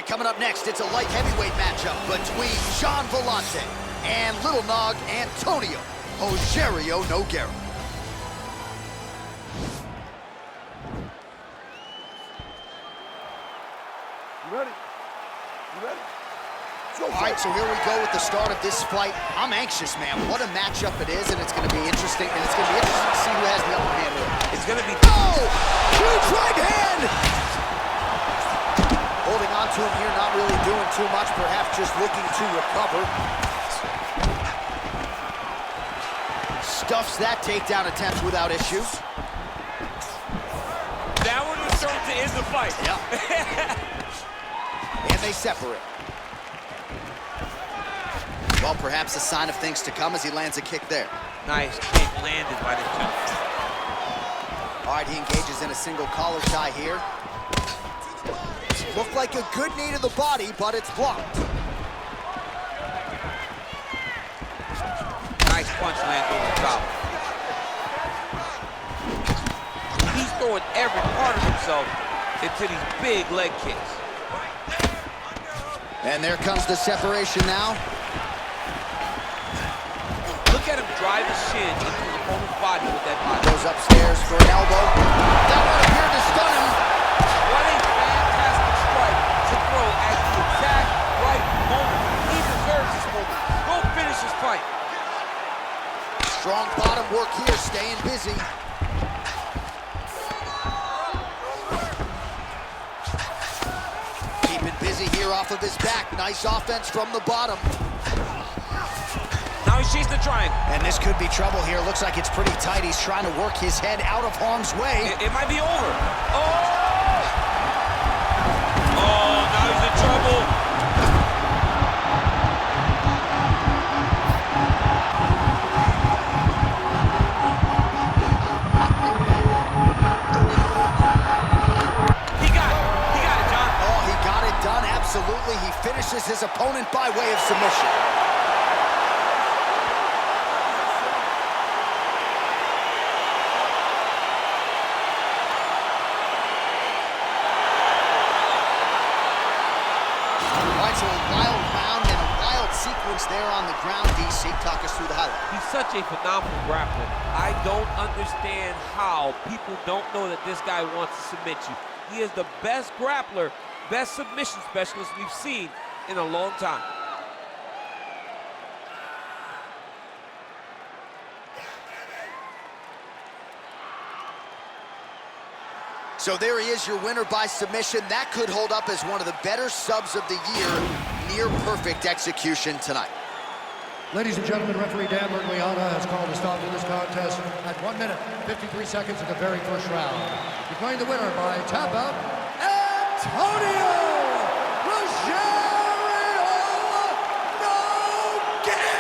right, coming up next, it's a light heavyweight matchup between Gian Villante and Little Nog Antonio Rogerio Nogueira. You ready? You ready? All right, so here we go with the start of this fight. I'm anxious, man. What a matchup it is, and it's going to be interesting. And it's going to be interesting to see who has the upper hand. It's going to be... Oh! Huge right hand! Holding on to him here, not really doing too much, perhaps just looking to recover. Stuffs that takedown attempt without issue. That one was thrown to end the fight. Yeah. And they separate. Well, perhaps a sign of things to come as he lands a kick there. Nice kick landed by the judge. All right, he engages in a single collar tie here. Looked like a good knee to the body, but it's blocked. Nice punch lands over the top. He's throwing every part of himself into these big leg kicks. And there comes the separation now. Look at him drive his shin into his opponent's body with that body. Goes upstairs for an elbow. That one appeared to stun him. What a fantastic strike to throw at the exact right moment. He deserves this moment. Go finish his fight. Strong bottom work here, staying busy. Keeping busy here off of his back. Nice offense from the bottom. Now he's chasing the triangle. And this could be trouble here. Looks like it's pretty tight. He's trying to work his head out of harm's way. It might be over. Oh! Oh, now he's in trouble. He got it, John. Oh, he got it done, absolutely. He finishes his opponent by way of submission. So a wild round and a wild sequence there on the ground. DC, talk us through the highlight. He's such a phenomenal grappler. I don't understand how people don't know that this guy wants to submit you. He is the best grappler, best submission specialist we've seen in a long time. So there he is, your winner by submission. That could hold up as one of the better subs of the year. Near perfect execution tonight. Ladies and gentlemen, referee Dan Mergliana has called a stop to this contest at 1 minute, 53 seconds of the very first round. Declaring the winner by tap out, Antonio Rogerio Nogueira!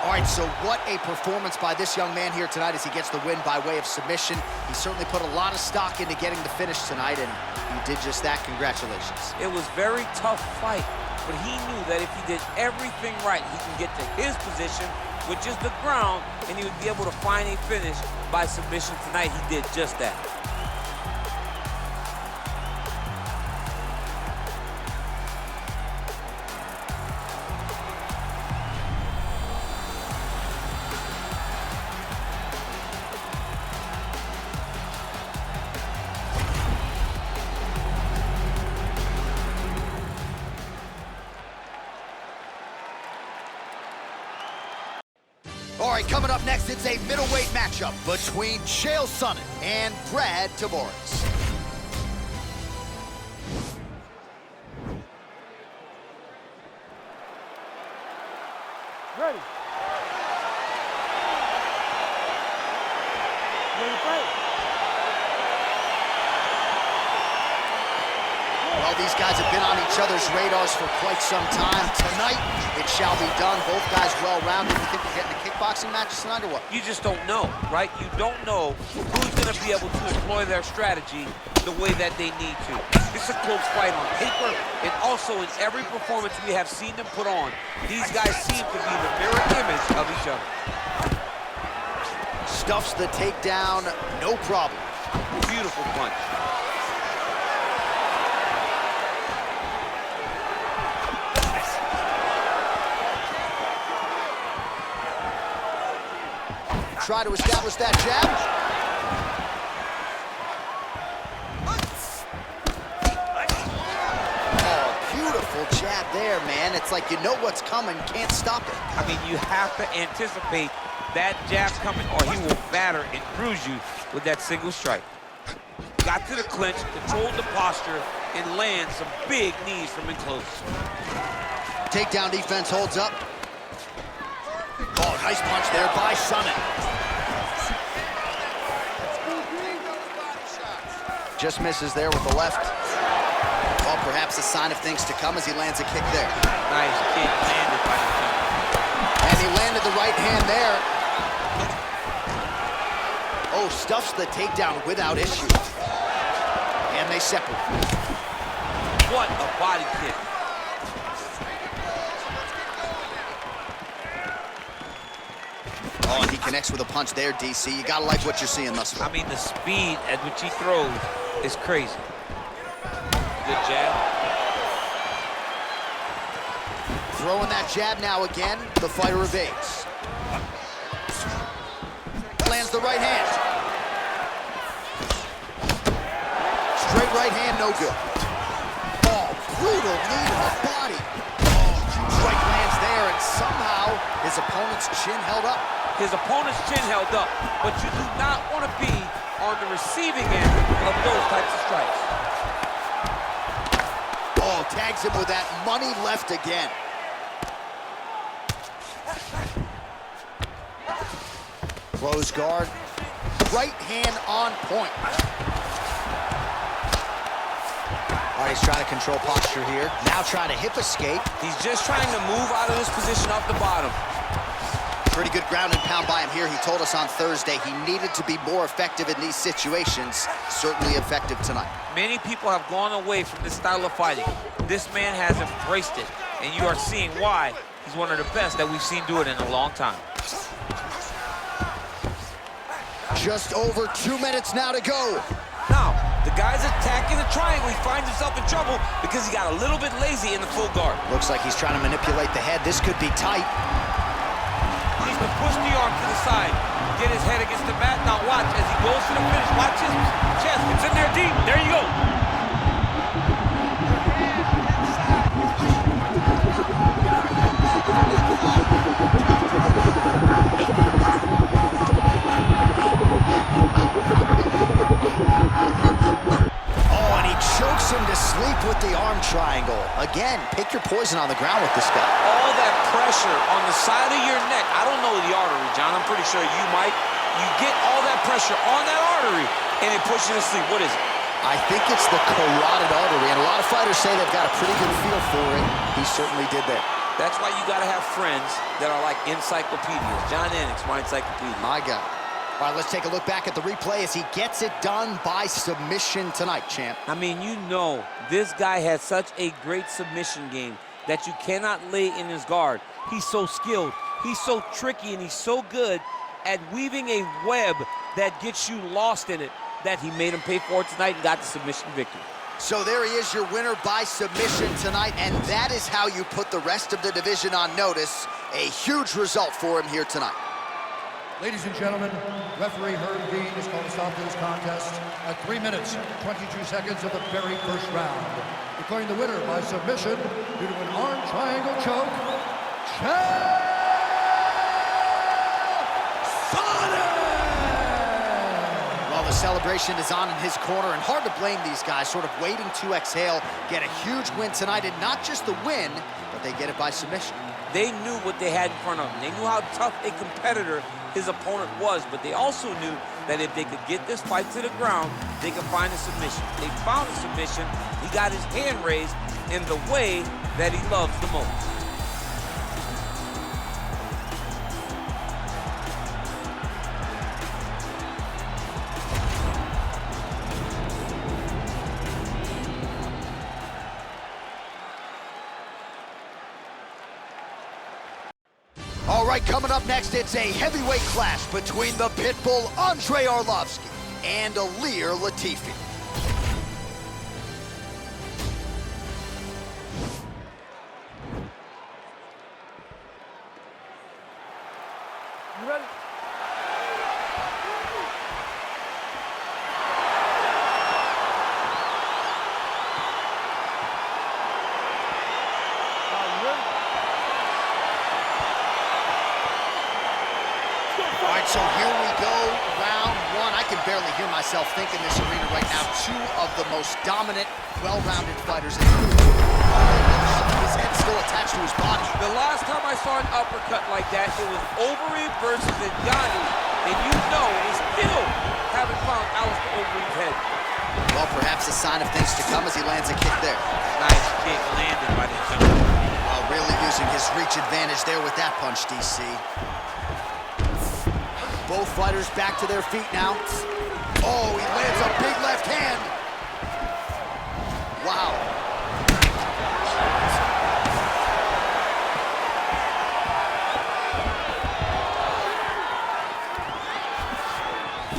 All right, so what a performance by this young man here tonight as he gets the win by way of submission. He certainly put a lot of stock into getting the finish tonight, and he did just that. Congratulations. It was a very tough fight, but he knew that if he did everything right, he can get to his position, which is the ground, and he would be able to find a finish by submission tonight. He did just that. All right, coming up next, it's a middleweight matchup between Chael Sonnen and Brad Tavares. Ready? Ready to fight? Well, these guys have been on each other's radars for quite some time. Tonight, it shall be done. Both guys well-rounded. You think we're getting a kickboxing match tonight or what? You just don't know, right? You don't know who's going to be able to employ their strategy the way that they need to. It's a close fight on paper, and also in every performance we have seen them put on. These guys seem to be the mirror image of each other. Stuffs the takedown, no problem. Beautiful punch. try to establish that jab. Oh, beautiful jab there, man. It's like you know what's coming, can't stop it. I mean, you have to anticipate that jab coming or he will batter and bruise you with that single strike. Got to the clinch, controlled the posture, and land some big knees from in close. Takedown defense holds up. Oh, nice punch there by Sonnen. Just misses there with the left. Well, perhaps a sign of things to come as he lands a kick there. Nice kick landed by the team. And he landed the right hand there. Oh, stuffs the takedown without issue. And they separate. What a body kick. Oh, and he connects with a punch there, DC. You gotta like what you're seeing thus far. I mean, the speed at which he throws is crazy. Good jab. Throwing that jab now again. The fighter evades. Lands the right hand. Straight right hand, no good. Oh, brutal knee to the body. Oh, strike lands there, and somehow his opponent's chin held up. His opponent's chin held up, but you do not want to be on the receiving end of those types of strikes. Oh, tags him with that money left again. Close guard. Right hand on point. All right, he's trying to control posture here. Now trying to hip escape. He's just trying to move out of this position off the bottom. Pretty good ground and pound by him here. He told us on Thursday he needed to be more effective in these situations. Certainly effective tonight. Many people have gone away from this style of fighting. This man has embraced it, and you are seeing why he's one of the best that we've seen do it in a long time. Just over 2 minutes now to go. Now, the guy's attacking the triangle. He finds himself in trouble because he got a little bit lazy in the full guard. Looks like he's trying to manipulate the head. This could be tight. Needs to push the arm to the side, get his head against the mat. Now watch as he goes to the finish. Watch his chest. It's in there deep. There you go. Oh, and he chokes him to sleep with the arm triangle. Again, pick your poison on the ground with this guy. All that pressure on the side of your neck. I don't know the artery, John. I'm pretty sure you might. You get all that pressure on that artery, and it puts you to sleep. What is it? I think it's the carotid artery, and a lot of fighters say they've got a pretty good feel for it. He certainly did that. That's why you got to have friends that are like encyclopedias. John Enix, my encyclopedia. My God. All right, let's take a look back at the replay as he gets it done by submission tonight, champ. I mean, you know, this guy has such a great submission game that you cannot lay in his guard. He's so skilled, he's so tricky, and he's so good at weaving a web that gets you lost in it that he made him pay for it tonight and got the submission victory. So there he is, your winner by submission tonight, and that is how you put the rest of the division on notice. A huge result for him here tonight. Ladies and gentlemen, referee Herb Dean has called a stop to this contest at 3 minutes, 22 seconds of the very first round. Declaring the winner by submission due to an arm triangle choke, Well, the celebration is on in his corner, and hard to blame these guys, sort of waiting to exhale, get a huge win tonight, and not just the win, but they get it by submission. They knew what they had in front of them. They knew how tough a competitor his opponent was, but they also knew that if they could get this fight to the ground, they could find a submission. They found a submission. He got his hand raised in the way that he loves the most. All right, coming up next, it's a heavyweight clash between the Pitbull Andrei Arlovski and Ilir Latifi. You ready? so here we go, round one. I can barely hear myself think in this arena right now. Two of the most dominant, well-rounded fighters in the world. His head still attached to his body. The last time I saw an uppercut like that, it was Overeem versus Ngannou, and you know they still haven't found Alistair Overeem's head. Well, perhaps a sign of things to come as he lands a kick there. Nice kick landed by the gentleman. Well, really using his reach advantage there with that punch, DC. Both fighters back to their feet now. Oh, he lands a big left hand. Wow.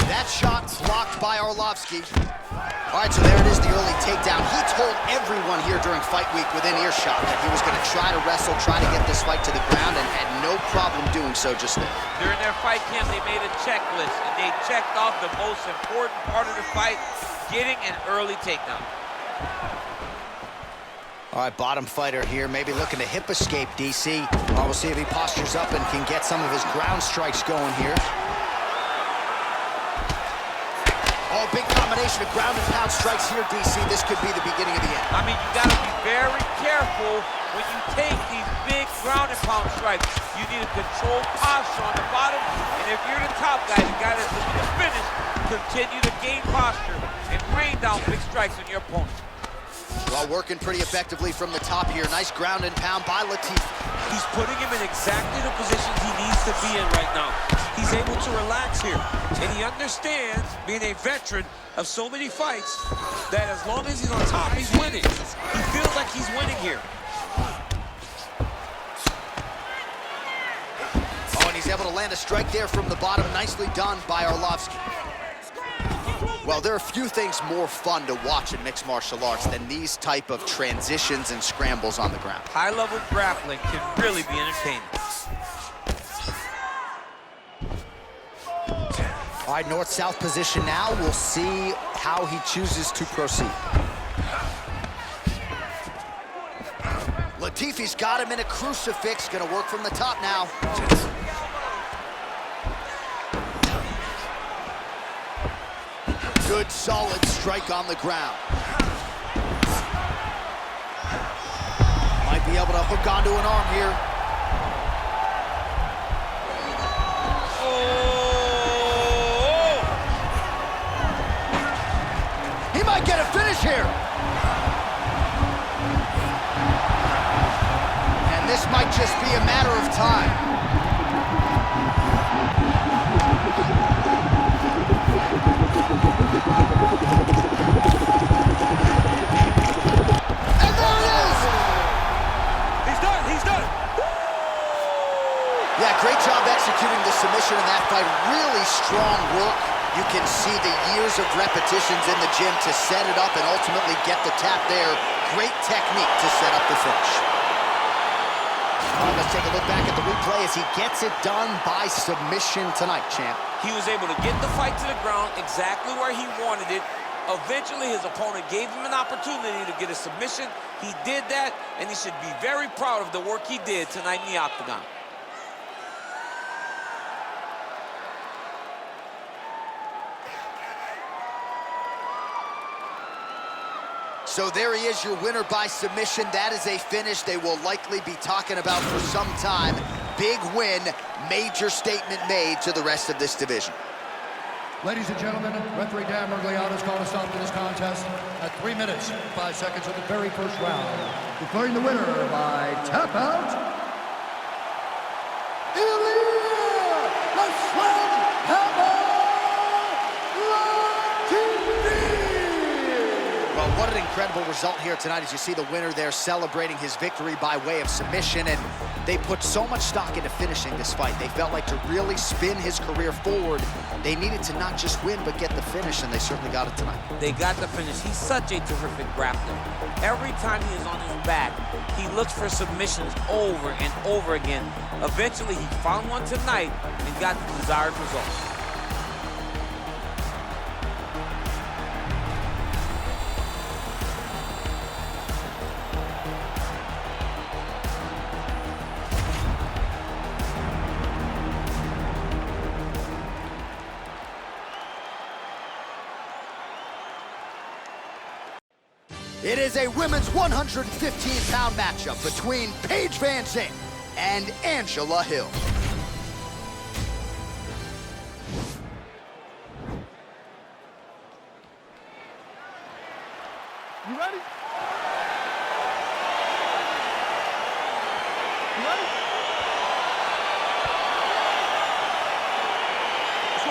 That shot blocked by Arlovsky. All right, so there it is, the early takedown. He told everyone here during Fight Week within earshot that he was going to try to wrestle, try to get this fight to the ground, and had no problem doing so just there. During their fight camp, they made a checklist, and they checked off the most important part of the fight, getting an early takedown. All right, bottom fighter here, maybe looking to hip escape, DC. We'll see if he postures up and can get some of his ground strikes going here. Oh, big combination of ground and pound strikes here, DC. This could be the beginning of the end. I mean, you gotta be very careful when you take these big ground and pound strikes. You need a controlled posture on the bottom, and if you're the top guy, the guy that's looking to finish, continue to gain posture and rain down big strikes on your opponent. Well, working pretty effectively from the top here. Nice ground and pound by Latif. He's putting him in exactly the position he needs to be in right now. He's able to relax here, and he understands, being a veteran of so many fights, that as long as he's on top, he's winning. He feels like he's winning here. Oh, and he's able to land a strike there from the bottom. Nicely done by Arlovsky. Well, there are few things more fun to watch in mixed martial arts than these type of transitions and scrambles on the ground. High-level grappling can really be entertaining. All right, north-south position now. We'll see how he chooses to proceed. Latifi's got him in a crucifix. Gonna work from the top now. Good, solid strike on the ground. Might be able to hook onto an arm here. He might get a finish here. And this might just be a matter of time. And there it is! He's done! Yeah, great job executing the submission in that fight. Really strong work. You can see the years of repetitions in the gym to set it up and ultimately get the tap there. Great technique to set up the finish. All right, let's take a look back at the replay as he gets it done by submission tonight, champ. He was able to get the fight to the ground exactly where he wanted it. Eventually, his opponent gave him an opportunity to get a submission. He did that, and he should be very proud of the work he did tonight in the octagon. So there he is, your winner by submission. That is a finish they will likely be talking about for some time. Big win, major statement made to the rest of this division. Ladies and gentlemen, referee Dan Miragliotta has called a stop to this contest at 3 minutes, 5 seconds of the very first round, declaring the winner by tap out, Ilia the Sledgehammer Latifi! Well, what an incredible result here tonight as you see the winner there celebrating his victory by way of submission, and they put so much stock into finishing this fight. They felt like to really spin his career forward, they needed to not just win, but get the finish, and they certainly got it tonight. They got the finish. He's such a terrific grappler. Every time he is on his back, he looks for submissions over and over again. Eventually, he found one tonight and got the desired result. It is a women's 115-pound matchup between Paige VanZant and Angela Hill. You ready? You ready?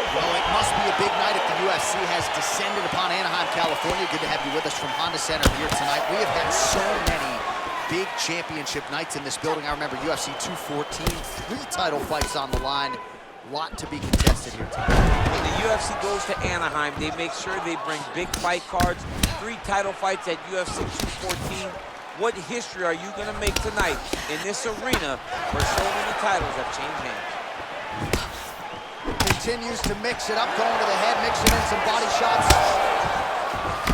Well, it must be a big night if the UFC has descended upon Anaheim, California. Good to have you with us from Honda Center here tonight. We have had so many big championship nights in this building. I remember UFC 214, 3 title fights on the line. A lot to be contested here tonight. When the UFC goes to Anaheim, they make sure they bring big fight cards, 3 title fights at UFC 214. What history are you going to make tonight in this arena where so many titles have changed hands? Continues to mix it up, going to the head, mixing in some body shots.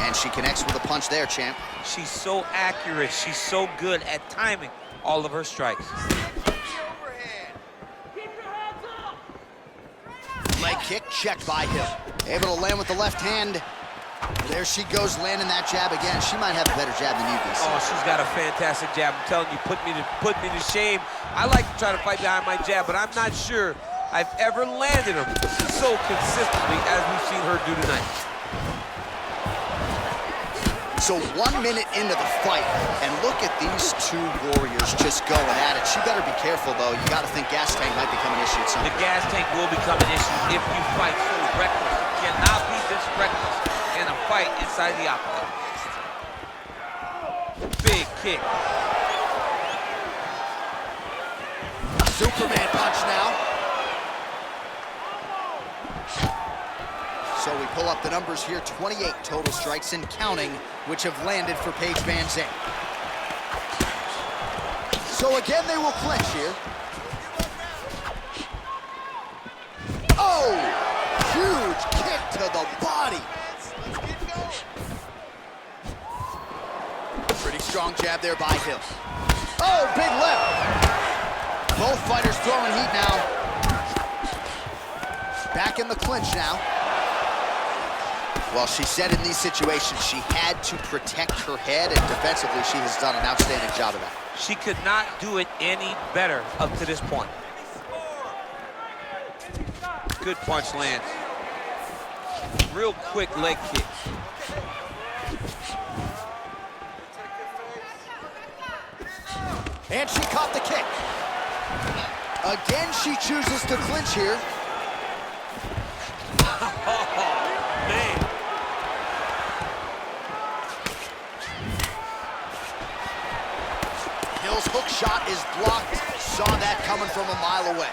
And she connects with a punch there, champ. She's so accurate. She's so good at timing all of her strikes. Leg kick checked by Hill. Able to land with the left hand. There she goes, landing that jab again. She might have a better jab than you, DC. Oh, she's got a fantastic jab. I'm telling you, put me to shame. I like to try to fight behind my jab, but I'm not sure I've ever landed them so consistently as we've seen her do tonight. So 1 minute into the fight, and look at these two warriors just going at it. She better be careful, though. You got to think gas tank might become an issue at some The point. gas tank will become an issue if you fight so reckless. You cannot be this reckless in a fight inside the octagon. Big kick. Superman punch now. So we pull up the numbers here, 28 total strikes and counting, which have landed for Paige VanZant. So again, they will clinch here. Oh, huge kick to the body. Pretty strong jab there by Hill. Oh, big left. Both fighters throwing heat now. Back in the clinch now. Well, she said in these situations she had to protect her head, and defensively she has done an outstanding job of that. She could not do it any better up to this point. Good punch lands. Real quick leg kick. And she caught the kick. Again, she chooses to clinch here. Man. Hill's hook shot is blocked. Saw that coming from a mile away.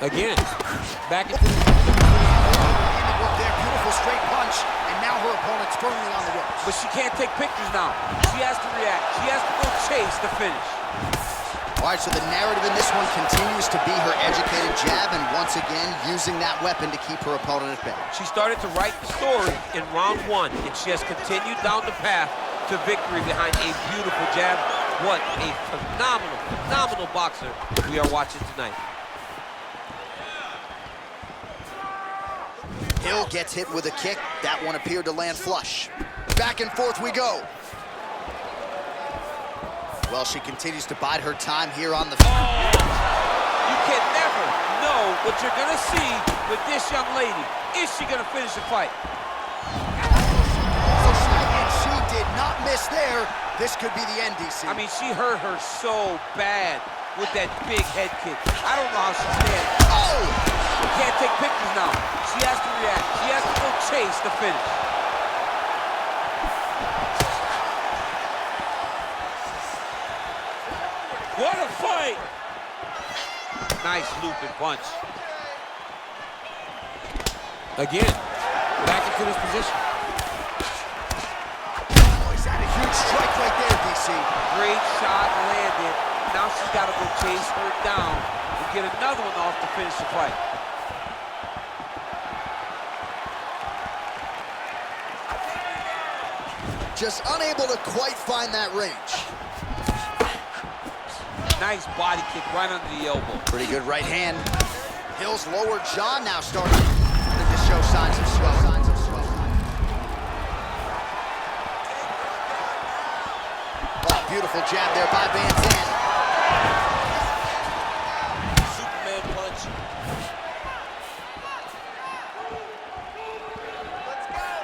Again, back into the... Work there, beautiful straight punch, and now her opponent's firmly on the ropes. But she can't take pictures now. She has to react. She has to go chase the finish. All right, so the narrative in this one continues to be her educated jab, and once again, using that weapon to keep her opponent at bay. She started to write the story in round 1, and she has continued down the path to victory behind a beautiful jab. What a phenomenal boxer we are watching tonight. Hill gets hit with a kick. That one appeared to land flush. Back and forth we go. Well, she continues to bide her time here on the... Oh, you can never know what you're going to see with this young lady. Is she going to finish the fight? And she did not miss there. This could be the end, DC. I mean, she hurt her so bad with that big head kick. I don't know how she stands. Oh! She can't take pictures now. She has to react. She has to go chase the finish. What a fight! Nice looping punch. Again, back into this position. Oh, he's had a huge strike right there, DC. Great shot landed. Now she's got to go chase her down and get another one off to finish the fight. Just unable to quite find that range. Nice body kick right under the elbow. Pretty good right hand. Hill's lower jaw now starting to show signs of swelling. beautiful jab there by Van Zandt. Superman punch.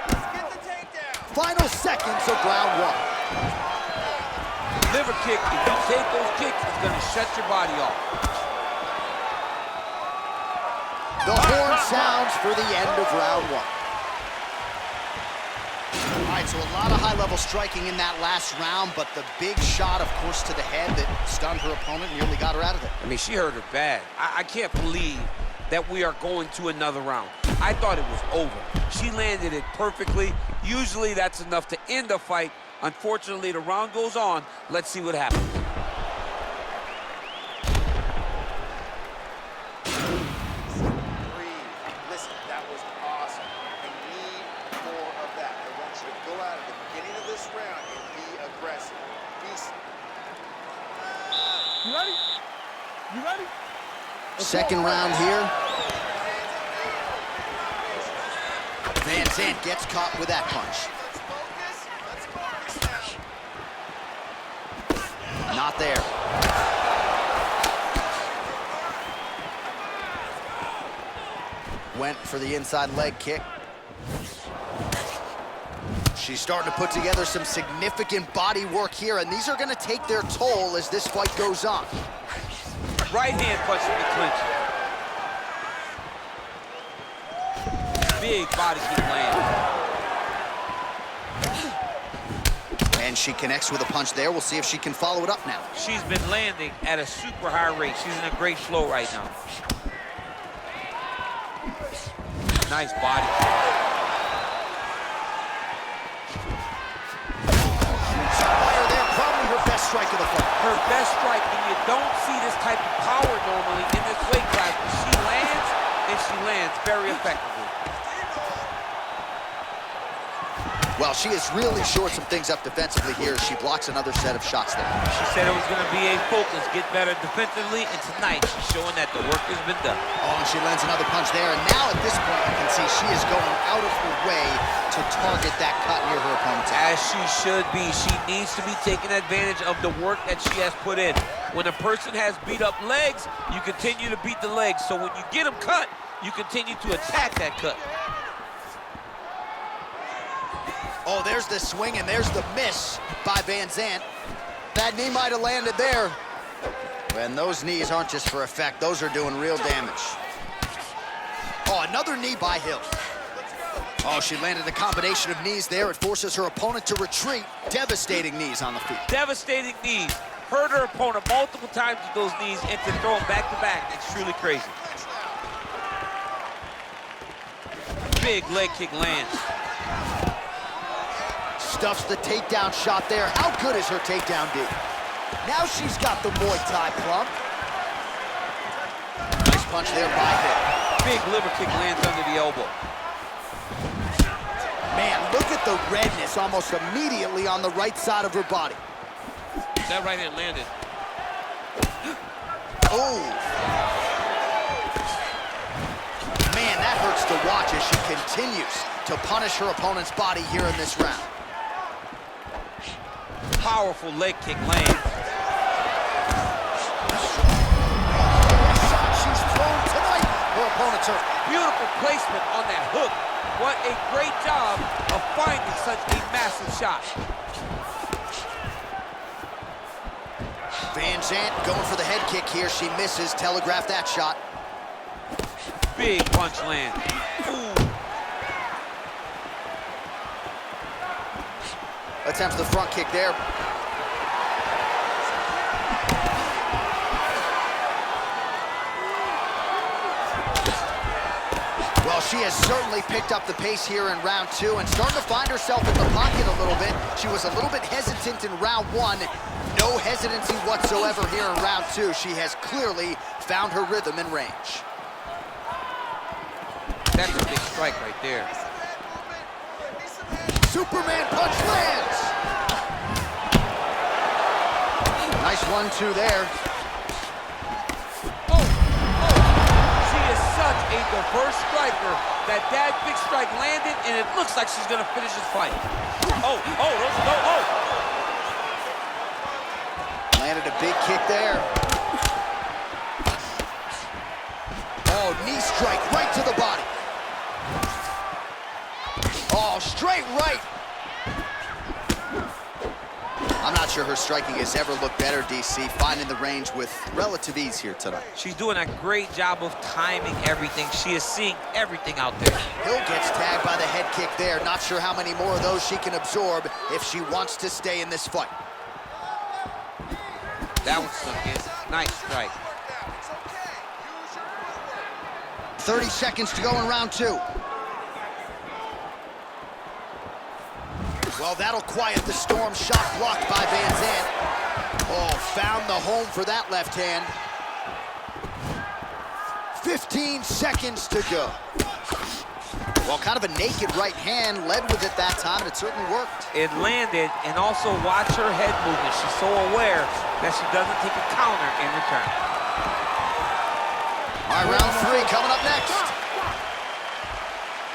Let's get the takedown. Final seconds of round one. Liver kick, if you take those kicks, it's gonna shut your body off. The horn sounds for the end of round one. All right, so a lot of high-level striking in that last round, but the big shot, of course, to the head that stunned her opponent, nearly got her out of there. I mean, she hurt her bad. I can't believe that we are going to another round. I thought it was over. She landed it perfectly. Usually that's enough to end a fight. Unfortunately, the round goes on. Let's see what happens. Listen, that was awesome. I need more of that. I want you to go out at the beginning of this round and be aggressive. You ready? You ready? Second round here. Van Zandt gets caught with that punch. Let's focus. Let's focus now. Not there. Went for the inside leg kick. She's starting to put together some significant body work here, and these are going to take their toll as this fight goes on. Right hand punch in the clinch. Big body kick land. And she connects with a punch there. We'll see if she can follow it up now. She's been landing at a super high rate. She's in a great flow right now. Nice body. Fire there, probably her best strike of the fight. Her best strike, and you don't see this type of power normally in this weight class, but she lands, and she lands very effectively. Well, she has really shored some things up defensively here. She blocks another set of shots there. She said it was going to be a focus, get better defensively, and tonight she's showing that the work has been done. Oh, and she lands another punch there, and now at this point you can see she is going out of her way to target that cut near her opponent's head. As she should be. She needs to be taking advantage of the work that she has put in. When a person has beat up legs, you continue to beat the legs. So when you get them cut, you continue to attack that cut. Oh, there's the swing, and there's the miss by Van Zandt. That knee might have landed there. And those knees aren't just for effect. Those are doing real damage. Oh, another knee by Hill. Oh, she landed a combination of knees there. It forces her opponent to retreat. Devastating knees on the feet. Devastating knees. Hurt her opponent multiple times with those knees, and to throw them back to back, it's truly crazy. Big leg kick lands. Stuffs the takedown shot there. How good is her takedown, D? Now she's got the Muay Thai plump. Nice punch there by Hill. Big liver kick lands under the elbow. Man, look at the redness almost immediately on the right side of her body. That right hand landed. Oh. Man, that hurts to watch as she continues to punish her opponent's body here in this round. Powerful leg kick lands. She's thrown tonight. Her opponent's hurt. Beautiful placement on that hook. What a great job of finding such a massive shot. Van Zandt going for the head kick here. She misses. Telegraphed that shot. Big punch land. Ooh. Attempts the front kick there. Well, she has certainly picked up the pace here in round two and starting to find herself in the pocket a little bit. She was a little bit hesitant in round one. No hesitancy whatsoever here in round two. She has clearly found her rhythm and range. That's a big strike right there. Superman punch lands. Nice 1-2 there. She is such a diverse striker that big strike landed, and it looks like she's gonna finish this fight. kick there. Oh, knee strike right to the body. Oh, straight right. I'm not sure her striking has ever looked better, DC, finding the range with relative ease here tonight. She's doing a great job of timing everything. She is seeing everything out there. Hill gets tagged by the head kick there. Not sure how many more of those she can absorb if she wants to stay in this fight. That was sunk in. Nice strike. 30 seconds to go in round 2. Well, that'll quiet the storm. Shot blocked by Van Zandt. Oh, found the home for that left hand. 15 seconds to go. Well, kind of a naked right hand, led with it that time, and it certainly worked. It landed, and also watch her head movement. She's so aware that she doesn't take a counter in return. All right, round 3 coming up next.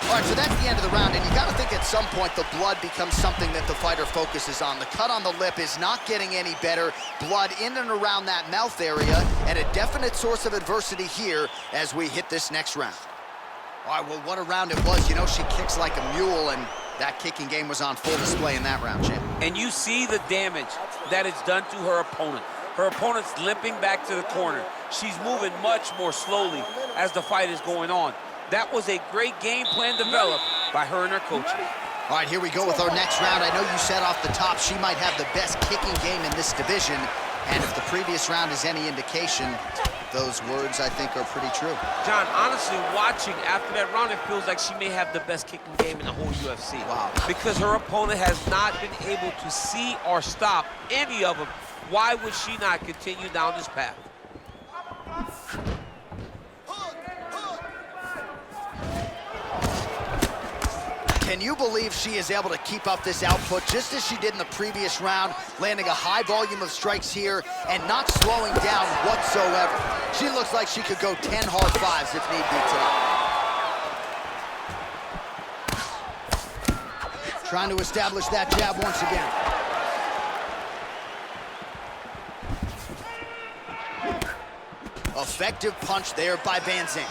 All right, so that's the end of the round, and you got to think at some point the blood becomes something that the fighter focuses on. The cut on the lip is not getting any better. Blood in and around that mouth area, and a definite source of adversity here as we hit this next round. All right, well, what a round it was. You know, she kicks like a mule, and that kicking game was on full display in that round, champ. And you see the damage that it's done to her opponent. Her opponent's limping back to the corner. She's moving much more slowly as the fight is going on. That was a great game plan developed by her and her coach. All right, here we go with our next round. I know you said off the top she might have the best kicking game in this division, and if the previous round is any indication, those words, I think, are pretty true. John, honestly, watching after that round, it feels like she may have the best kicking game in the whole UFC. Wow. Because her opponent has not been able to see or stop any of them. Why would she not continue down this path? Can you believe she is able to keep up this output just as she did in the previous round, landing a high volume of strikes here and not slowing down whatsoever? She looks like she could go 10 hard fives if need be tonight. Trying to establish that jab once again. Effective punch there by Van Zandt.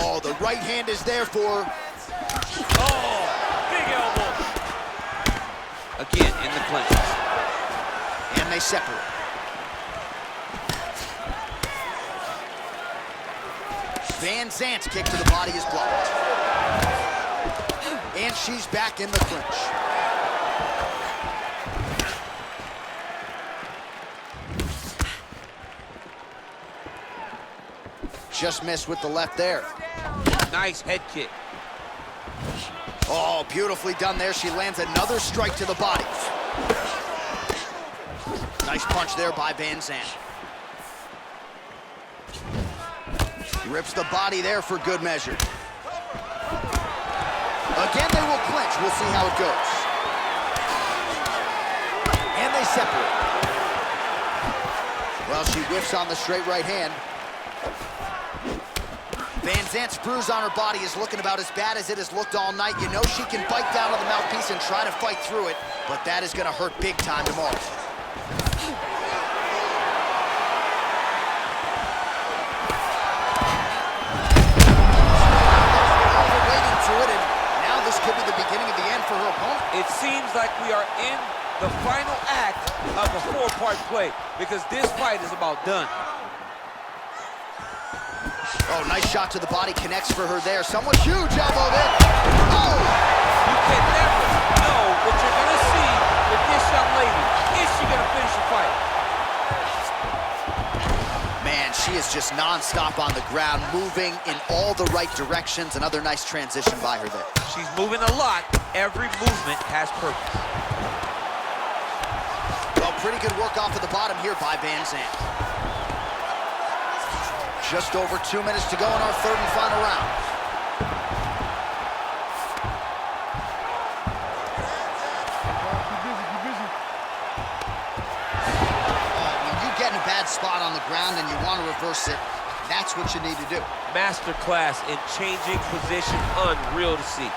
Oh, the right hand is there for her. Oh, big elbow. Again, in the clinches. And they separate. Van Zandt's kick to the body is blocked. And she's back in the clinch. Just missed with the left there. Nice head kick. Oh, beautifully done there. She lands another strike to the body. Nice punch there by Van Zandt. Rips the body there for good measure. Again, they will clinch. We'll see how it goes. And they separate. Well, she whiffs on the straight right hand. Van Zandt's bruise on her body is looking about as bad as it has looked all night. You know she can bite down on the mouthpiece and try to fight through it, but that is going to hurt big time tomorrow. Waiting to it, and now this could be the beginning of the end for her opponent. It seems like we are in the final act of a four-part play because this fight is about done. Oh, nice shot to the body, connects for her there. Someone huge elbow there. Oh! You can never know what you're going to see with this young lady. Is she going to finish the fight? Man, she is just nonstop on the ground, moving in all the right directions. Another nice transition by her there. She's moving a lot. Every movement has purpose. Well, pretty good work off of the bottom here by Van Zandt. Just over 2 minutes to go in our third and final round. When you get in a bad spot on the ground and you want to reverse it, that's what you need to do. Masterclass in changing position, unreal to see.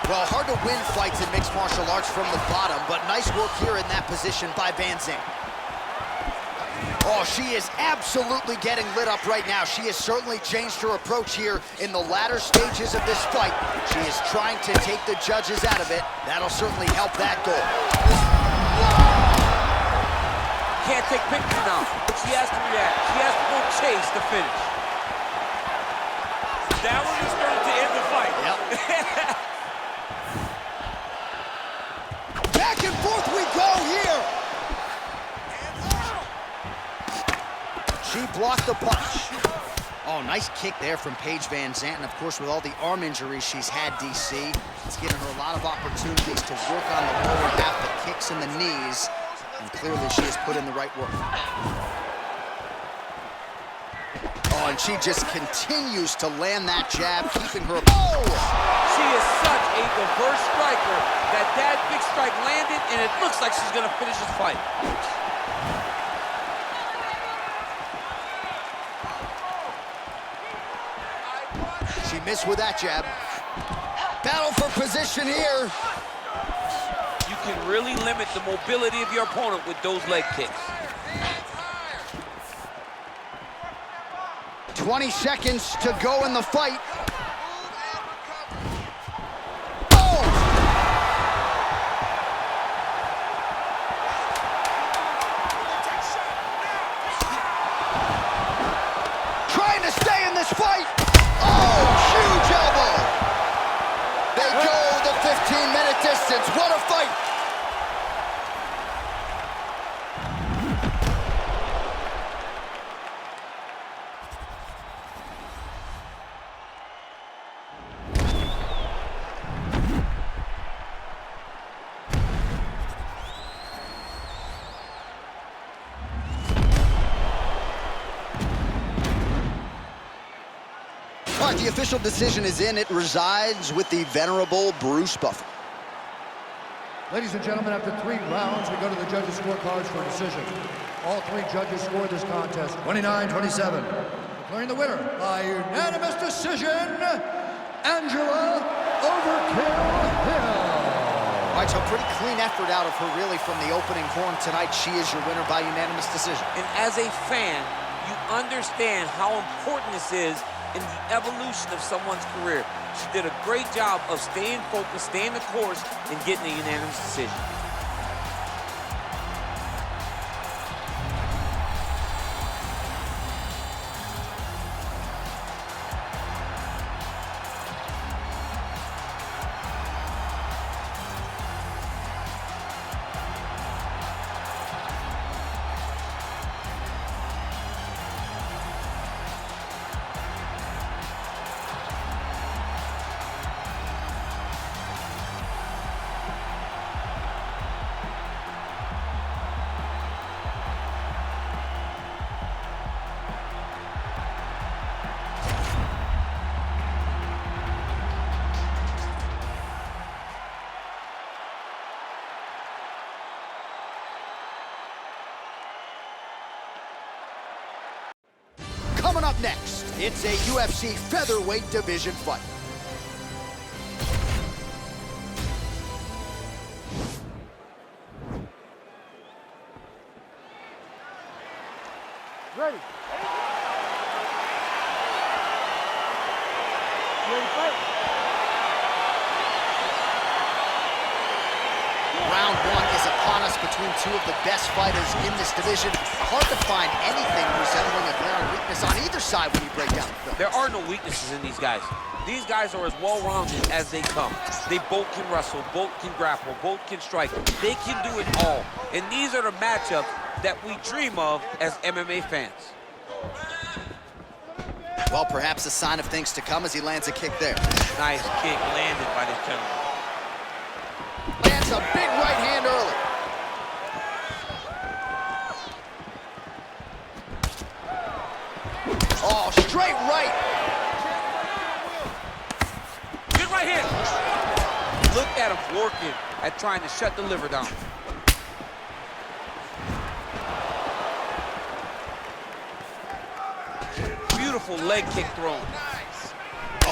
Well, hard to win fights in mixed martial arts from the bottom, but nice work here in that position by Van Zant. Oh, she is absolutely getting lit up right now. She has certainly changed her approach here in the latter stages of this fight. She is trying to take the judges out of it. That'll certainly help that goal. Can't take pictures now. She has to react. She has to go chase the finish. That one is starting to end the fight. Yep. Back and forth we go here. She blocked the punch. Oh, nice kick there from Paige Van Zant. And of course, with all the arm injuries she's had, DC, it's given her a lot of opportunities to work on the lower half, the kicks and the knees. And clearly she has put in the right work. Oh, and she just continues to land that jab, keeping her... Oh! She is such a diverse striker that big strike landed, and it looks like she's gonna finish this fight. She missed with that jab. Battle for position here. You can really limit the mobility of your opponent with those leg kicks. 20 seconds to go in the fight. Oh! Trying to stay in this fight. Oh, huge elbow. They go the 15-minute distance. What a fight. All right, the official decision is in. It resides with the venerable Bruce Buffer. Ladies and gentlemen, after 3 rounds, we go to the judges' scorecards for a decision. All 3 judges scored this contest 29-27. Declaring the winner by unanimous decision, Angela Overkill Hill. All right, so a pretty clean effort out of her, really, from the opening horn tonight. She is your winner by unanimous decision. And as a fan, you understand how important this is in the evolution of someone's career. She did a great job of staying focused, staying the course, and getting a unanimous decision. Coming up next, it's a UFC featherweight division fight. Ready. Ready to fight? Round 1 is upon us between 2 of the best fighters in this division. Hard to find anything resembling a glaring weakness on either side when you break down the film. There are no weaknesses in these guys. These guys are as well-rounded as they come. They both can wrestle, both can grapple, both can strike. They can do it all. And these are the matchups that we dream of as MMA fans. Well, perhaps a sign of things to come as he lands a kick there. Nice kick landed by this gentleman. Lands a big right hand early. Oh, straight right. Good right hand. Look at him working at trying to shut the liver down. Beautiful leg kick thrown.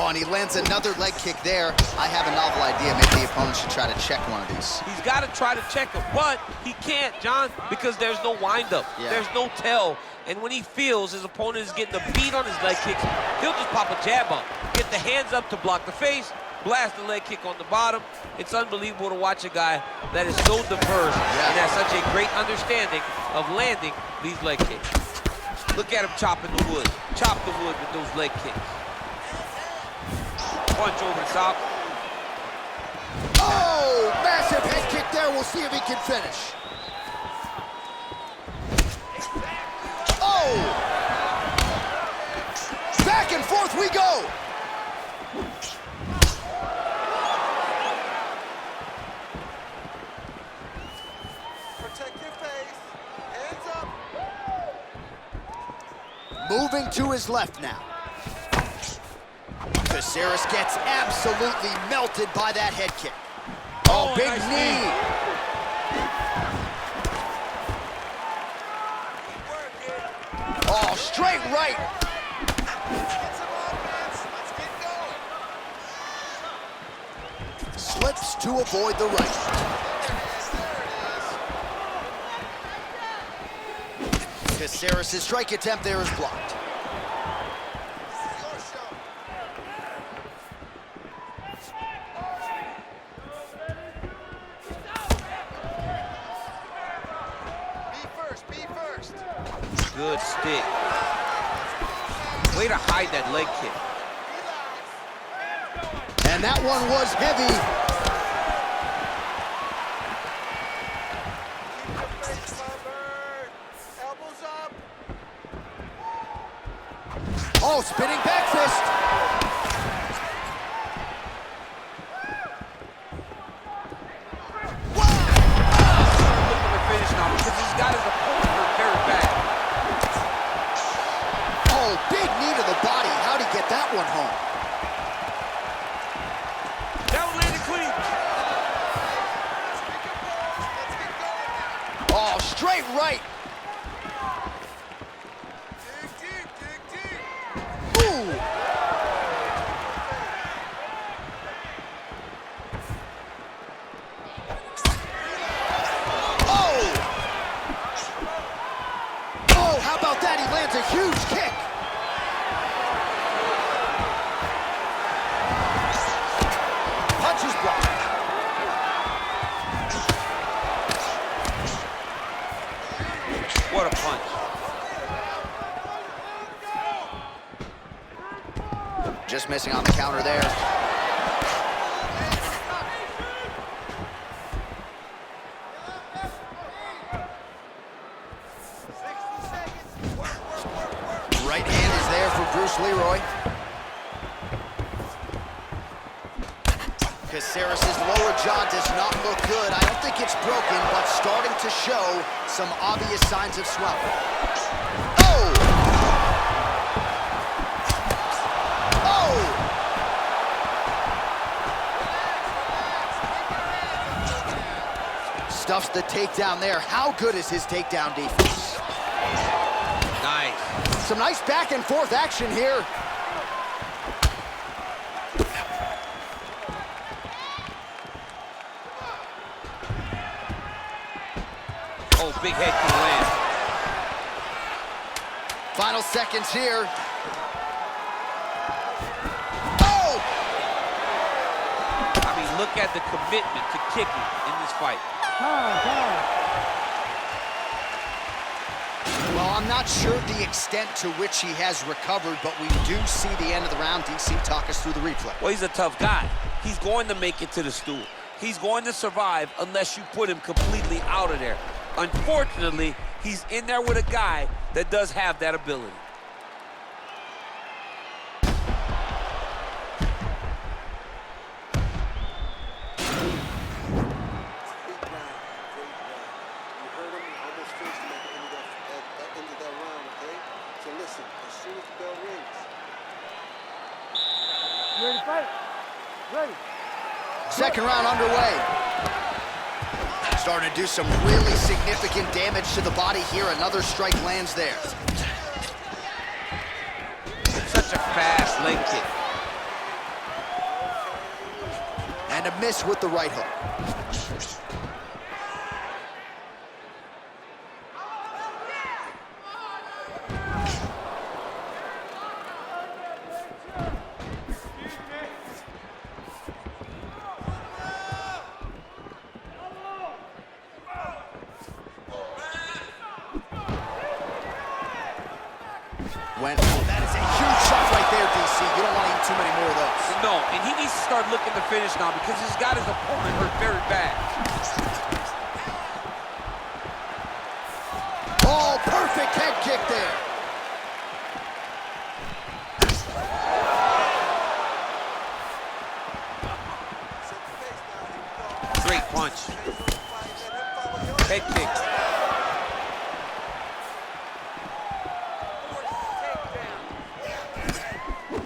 Oh, and he lands another leg kick there. I have a novel idea. Maybe the opponent should try to check one of these. He's got to try to check him, but he can't, John, because there's no windup. Yeah. There's no tell. And when he feels his opponent is getting a beat on his leg kicks, he'll just pop a jab up, get the hands up to block the face, blast the leg kick on the bottom. It's unbelievable to watch a guy that is so diverse and has such a great understanding of landing these leg kicks. Look at him chopping the wood. Chop the wood with those leg kicks. Punch over the top. Oh, massive head kick there. We'll see if he can finish. Oh! Back and forth we go. Protect your face. Hands up. Moving to his left now. Caceres gets absolutely melted by that head kick. Oh, big nice knee. Oh, straight right. Get some offense. Let's get going. Slips to avoid the right. Caceres' strike attempt there is blocked. Be first. Good stick. Way to hide that leg kick. And that one was heavy. Elbows up. Oh, spinning back fist. Looking to finish now because he's got his opponent hurt very bad. Oh, big knee to the body. How'd he get that one home? That one landed clean. Oh, straight right. Dig deep. Ooh. Oh. Oh, how about that? He lands a huge kick. Punches blocked. What a punch. Just missing on the counter there. Right hand is there for Bruce Leroy. Caceres' lower jaw does not look good. I don't think it's broken, but starting to show some obvious signs of swelling. Oh! Oh! Stuffs the takedown there. How good is his takedown defense? Nice. Some nice back and forth action here. Oh, big head kick lands. Final seconds here. Oh! I mean, look at the commitment to kicking in this fight. Well, I'm not sure the extent to which he has recovered, but we do see the end of the round. DC, talk us through the replay. Well, he's a tough guy. He's going to make it to the stool. He's going to survive unless you put him completely out of there. Unfortunately, he's in there with a guy that does have that ability. Second round underway. Starting to do some really significant damage to the body here. Another strike lands there. Such a fast leg kick. And a miss with the right hook. That is a huge shot right there, DC. You don't want to eat too many more of those. No, and he needs to start looking to finish now because he's got his opponent hurt very bad. Oh, perfect head kick there. Great punch. Head kick.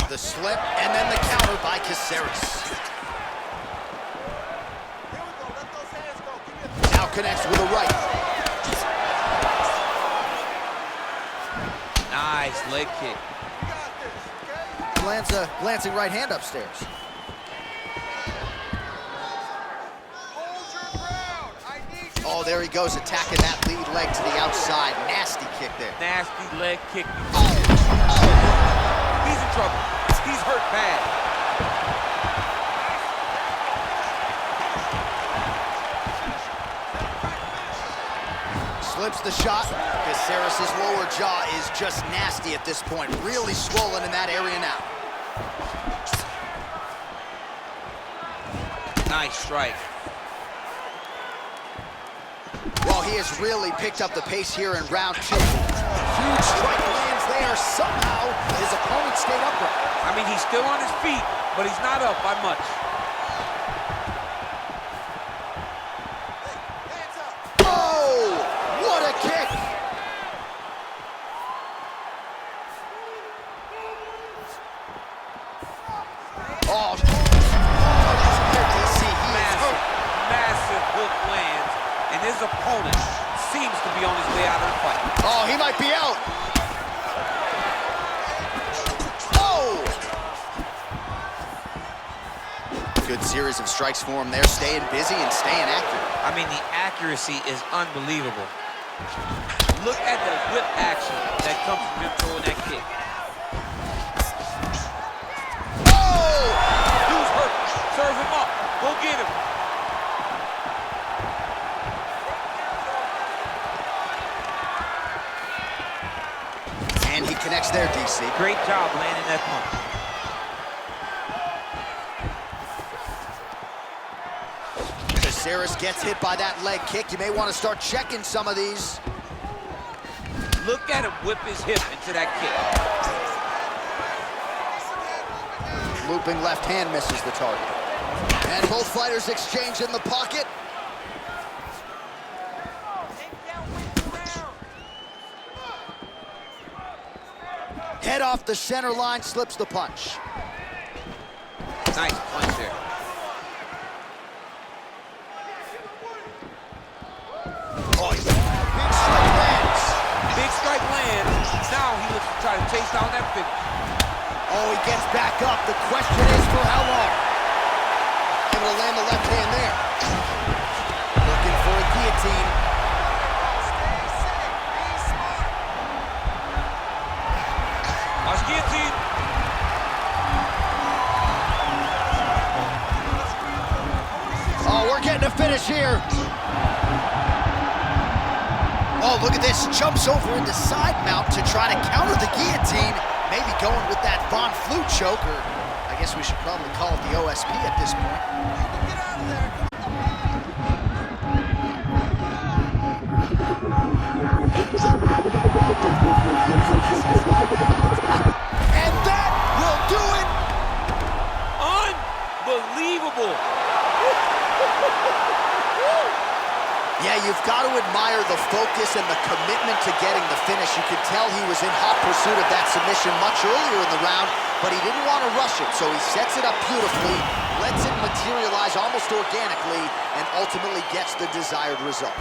The slip, and then the counter by Caceres. Now connects with a right. Nice leg kick. Lands a glancing right hand upstairs. Oh, there he goes, attacking that lead leg to the outside. Nasty kick there. Nasty leg kick. He's in trouble. He's hurt bad. Slips the shot. Caceres' lower jaw is just nasty at this point. Really swollen in that area now. Nice strike. Well, he has really picked up the pace here in round 2. Huge strike lands there. Somehow, his opponent stayed upright. I mean, he's still on his feet, but he's not up by much. Oh, what a kick! Oh, DC, he is hurt. Massive hook lands, and his opponent seems to be on his way out of the fight. Oh, he might be out. Good series of strikes for him there, staying busy and staying accurate. I mean, the accuracy is unbelievable. Look at the whip action that comes from him throwing that kick. Oh! Dude's hurt. Serve him up. Go get him. And he connects there, DC. Great job landing that punch. Caceres gets hit by that leg kick. You may want to start checking some of these. Look at him whip his hip into that kick. Looping left hand misses the target. And both fighters exchange in the pocket. Head off the center line, slips the punch. Nice punch there. Oh, big strike lands. Big strike lands. Now he looks to try to chase down that finish. Oh, he gets back up. The question is for how long? Able to land the left hand there. Looking for a guillotine. Watch guillotine. Oh, we're getting a finish here. Oh, look at this. Jumps over into side mount to try to counter the guillotine. Maybe going with that Von Flue choke, or I guess we should probably call it the OSP at this point. Get out of there. And that will do it. Unbelievable. Yeah, you've got to admire the focus and the commitment to getting the finish. You could tell he was in hot pursuit of that submission much earlier in the round, but he didn't want to rush it, so he sets it up beautifully, lets it materialize almost organically, and ultimately gets the desired result.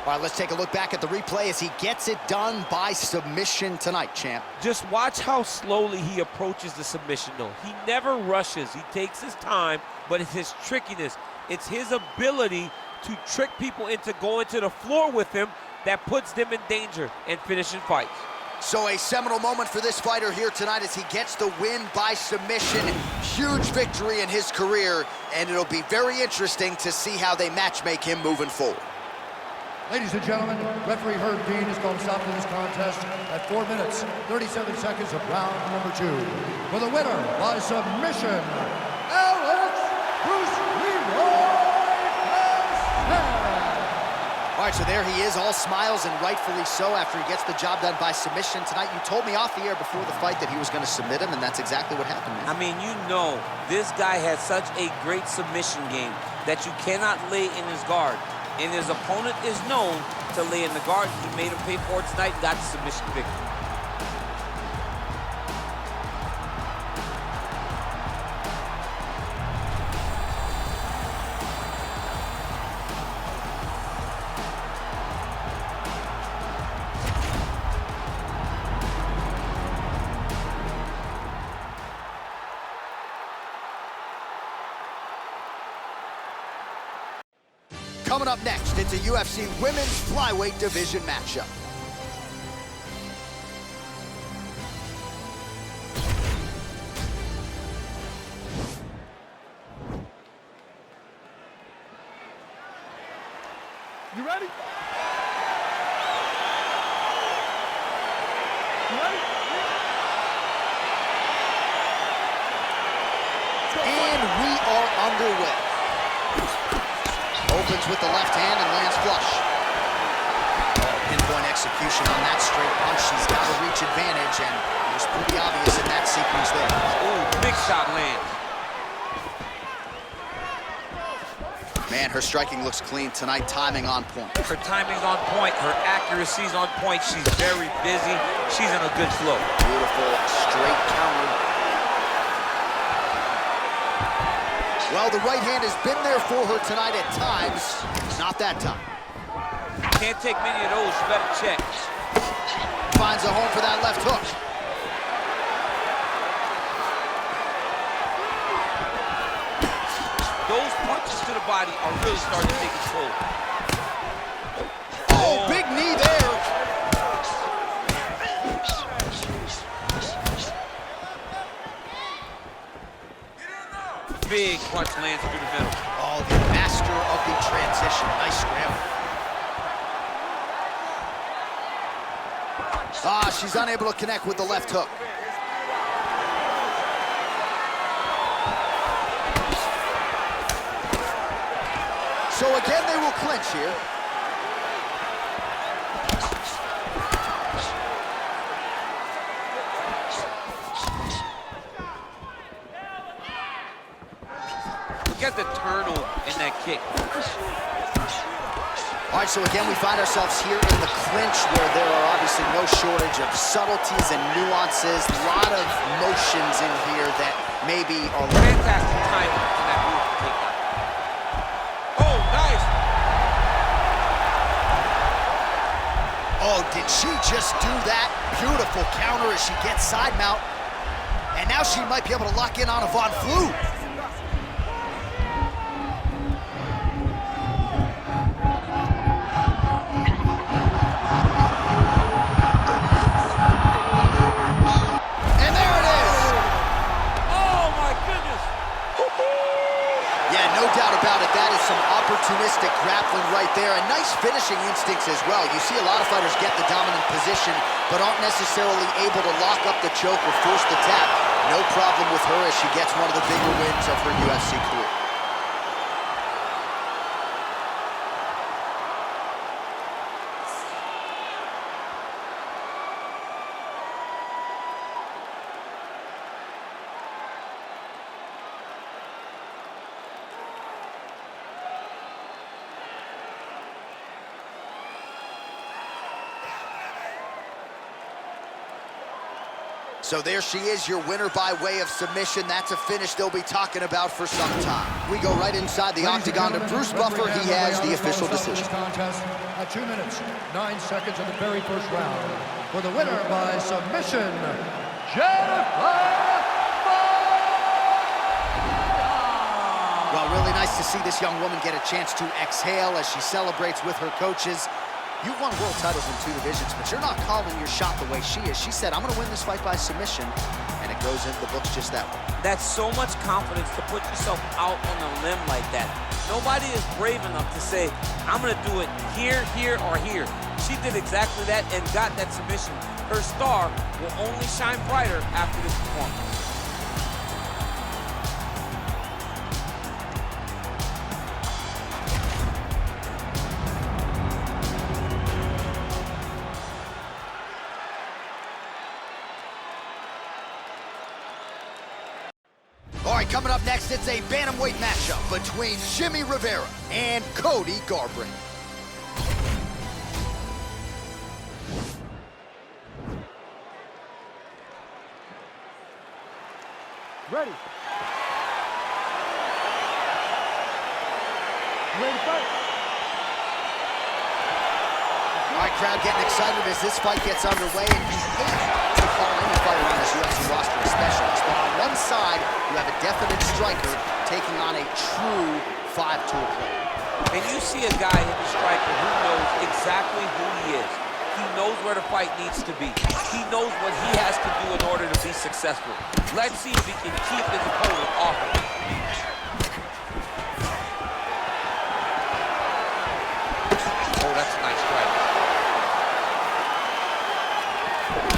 All right, let's take a look back at the replay as he gets it done by submission tonight, champ. Just watch how slowly he approaches the submission, though. He never rushes. He takes his time, but it's his trickiness. It's his ability to trick people into going to the floor with him that puts them in danger and finishing fights. So a seminal moment for this fighter here tonight as he gets the win by submission. Huge victory in his career, and it'll be very interesting to see how they matchmake him moving forward. Ladies and gentlemen, referee Herb Dean has called a stop to this contest at 4 minutes, 37 seconds of round number 2. For the winner by submission, Alex Bruce Leroy Castañeda. All right, so there he is, all smiles, and rightfully so after he gets the job done by submission tonight. You told me off the air before the fight that he was going to submit him, and that's exactly what happened, man. I mean, you know, this guy has such a great submission game that you cannot lay in his guard. And his opponent is known to lay in the guard. He made him pay for it tonight and got the submission victory. Coming up next, it's a UFC Women's Flyweight Division matchup. You ready? You ready? And we are underway. Opens with the left hand and lands flush. Pinpoint execution on that straight punch. She's got a reach advantage, and it was pretty obvious in that sequence there. Ooh, big shot lands. Man, her striking looks clean tonight, timing on point. Her timing's on point. Her accuracy's on point. She's very busy. She's in a good flow. Beautiful straight counter. Well, the right hand has been there for her tonight at times. Not that time. Can't take many of those. You better check. Finds a home for that left hook. Those punches to the body are really starting to take its toll. Oh, big knee there. Big punch lands through the middle. Oh, the master of the transition. Nice scramble. Ah, she's unable to connect with the left hook. So again, they will clinch here. Look at the turtle in that kick. All right, so again, we find ourselves here in the clinch where there are obviously no shortage of subtleties and nuances. A lot of motions in here that maybe are... Fantastic timing on that beautiful takedown. Oh, nice. Oh, did she just do that? Beautiful counter as she gets side mount. And now she might be able to lock in on a Von Flue. Opportunistic grappling right there, and nice finishing instincts as well. You see a lot of fighters get the dominant position, but aren't necessarily able to lock up the choke or force the tap. No problem with her as she gets one of the bigger wins of her UFC career. So there she is, your winner by way of submission. That's a finish they'll be talking about for some time. We go right inside the octagon to Bruce Buffer. He has the official decision. Contest at 2 minutes, 9 seconds of the very first round. For the winner by submission, Jennifer. Well, really nice to see this young woman get a chance to exhale as she celebrates with her coaches. You've won world titles in 2 divisions, but you're not calling your shot the way she is. She said, I'm going to win this fight by submission, and it goes into the books just that way. That's so much confidence to put yourself out on a limb like that. Nobody is brave enough to say, I'm going to do it here, here, or here. She did exactly that and got that submission. Her star will only shine brighter after this performance. All right, coming up next, it's a bantamweight matchup between Jimmy Rivera and Cody Garbrandt. Ready. Ready to fight. All right, crowd getting excited as this fight gets underway, and you hate to call any fighter on this UFC roster a specialist, but on one side, you have a definite striker taking on a true 5-tool player. And you see a guy in the striker who knows exactly who he is. He knows where the fight needs to be. He knows what he has to do in order to be successful. Let's see if he can keep his opponent off of him. Oh, that's a nice strike.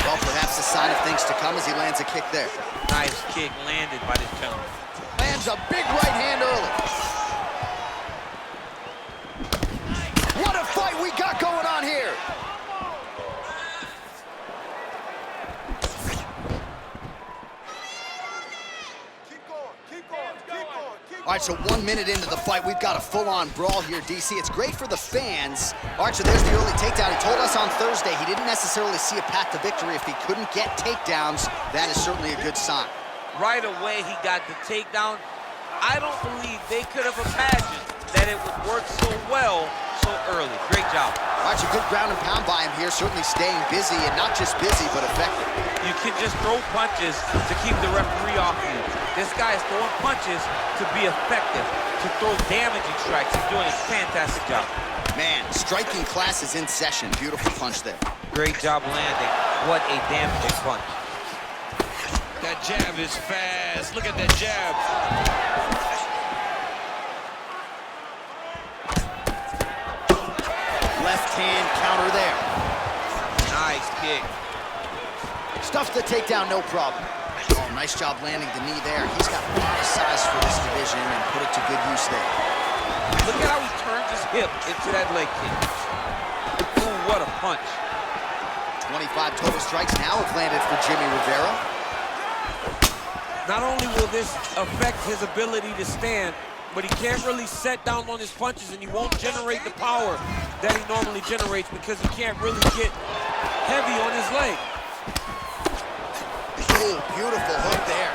Well, perhaps a sign of things to come as he lands a kick there. Nice kick landed by this gentleman. Lands a big right hand early. What a fight we got going on here. All right, so 1 minute into the fight, we've got a full-on brawl here, DC. It's great for the fans. All right, so there's the early takedown. He told us on Thursday he didn't necessarily see a path to victory if he couldn't get takedowns. That is certainly a good sign. Right away, he got the takedown. I don't believe they could have imagined that it would work so well so early. Great job. All right, so good ground and pound by him here, certainly staying busy, and not just busy, but effective. You can just throw punches to keep the referee off you. This guy is throwing punches to be effective, to throw damaging strikes. He's doing a fantastic job. Man, striking class is in session. Beautiful punch there. Great job landing. What a damaging punch. That jab is fast. Look at that jab. Left hand counter there. Nice kick. Stuffed the takedown, no problem. Oh, nice job landing the knee there. He's got a lot of size for this division and put it to good use there. Look at how he turns his hip into that leg kick. Ooh, what a punch. 25 total strikes now have landed for Jimmy Rivera. Not only will this affect his ability to stand, but he can't really set down on his punches, and he won't generate the power that he normally generates because he can't really get heavy on his leg. Ooh, beautiful hook there.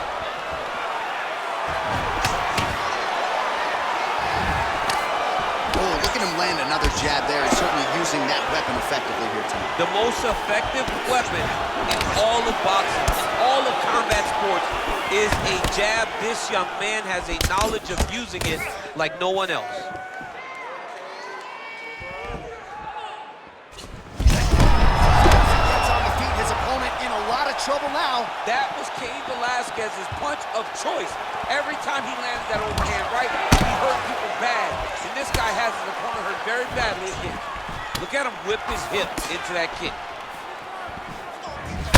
Oh, look at him land another jab there. He's certainly using that weapon effectively here tonight. The most effective weapon in all of boxing, in all of combat sports, is a jab. This young man has a knowledge of using it like no one else. Gets on the feet. His opponent in a lot of trouble now. That was Cain Velasquez's punch of choice. Every time he landed that overhand right, he hurt people bad. And this guy has his opponent hurt very badly again. Look at him whip his hip into that kick.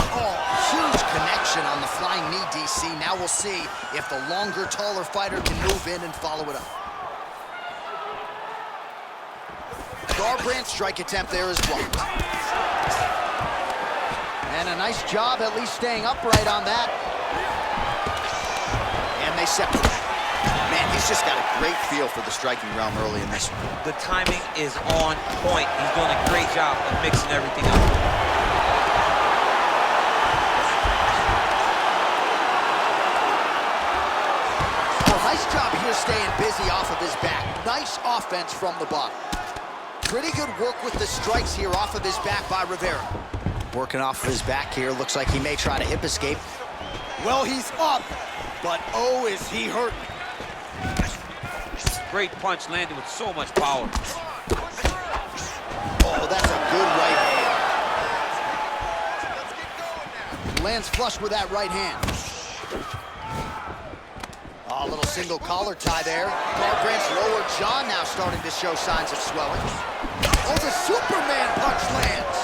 Oh, huge connection on the flying knee, DC. Now we'll see if the longer, taller fighter can move in and follow it up. Garbrandt's strike attempt there is blocked. And a nice job at least staying upright on that. And they separate. Man, he's just got a great feel for the striking realm early in this one. The timing is on point. He's doing a great job of mixing everything up. Cooner staying busy off of his back. Nice offense from the bottom. Pretty good work with the strikes here off of his back by Rivera. Working off of his back here. Looks like he may try to hip escape. Well, he's up, but oh, is he hurting. Great punch landed with so much power. Oh, that's a good right hand. Lands flush with that right hand. Oh, a little single collar tie there. Garbrandt's lower jaw now starting to show signs of swelling. Oh, the Superman punch lands.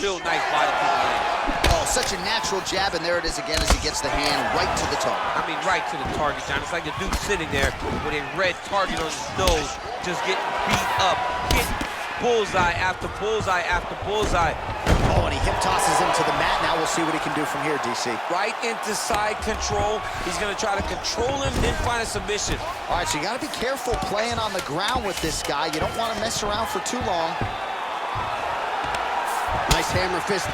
Real nice body kick land. Oh, such a natural jab, and there it is again as he gets the hand right to the target. I mean, right to the target, John. It's like the dude sitting there with a red target on his nose, just getting beat up, hitting bullseye after bullseye after bullseye. Oh, and he hip tosses him to the mat. Now we'll see what he can do from here, DC. Right into side control. He's going to try to control him, then find a submission. All right, so you got to be careful playing on the ground with this guy. You don't want to mess around for too long. Nice hammer fist.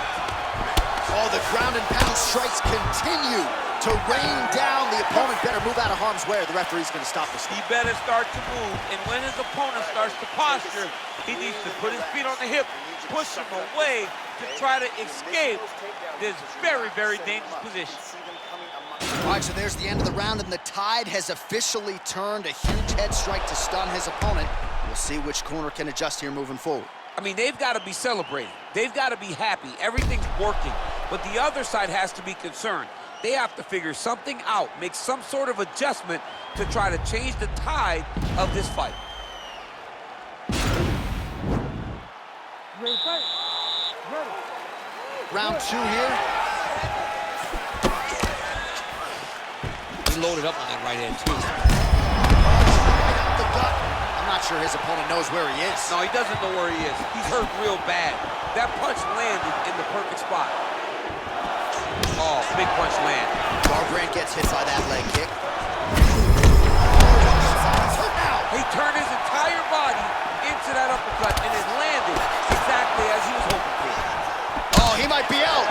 Oh, the ground and pound strikes continue to rain down. The opponent better move out of harm's way, or the referee's going to stop this. He better start to move, and when his opponent starts to posture, he needs to put his feet on the hip, push him away to try to escape this very, very dangerous position. All right, so there's the end of the round, and the tide has officially turned. A huge head strike to stun his opponent. We'll see which corner can adjust here moving forward. I mean, they've got to be celebrating. They've got to be happy. Everything's working. But the other side has to be concerned. They have to figure something out, make some sort of adjustment to try to change the tide of this fight. Ready, fight. Ready. Round two here. He loaded up on that right hand, too. The gut. I'm not sure his opponent knows where he is. No, he doesn't know where he is. He's hurt real bad. That punch landed in the perfect spot. Oh, big punch land. Garbrandt gets hit by that leg kick. He turned his entire body into that uppercut, and it landed exactly as he was hoping for. Oh, he might be out.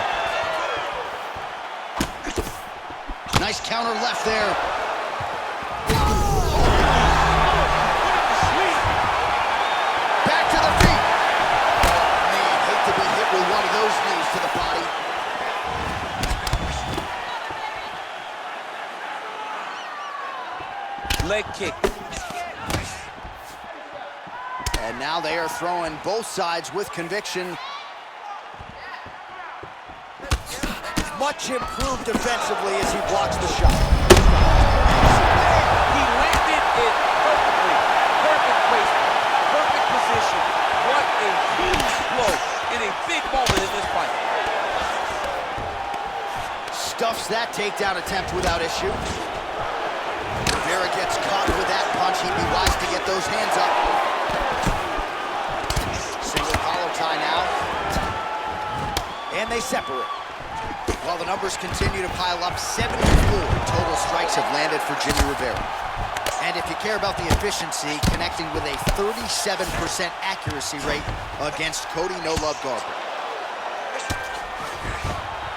Nice counter left there. Back to the feet. Oh, man, hate to be hit with one of those knees to the body. Leg kick. And now they are throwing both sides with conviction. Much improved defensively as he blocks the shot. He landed it perfectly. Perfect placement. Perfect position. What a huge blow in a big moment in this fight. Stuffs that takedown attempt without issue. Rivera gets caught with that punch. He'd be wise to get those hands up. Single collar tie now. And they separate. While the numbers continue to pile up, 74 total strikes have landed for Jimmy Rivera. And if you care about the efficiency, connecting with a 37% accuracy rate against Cody No Love Garbrandt.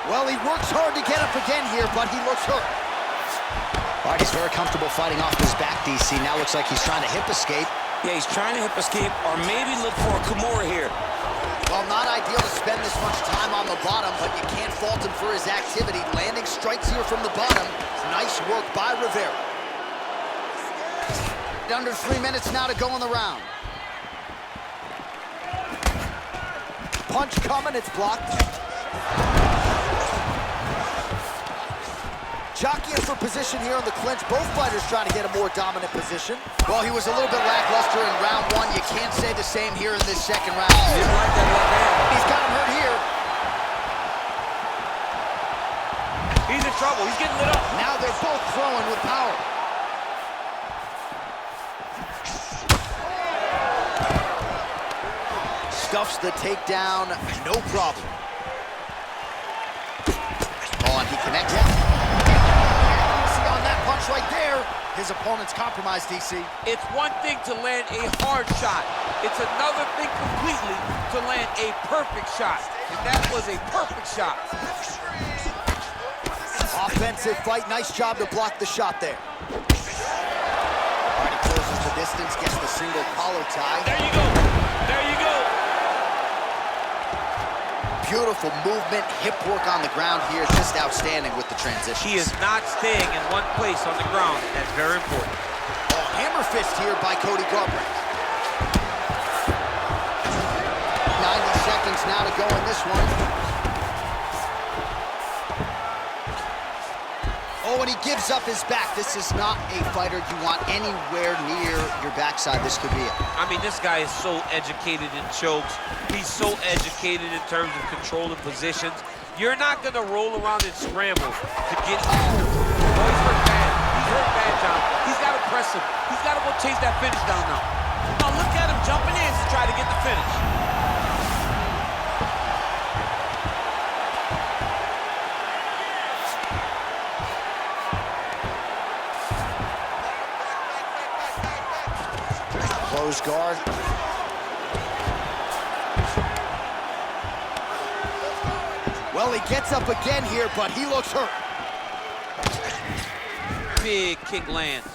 Well, he works hard to get up again here, but he looks hurt. All right, he's very comfortable fighting off his back, DC. Now looks like he's trying to hip escape. Yeah, he's trying to hip escape or maybe look for a Kimura here. Well, not ideal to spend this much time on the bottom, but you can't fault him for his activity. Landing strikes here from the bottom. Nice work by Rivera. Under 3 minutes now to go in the round. Punch coming, it's blocked. Jockeying for position here on the clinch. Both fighters trying to get a more dominant position. Well, he was a little bit lackluster in round one. You can't say the same here in this second round. Didn't like that left hand. He's got him hurt here. He's in trouble. He's getting lit up. Now they're both throwing with power. Stuffs the takedown, no problem. Oh, and he connects. See on that punch right there, his opponent's compromised, DC. It's one thing to land a hard shot, It's another thing completely to land a perfect shot. And that was a perfect shot. Offensive fight, nice job to block the shot there. All right, he closes the distance, gets the single collar tie. There you go. There you go. Beautiful movement, hip work on the ground here, just outstanding with the transition. He is not staying in one place on the ground. That's very important. Oh, hammer fist here by Cody Garbrandt. 90 seconds now to go in this one. Oh, and he gives up his back. This is not a fighter you want anywhere near your backside. This could be it. I mean, this guy is so educated in chokes. He's so educated in terms of controlling positions. You're not going to roll around and scramble to get him. Oh, he's hurt bad. He's hurt bad, John. He's got to press him. He's got to go chase that finish down now. Now look at him jumping in to try to get the finish. Close guard. Well, he gets up again here, but he looks hurt. Big kick lands.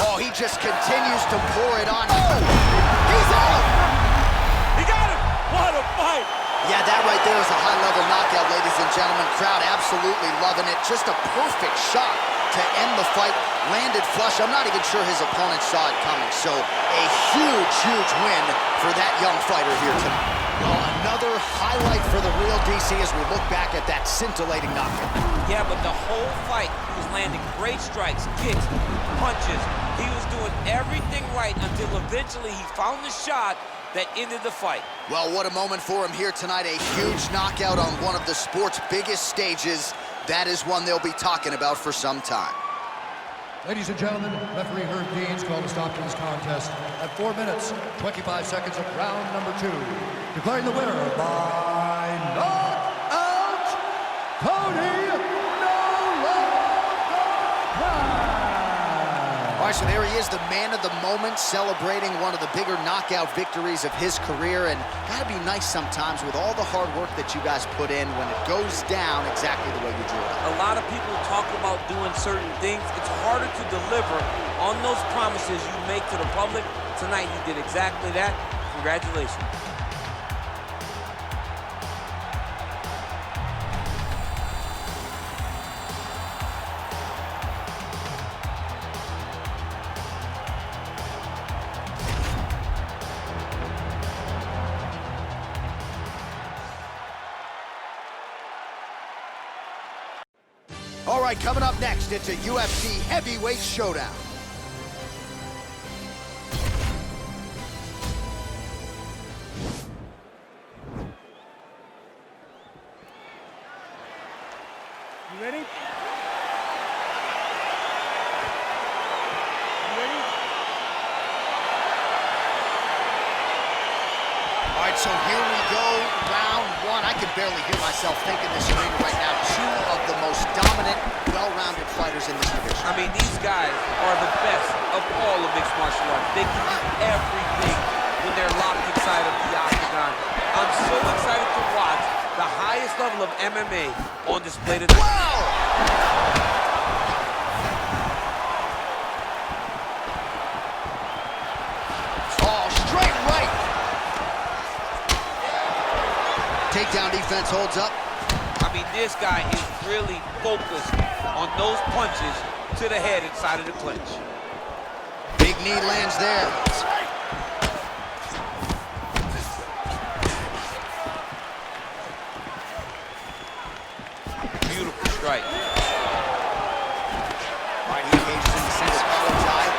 Oh, he just continues to pour it on. Oh, he's out! He got him. What a fight. Yeah, that right there is a high-level knockout, ladies and gentlemen. Crowd absolutely loving it. Just a perfect shot to end the fight. Landed flush. I'm not even sure his opponent saw it coming. So a huge, huge win for that young fighter here tonight. Well, another highlight for the real DC as we look back at that scintillating knockout. Yeah, but the whole fight, he was landing great strikes, kicks, punches. He was doing everything right until eventually he found the shot that ended the fight. Well, what a moment for him here tonight. A huge knockout on one of the sport's biggest stages. That is one they'll be talking about for some time. Ladies and gentlemen, referee Herb Dean's called a stop to this contest at 4 minutes, 25 seconds of round number 2. Declaring the winner by knockout, Cody No Longer. All right, so there he is, the man of the moment, celebrating one of the bigger knockout victories of his career. And gotta be nice sometimes with all the hard work that you guys put in when it goes down exactly the way you drew it. A lot of people talk about doing certain things. It's harder to deliver on those promises you make to the public. Tonight, you did exactly that. Congratulations. All right, coming up next, it's a UFC heavyweight showdown. You ready? All right, so here we go, round 1. I can barely hear myself thinking this arena right now. Two of the most dominant, well-rounded fighters in this division. I mean, these guys are the best of all of mixed martial arts. They can do everything when they're locked inside of the octagon. I'm so excited to watch the highest level of MMA on display tonight. Wow! Oh, straight right. Takedown defense holds up. I mean, this guy is really focused on those punches to the head inside of the clinch. Big knee lands there. Beautiful strike. All right, he engages in the single collar tie.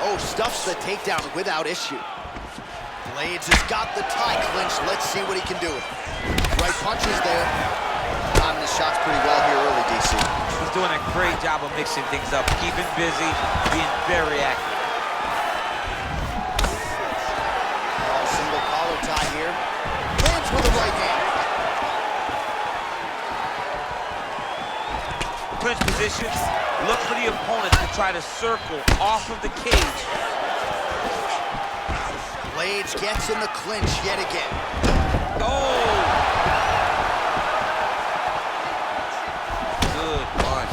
Oh, stuffs the takedown without issue. Blades has got the tie clinch. Let's see what he can do with it. Right punches there. Timing the shots pretty well here early, DC. He's doing a great job of mixing things up, keeping busy, being very active. Oh, single collar tie here. Lands with the right hand. Clinch those positions, look for the opponent to try to circle off of the cage. Blaydes gets in the clinch yet again. Oh! Good punch.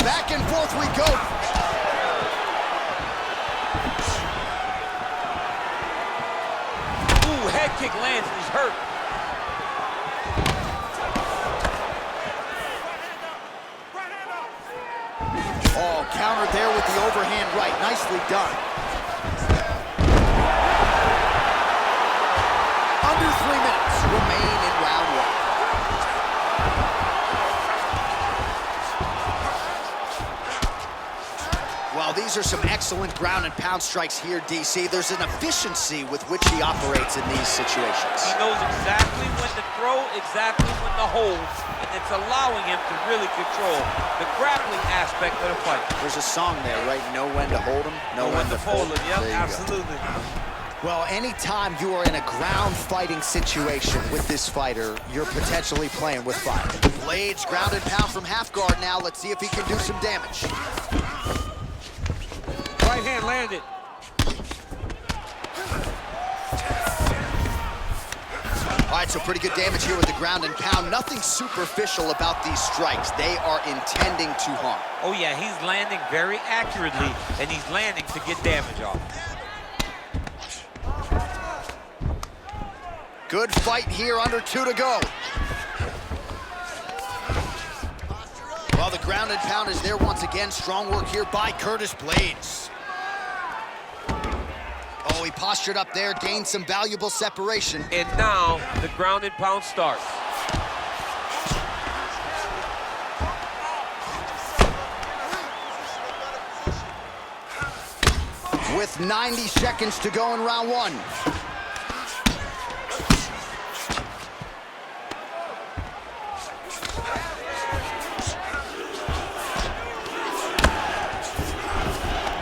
Back and forth we go. Ooh, head kick lands and he's hurt. Oh, countered there with the overhand right. Nicely done. Under 3 minutes remain in round one. Well, these are some excellent ground and pound strikes here, DC. There's an efficiency with which he operates in these situations. He knows exactly when to throw, exactly when to hold, and it's allowing him to really control the grappling aspect of the fight. There's a song there, right? Know when to hold him, know when to fold him. Yep, There you go. absolutely. Well, anytime you are in a ground fighting situation with this fighter, you're potentially playing with fire. Blaydes ground and pound from half guard now. Let's see if he can do some damage. Right hand landed. All right, so pretty good damage here with the ground and pound. Nothing superficial about these strikes. They are intending to harm. Oh yeah, he's landing very accurately, and he's landing to get damage off. Good fight here, under 2 to go. Well, the ground and pound is there once again. Strong work here by Curtis Blaydes. Oh, he postured up there, gained some valuable separation. And now the ground and pound starts. With 90 seconds to go in round one.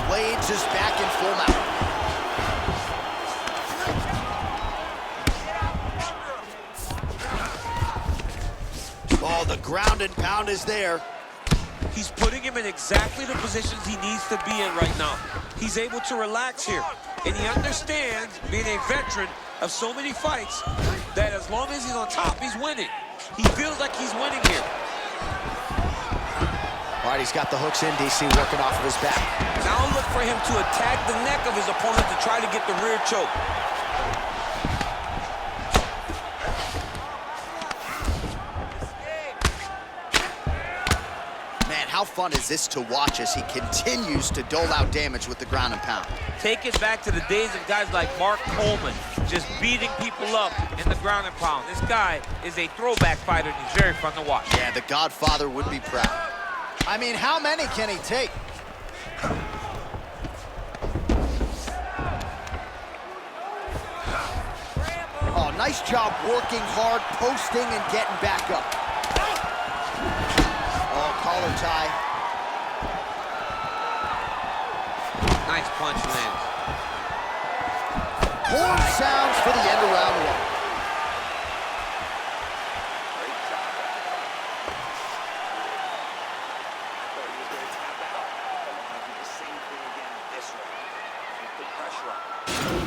Blaydes is back in full mount. Oh, the ground and pound is there. He's putting him in exactly the positions he needs to be in right now. He's able to relax here. And he understands, being a veteran of so many fights, that as long as he's on top, he's winning. He feels like he's winning here. All right, he's got the hooks in, DC, working off of his back. Now look for him to attack the neck of his opponent to try to get the rear choke. Man, how fun is this to watch as he continues to dole out damage with the ground and pound? Take it back to the days of guys like Mark Coleman, just beating people up in the ground and pound. This guy is a throwback fighter, and he's very fun to watch. Yeah, the Godfather would be proud. I mean, how many can he take? Oh, nice job working hard, posting, and getting back up. Oh, collar tie. Nice punch lands. Horn sounds for the end of round one.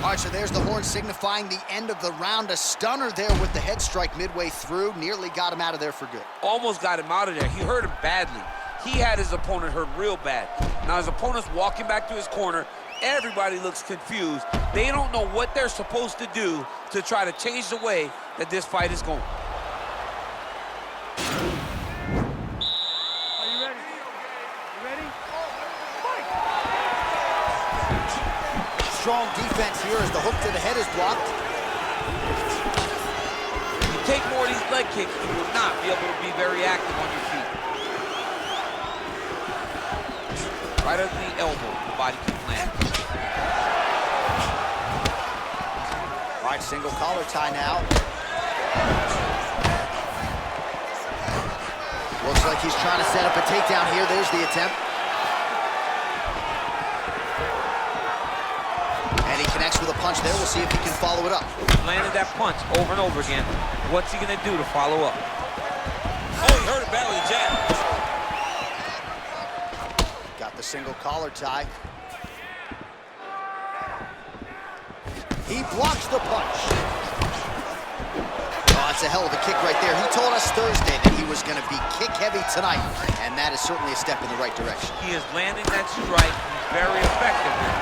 All right, so there's the horn signifying the end of the round. A stunner there with the head strike midway through. Nearly got him out of there for good. Almost got him out of there. He hurt him badly. He had his opponent hurt real bad. Now his opponent's walking back to his corner. Everybody looks confused. They don't know what they're supposed to do to try to change the way that this fight is going. Strong defense here as the hook to the head is blocked. You take more of these leg kicks, you will not be able to be very active on your feet. Right under the elbow, the body kick lands. All right, single collar tie now. Looks like he's trying to set up a takedown here. There's the attempt. And he connects with a punch there. We'll see if he can follow it up. Landed that punch over and over again. What's he gonna do to follow up? Oh, he hurt it bad with a jab. The single collar tie. He blocks the punch. Oh, that's a hell of a kick right there. He told us Thursday that he was going to be kick heavy tonight, and that is certainly a step in the right direction. He is landing that strike very effectively.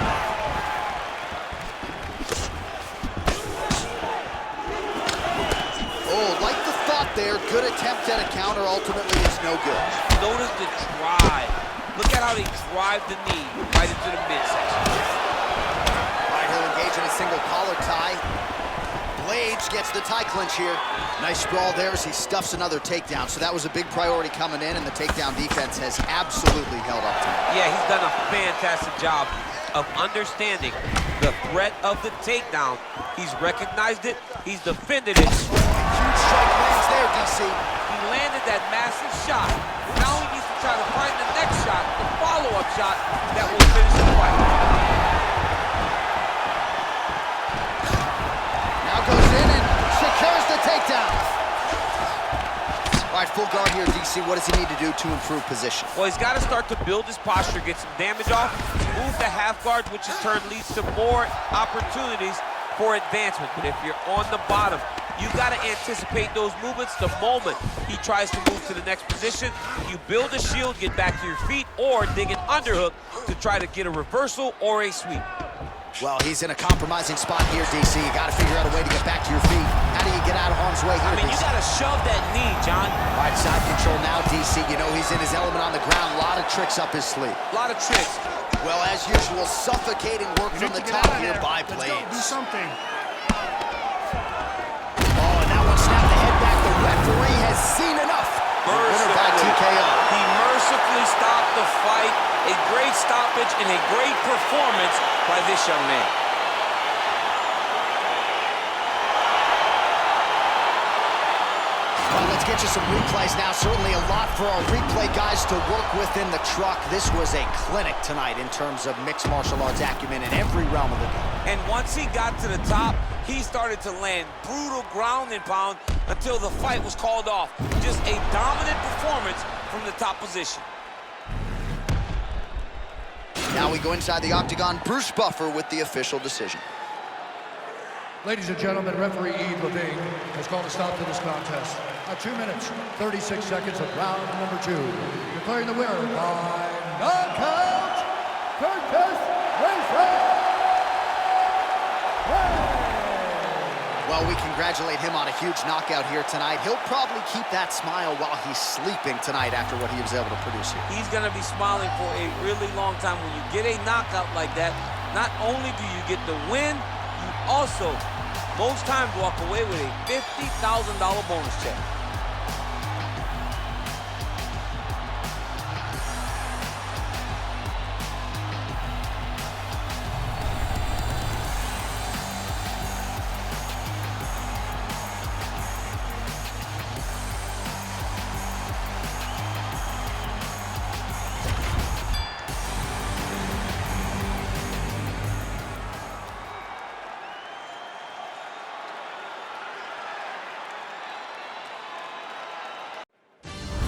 Oh, like the thought there, good attempt at a counter, ultimately is no good. Notice the drive. Look at how they drive the knee right into the midsection. All right, he'll engage in a single collar tie. Blades gets the tie clinch here. Nice sprawl there as he stuffs another takedown. So that was a big priority coming in, and the takedown defense has absolutely held up tonight. Yeah, he's done a fantastic job of understanding the threat of the takedown. He's recognized it, he's defended it. Huge strike lands there, DC. He landed that massive shot. Now he needs to try to find the next shot, the follow-up shot that will finish the fight. Now goes in and secures the takedown. All right, full guard here, DC. What does he need to do to improve position? Well, he's got to start to build his posture, get some damage off, move the half guard, which in turn leads to more opportunities for advancement. But if you're on the bottom, you got to anticipate those movements the moment he tries to move to the next position. You build a shield, get back to your feet, or dig an underhook to try to get a reversal or a sweep. Well, he's in a compromising spot here, DC. You got to figure out a way to get back to your feet. How do you get out of harm's way here, I mean, you DC? got to shove that knee, John. All right, side control now, DC. You know he's in his element on the ground. A lot of tricks up his sleeve. A lot of tricks. Well, as usual, suffocating work from the top here by Blades. Do something. Oh, and that one snapped the head back. The referee has seen enough. Winner by TKO. He mercifully stopped the fight. A great stoppage and a great performance by this young man. Well, let's get you some replays now. Certainly a lot for our replay guys to work with in the truck. This was a clinic tonight in terms of mixed martial arts acumen in every realm of the game. And once he got to the top, he started to land brutal ground and pound until the fight was called off. Just a dominant performance from the top position. Now we go inside the octagon. Bruce Buffer with the official decision. Ladies and gentlemen, referee Yves Lavigne has called a stop to this contest at 2 minutes, 36 seconds of round number 2. Declaring the winner by knockout, Curtis Racer. Well, we congratulate him on a huge knockout here tonight. He'll probably keep that smile while he's sleeping tonight after what he was able to produce here. He's going to be smiling for a really long time. When you get a knockout like that, not only do you get the win, you also, most times, walk away with a $50,000 bonus check.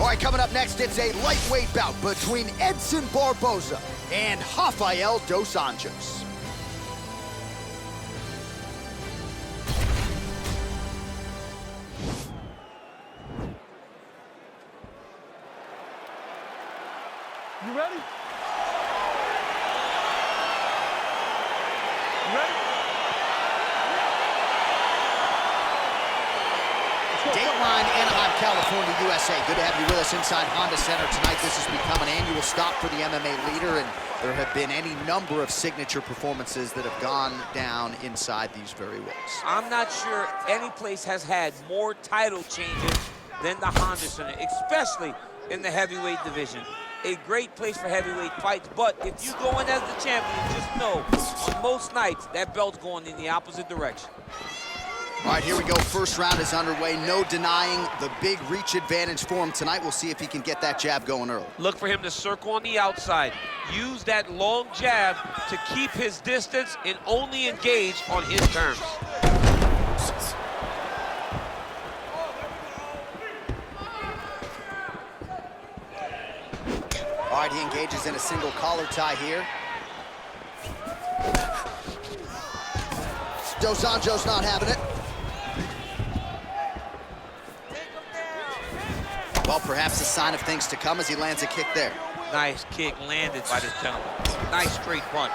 All right, coming up next, it's a lightweight bout between Edson Barboza and Rafael Dos Anjos. You ready? You ready? Dateline, Anaheim, California, USA. Good to have you with us inside Honda Center tonight. This has become an annual stop for the MMA leader, and there have been any number of signature performances that have gone down inside these very walls. I'm not sure any place has had more title changes than the Honda Center, especially in the heavyweight division. A great place for heavyweight fights, but if you go in as the champion, just know on most nights that belt's going in the opposite direction. All right, here we go. First round is underway. No denying the big reach advantage for him tonight. We'll see if he can get that jab going early. Look for him to circle on the outside. Use that long jab to keep his distance and only engage on his terms. All right, he engages in a single collar tie here. Dos Anjos not having it. Well, perhaps a sign of things to come as he lands a kick there. Nice kick landed by this gentleman. Nice straight punch.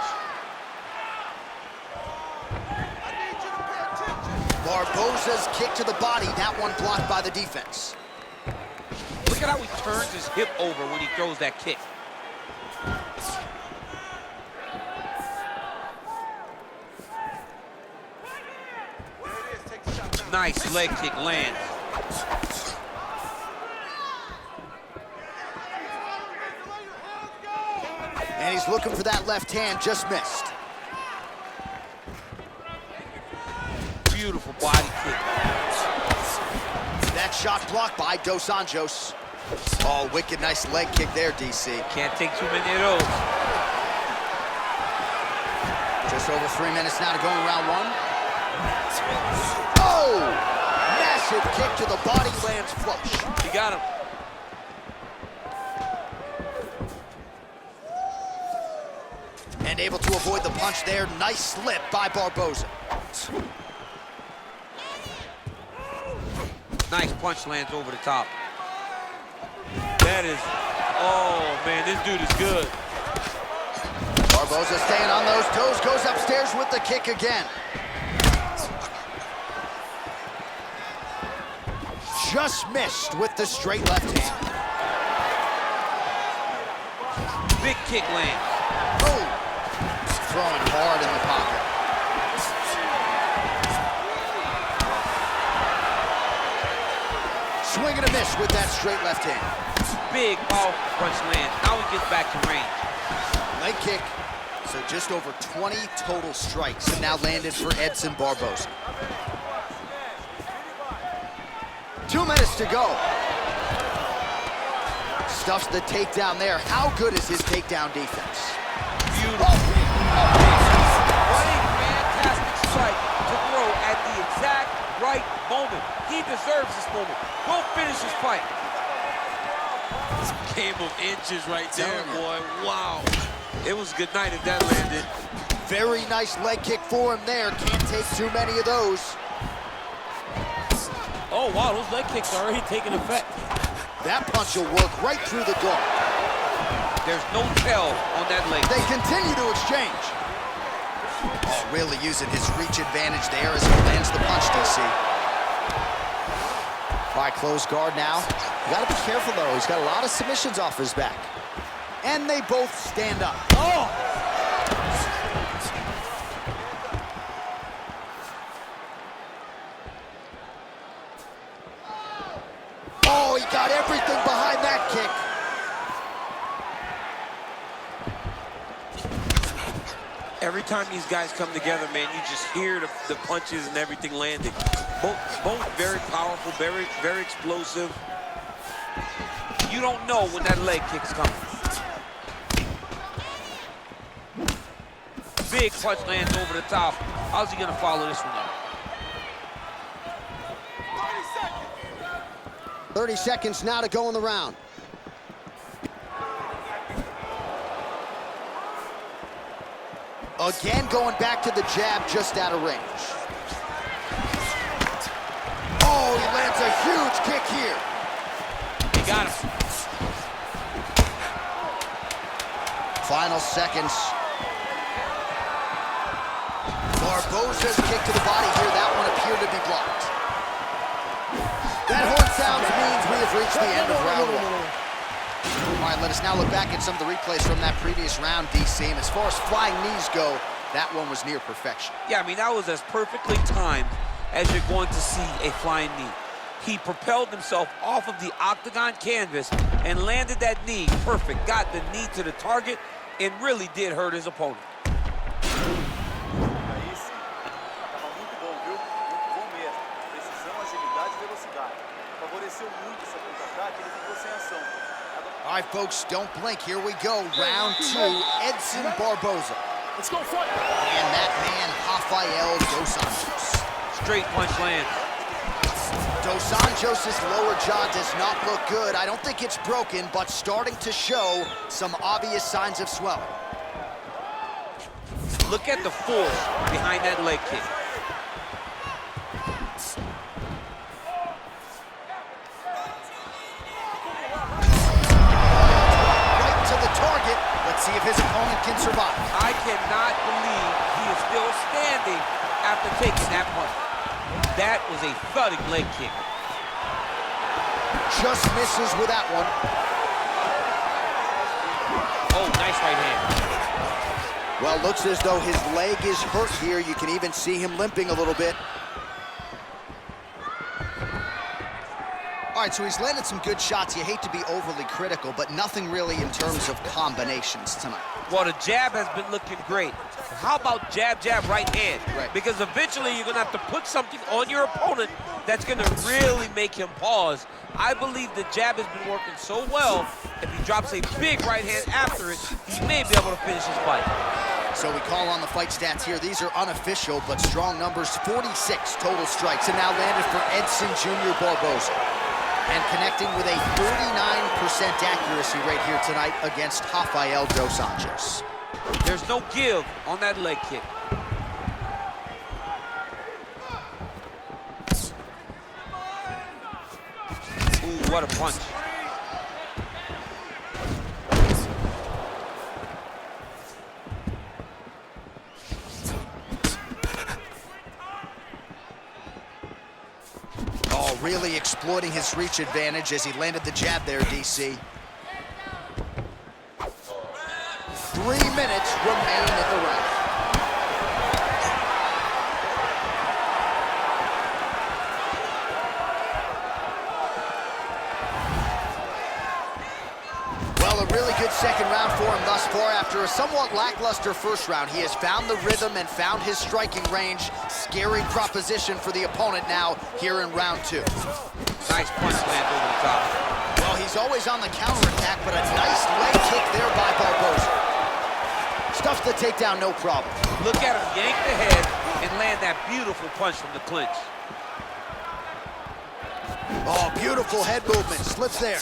Barboza's kick to the body, that one blocked by the defense. Look at how he turns his hip over when he throws that kick. Nice leg kick lands. And he's looking for that left hand, just missed. Beautiful body kick. That shot blocked by Dos Anjos. Oh, wicked nice leg kick there, DC. Can't take too many of those. Just over 3 minutes now to go in round one. Oh! Massive kick to the body, lands flush. He got him. And able to avoid the punch there. Nice slip by Barboza. Nice punch lands over the top. That is, oh man, this dude is good. Barboza staying on those toes, goes upstairs with the kick again. Just missed with the straight left hand. Big kick lands. Oh! Throwing hard in the pocket. Swing and a miss with that straight left hand. Big powerful punch lands. Now he gets back to range. Leg kick. So just over 20 total strikes have now landed for Edson Barboza. 2 minutes to go. Stuffs the takedown there. How good is his takedown defense? Beautiful. What a fantastic strike to throw at the exact right moment. He deserves this moment. Go finish his fight. Game of inches right there, boy. Wow. It was a good night if that landed. Very nice leg kick for him there. Can't take too many of those. Oh, wow, those leg kicks are already taking effect. That punch will work right through the guard. There's no tell on that leg. They continue to exchange. Oh, really using his reach advantage there as he lands the punch, DC. All right, close guard now. You gotta be careful, though. He's got a lot of submissions off his back. And they both stand up. Oh! Oh, he got everything behind that kick. Every time these guys come together, man, you just hear the punches and everything landing. Both very powerful, very, very explosive. You don't know when that leg kick's coming. Big punch lands over the top. How's he gonna follow this one up? 30 seconds now to go in the round. Again, going back to the jab, just out of range. Oh, he lands a huge kick here. He got him. Final seconds. Barboza's kick to the body here. That one appeared to be blocked. That horn sounds means we have reached the end of round one. All right, let us now look back at some of the replays from that previous round, DC. And as far as flying knees go, that one was near perfection. Yeah, I mean, that was as perfectly timed as you're going to see a flying knee. He propelled himself off of the octagon canvas and landed that knee perfect. Got the knee to the target and really did hurt his opponent. All right, folks, don't blink. Here we go. Round two, Edson Barboza. Let's go fight. And that man, Rafael Dos Anjos. Straight punch lands. Dos Anjos Anjos's lower jaw does not look good. I don't think it's broken, but starting to show some obvious signs of swelling. Look at the force behind that leg kick. Right to the target. Let's see if his opponent can survive. I cannot believe he is still standing after taking that punch. That was a thudding leg kick. Just misses with that one. Oh, nice right hand. Well, looks as though his leg is hurt here. You can even see him limping a little bit. All right, so he's landed some good shots. You hate to be overly critical, but nothing really in terms of combinations tonight. Well, the jab has been looking great. How about jab, jab, right hand? Right. Because eventually you're going to have to put something on your opponent that's going to really make him pause. I believe the jab has been working so well, if he drops a big right hand after it, he may be able to finish his fight. So we call on the fight stats here. These are unofficial, but strong numbers. 46 total strikes, and now landed for Edson Jr. Barboza. And connecting with a 39% accuracy rate here tonight against Rafael dos Anjos. There's no give on that leg kick. Ooh, what a punch. Oh, really exploiting his reach advantage as he landed the jab there, DC. 3 minutes remain in the round. Well, a really good second round for him thus far. After a somewhat lackluster first round, he has found the rhythm and found his striking range. Scary proposition for the opponent now here in round 2. Nice punch land over the top. Well, he's always on the counterattack, but a nice leg kick there by Barboza. Stuffs the takedown, no problem. Look at him yank the head and land that beautiful punch from the clinch. Oh, beautiful head movement. Slips there.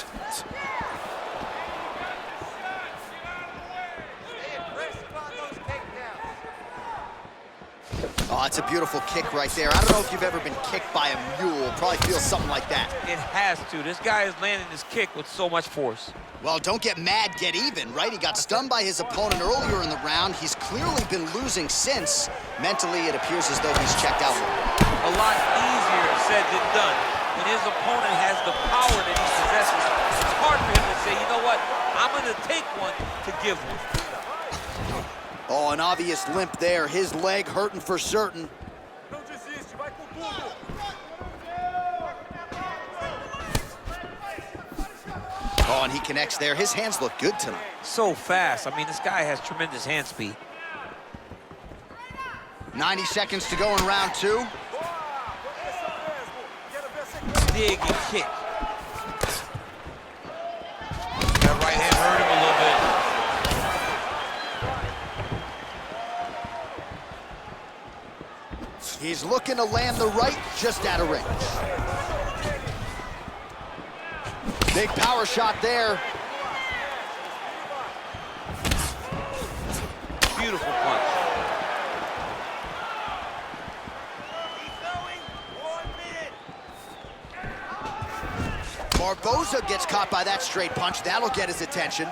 Oh, it's a beautiful kick right there. I don't know if you've ever been kicked by a mule. Probably feels something like that. It has to. This guy is landing his kick with so much force. Well, don't get mad, get even, right? He got stunned by his opponent earlier in the round. He's clearly been losing since. Mentally, it appears as though he's checked out. A lot easier said than done. When his opponent has the power that he possesses, it's hard for him to say, you know what, I'm going to take one to give one. Oh, an obvious limp there. His leg hurting for certain. Oh, and he connects there. His hands look good tonight. So fast. I mean, this guy has tremendous hand speed. 90 seconds to go in round 2. Dig and kick. That right hand hurt him a little bit. He's looking to land the right, just out of range. Big power shot there. Beautiful punch. Barboza gets caught by that straight punch. That'll get his attention.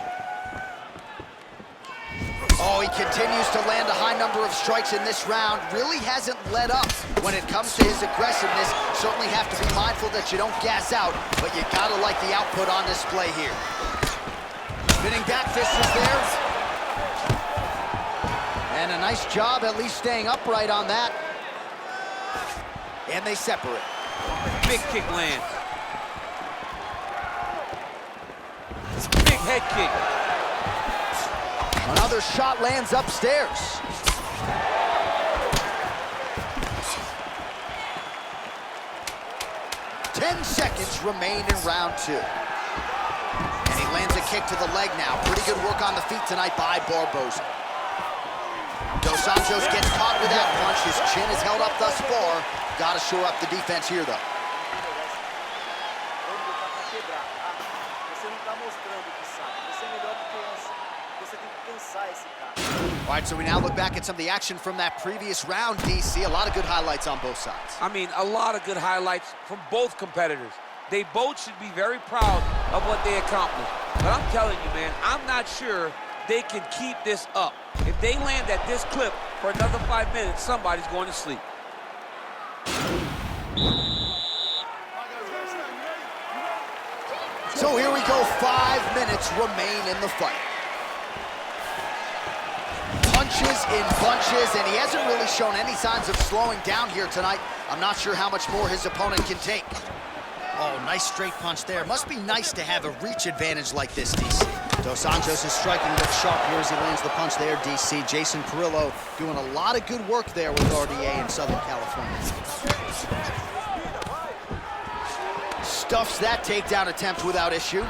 Oh, he continues to land a high number of strikes in this round. Really hasn't let up when it comes to his aggressiveness. Certainly have to be mindful that you don't gas out, but you gotta like the output on display here. Spinning back fist is there. And a nice job at least staying upright on that. And they separate. Big kick lands. Big head kick. Another shot lands upstairs. Ten seconds remain in round 2. And he lands a kick to the leg now. Pretty good work on the feet tonight by Barboza. Dos Anjos gets caught with that punch. His chin is held up thus far. Got to shore up the defense here, though. quebrar, tá? Você não tá mostrando o que sabe. Você é melhor do que isso. Você tem que cansar esse cara. All right, so we now look back at some of the action from that previous round, DC. A lot of good highlights on both sides. I mean, a lot of good highlights from both competitors. They both should be very proud of what they accomplished. But I'm telling you, man, I'm not sure they can keep this up. If they land at this clip for another 5 minutes, somebody's going to sleep. So here we go, 5 minutes remain in the fight. Punches in bunches, and he hasn't really shown any signs of slowing down here tonight. I'm not sure how much more his opponent can take. Oh, nice straight punch there. Must be nice to have a reach advantage like this, DC. Dos Anjos is striking with sharp here as he lands the punch there, DC. Jason Parillo doing a lot of good work there with RDA in Southern California. Stuffs that takedown attempt without issue.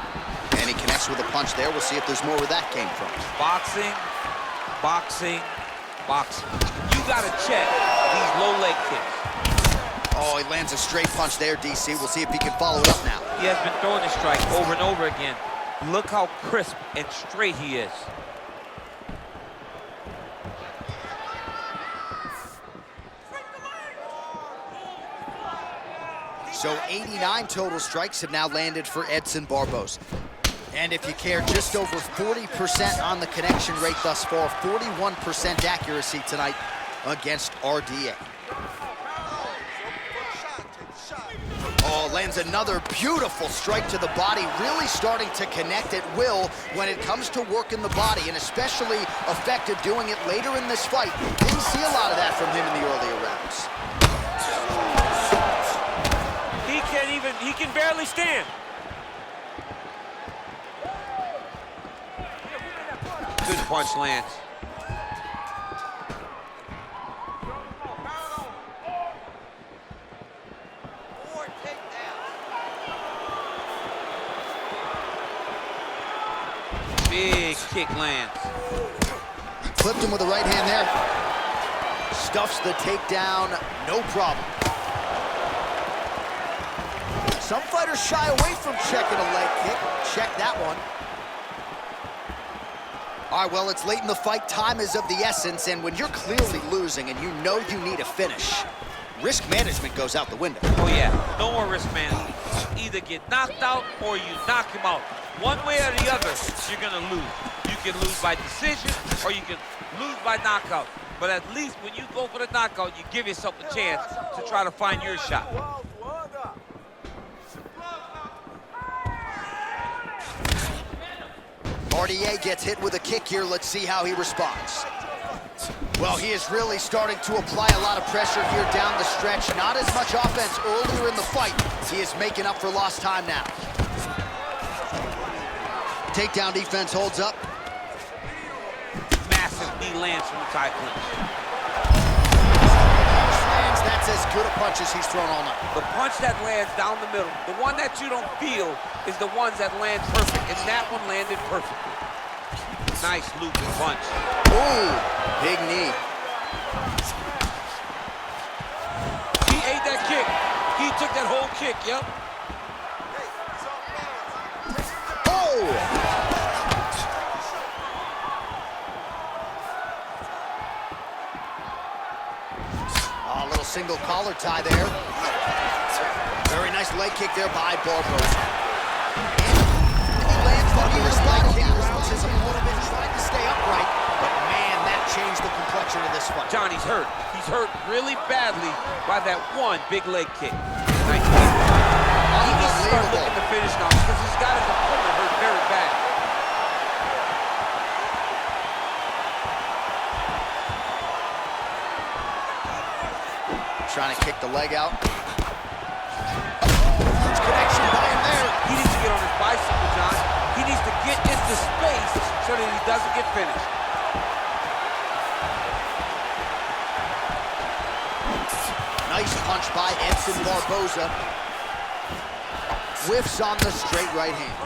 And he connects with a punch there. We'll see if there's more where that came from. Boxing, boxing, boxing. You got to check these low leg kicks. Oh, he lands a straight punch there, DC. We'll see if he can follow it up now. He has been throwing this strike over and over again. Look how crisp and straight he is. So 89 total strikes have now landed for Edson Barboza. And if you care, just over 40% on the connection rate thus far, 41% accuracy tonight against RDA. Oh, lands another beautiful strike to the body, really starting to connect at will when it comes to working the body, and especially effective doing it later in this fight. Didn't see a lot of that from him in the earlier rounds. He can barely stand. Good punch lands. Big kick lands. Flipped him with the right hand there. Stuffs the takedown, no problem. Some fighters shy away from checking a leg kick. Check that one. All right, well, it's late in the fight. Time is of the essence, and when you're clearly losing and you know you need a finish, risk management goes out the window. Oh, yeah. No more risk management. Either get knocked out or you knock him out. One way or the other, you're going to lose. You can lose by decision or you can lose by knockout. But at least when you go for the knockout, you give yourself a chance to try to find your shot. RDA gets hit with a kick here. Let's see how he responds. Well, he is really starting to apply a lot of pressure here down the stretch. Not as much offense earlier in the fight. He is making up for lost time now. Takedown defense holds up. Massive knee lands from the tie clinch. That's as good a punch as he's thrown all night. The punch that lands down the middle, the one that you don't feel, is the ones that land perfect, and that one landed perfectly. Nice looping punch. Ooh, big knee. He ate that kick. He took that whole kick, yep. Oh! A little single collar tie there. Very nice leg kick there by Barboza. And he lands the nearest leg kick. His opponent been trying to stay upright, but man, that changed the complexion of this fight. Johnny's hurt. He's hurt really badly by that one big leg kick. Nice kick. He needs to start looking to finish now because he's got his opponent hurt very bad. Trying to kick the leg out. Huge connection by him there. He needs to get on his bicycle, John. He needs to get into space so that he doesn't get finished. Nice punch by Edson Barboza. Whiffs on the straight right hand.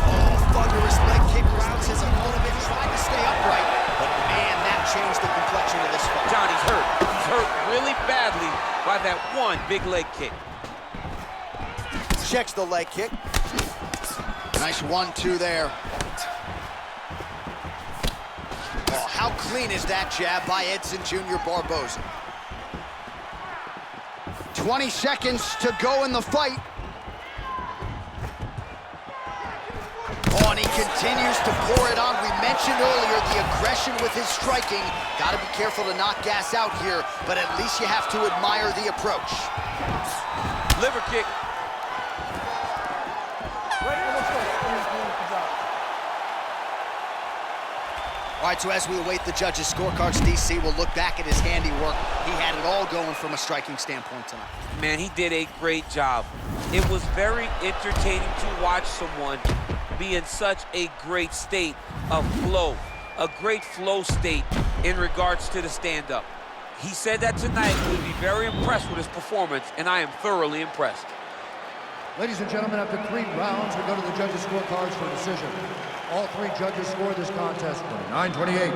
Oh, thunderous leg kick rounds his opponent, trying to stay upright. But man, that changed the complexion of this fight. Johnny's hurt. He's hurt really badly by that one big leg kick. Checks the leg kick. Nice 1-2 there. Oh, how clean is that jab by Edson Jr. Barboza? 20 seconds to go in the fight. Oh, and he continues to pour it on. We mentioned earlier the aggression with his striking. Got to be careful to not gas out here, but at least you have to admire the approach. Liver kick. All right, so as we await the judges' scorecards, DC will look back at his handiwork. He had it all going from a striking standpoint tonight. Man, he did a great job. It was very entertaining to watch someone be in such a great state of flow, a great flow state in regards to the stand-up. He said that tonight he would be very impressed with his performance, and I am thoroughly impressed. Ladies and gentlemen, after 3 rounds, we go to the judges' scorecards for decision. All 3 judges scored this contest 29-28.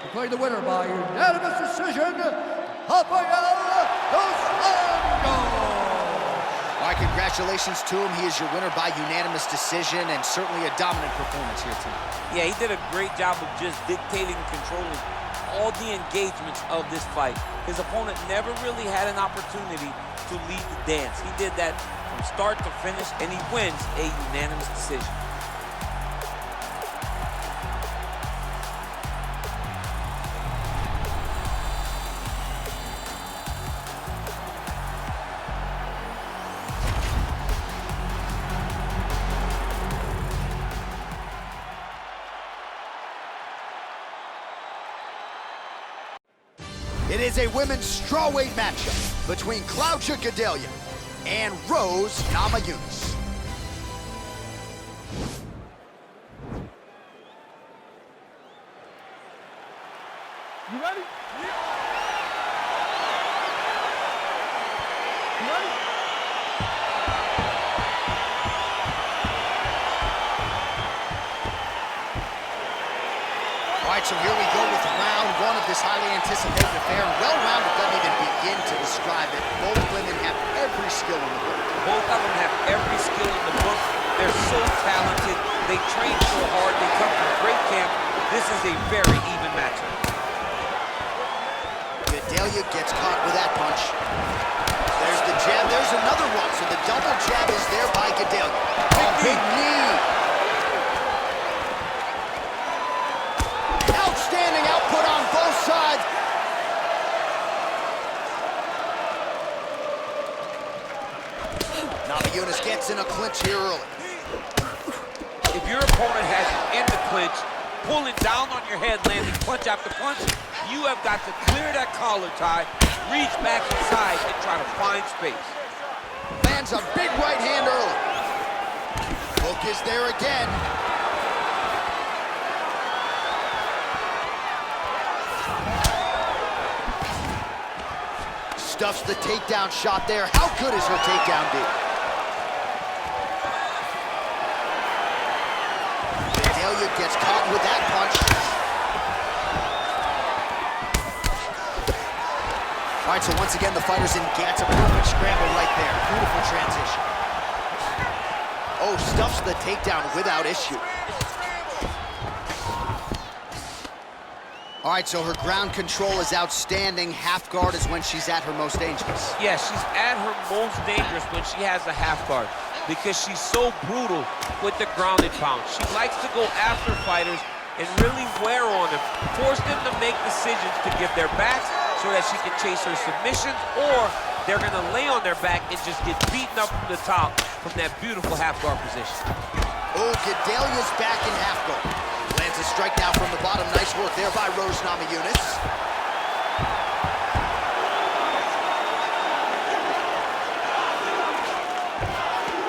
Declared the winner by unanimous decision, Rafael dos Anjos. All right, congratulations to him. He is your winner by unanimous decision, and certainly a dominant performance here tonight. Yeah, he did a great job of just dictating and controlling all the engagements of this fight. His opponent never really had an opportunity to lead the dance. He did that from start to finish, and he wins a unanimous decision. It is a women's strawweight matchup between Claudia Gadelha and Rose Namajunas. You ready? You ready? All right, so here we go with round 1 of this highly anticipated affair. Well-rounded doesn't even begin to describe it. Both women have every skill in the book. Both of them have every skill in the book. They're so talented. They train so hard. They come from great camp. This is a very even matchup. Gadelha gets caught with that punch. There's the jab. There's another one. So the double jab is there by Gadelha. Big knee. Outstanding output on both sides. Namajunas gets in a clinch here early. If your opponent has you in the clinch, pulling down on your head, landing punch after punch, you have got to clear that collar tie, reach back inside, and try to find space. Lands a big right hand early. Hook is there again. Stuffs the takedown shot there. How good is her takedown be? Gadelha gets caught with that punch. All right, so once again, the fighters in gets a perfect scramble right there. Beautiful transition. Oh, stuffs the takedown without issue. All right, so her ground control is outstanding. Half guard is when she's at her most dangerous. Yeah, she's at her most dangerous when she has a half guard because she's so brutal with the ground and pound. She likes to go after fighters and really wear on them, force them to make decisions to give their backs so that she can chase her submissions, or they're gonna lay on their back and just get beaten up from the top from that beautiful half guard position. Oh, Gadelha's back in half guard. Lands a strike now from the bottom. Nice work there by Rose Namajunas.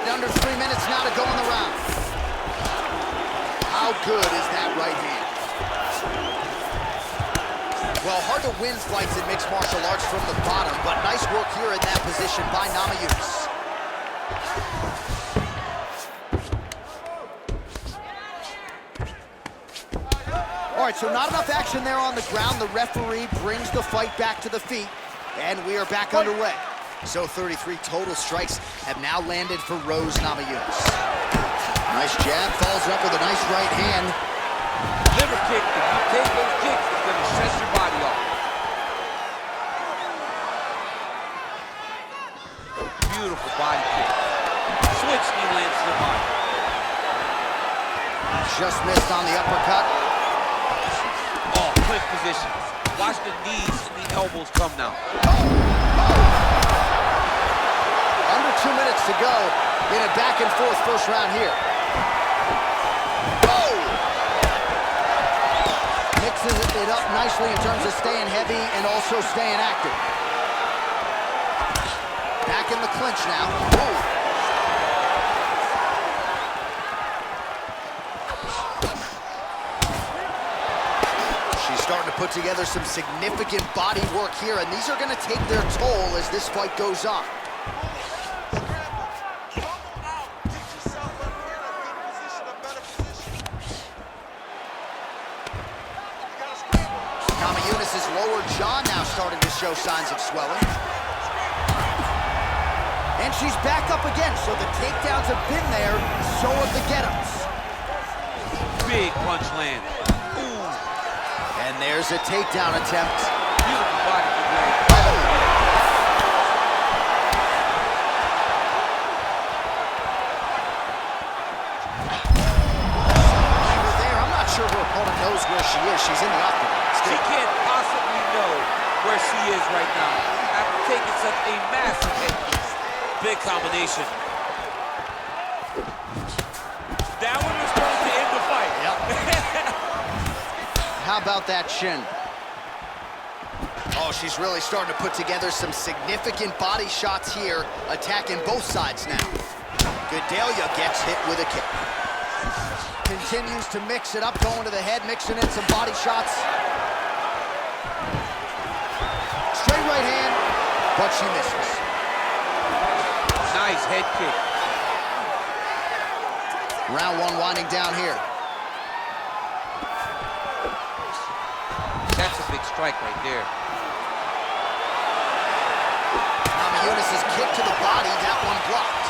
Under 3 minutes now to go in the round. How good is that right hand? Well, hard to win fights in mixed martial arts from the bottom, but nice work here in that position by Namajunas. All right, so not enough action there on the ground. The referee brings the fight back to the feet, and we are back underway. So 33 total strikes have now landed for Rose Namajunas. Nice jab, follows it up with a nice right hand. Liver kick, if you take those kicks, it's going to shut your body off. Beautiful body kick. Switch knee lands to the body. Just missed on the uppercut. Oh, clinch position. Watch the knees and the elbows come now. Under 2 minutes to go in a back-and-forth first round here. Oh! Mixes it up nicely in terms of staying heavy and also staying active. Back in the clinch now. Whoa. Starting to put together some significant body work here, and these are going to take their toll as this fight goes on. Namajunas' lower jaw now starting to show signs of swelling. And she's back up again, so the takedowns have been there, so have the get-ups. Big punch land. And there's a takedown attempt. Beautiful body kick. There, I'm not sure her opponent knows where she is. She's in the octagon. She can't possibly know where she is right now after taking such a massive hit. Big combination. That one was supposed to end the fight. Yep. How about that shin? Oh, she's really starting to put together some significant body shots here, attacking both sides now. Gadelha gets hit with a kick. Continues to mix it up, going to the head, mixing in some body shots. Straight right hand, but she misses. Nice head kick. Round one winding down here. That's a big strike right there. Namajunas' kick to the body, that one blocked.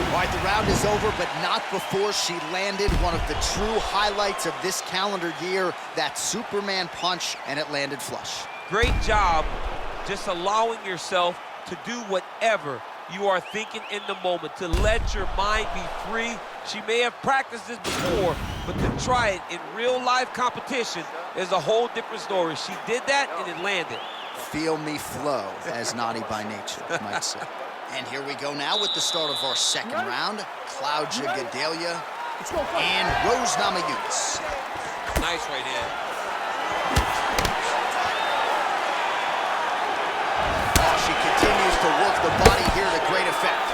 All right, the round is over, but not before she landed one of the true highlights of this calendar year, that Superman punch, and it landed flush. Great job just allowing yourself to do whatever you are thinking in the moment, to let your mind be free. She may have practiced this before, but to try it in real life competition is a whole different story. She did that and it landed. Feel me flow, as naughty by nature might say. And here we go now with the start of our second round. Claudia Gadelha and Rose Namajunas. Nice right hand. Oh, she continues to work the body here to great effect.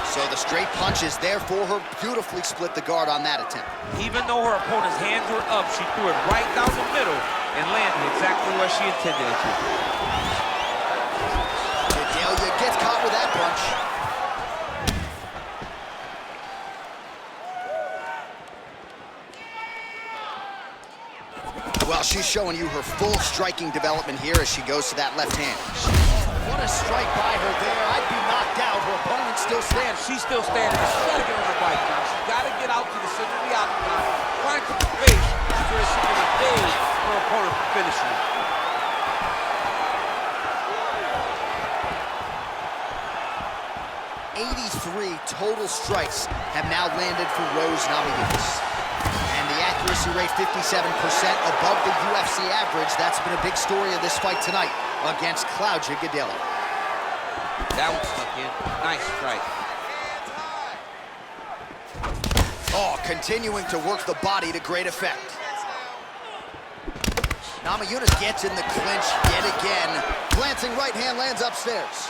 So the straight punch is there for her. Beautifully split the guard on that attempt. Even though her opponent's hands were up, she threw it right down the middle and landed exactly where she intended it to. Gadelha gets caught with that punch. Well, she's showing you her full striking development here as she goes to that left hand. What a strike by her there. I'd be knocked out. Her opponent still standing. She's still standing. She's got to get on her bike now. She's got to get out to the center of the octagon, try to the face, where she can evade her opponent from finishing it. Total strikes have now landed for Rose Namajunas. And the accuracy rate 57% above the UFC average. That's been a big story of this fight tonight against Claudia Gadelha. That one stuck in. Nice strike. Oh, continuing to work the body to great effect. Namajunas gets in the clinch yet again. Glancing right hand lands upstairs.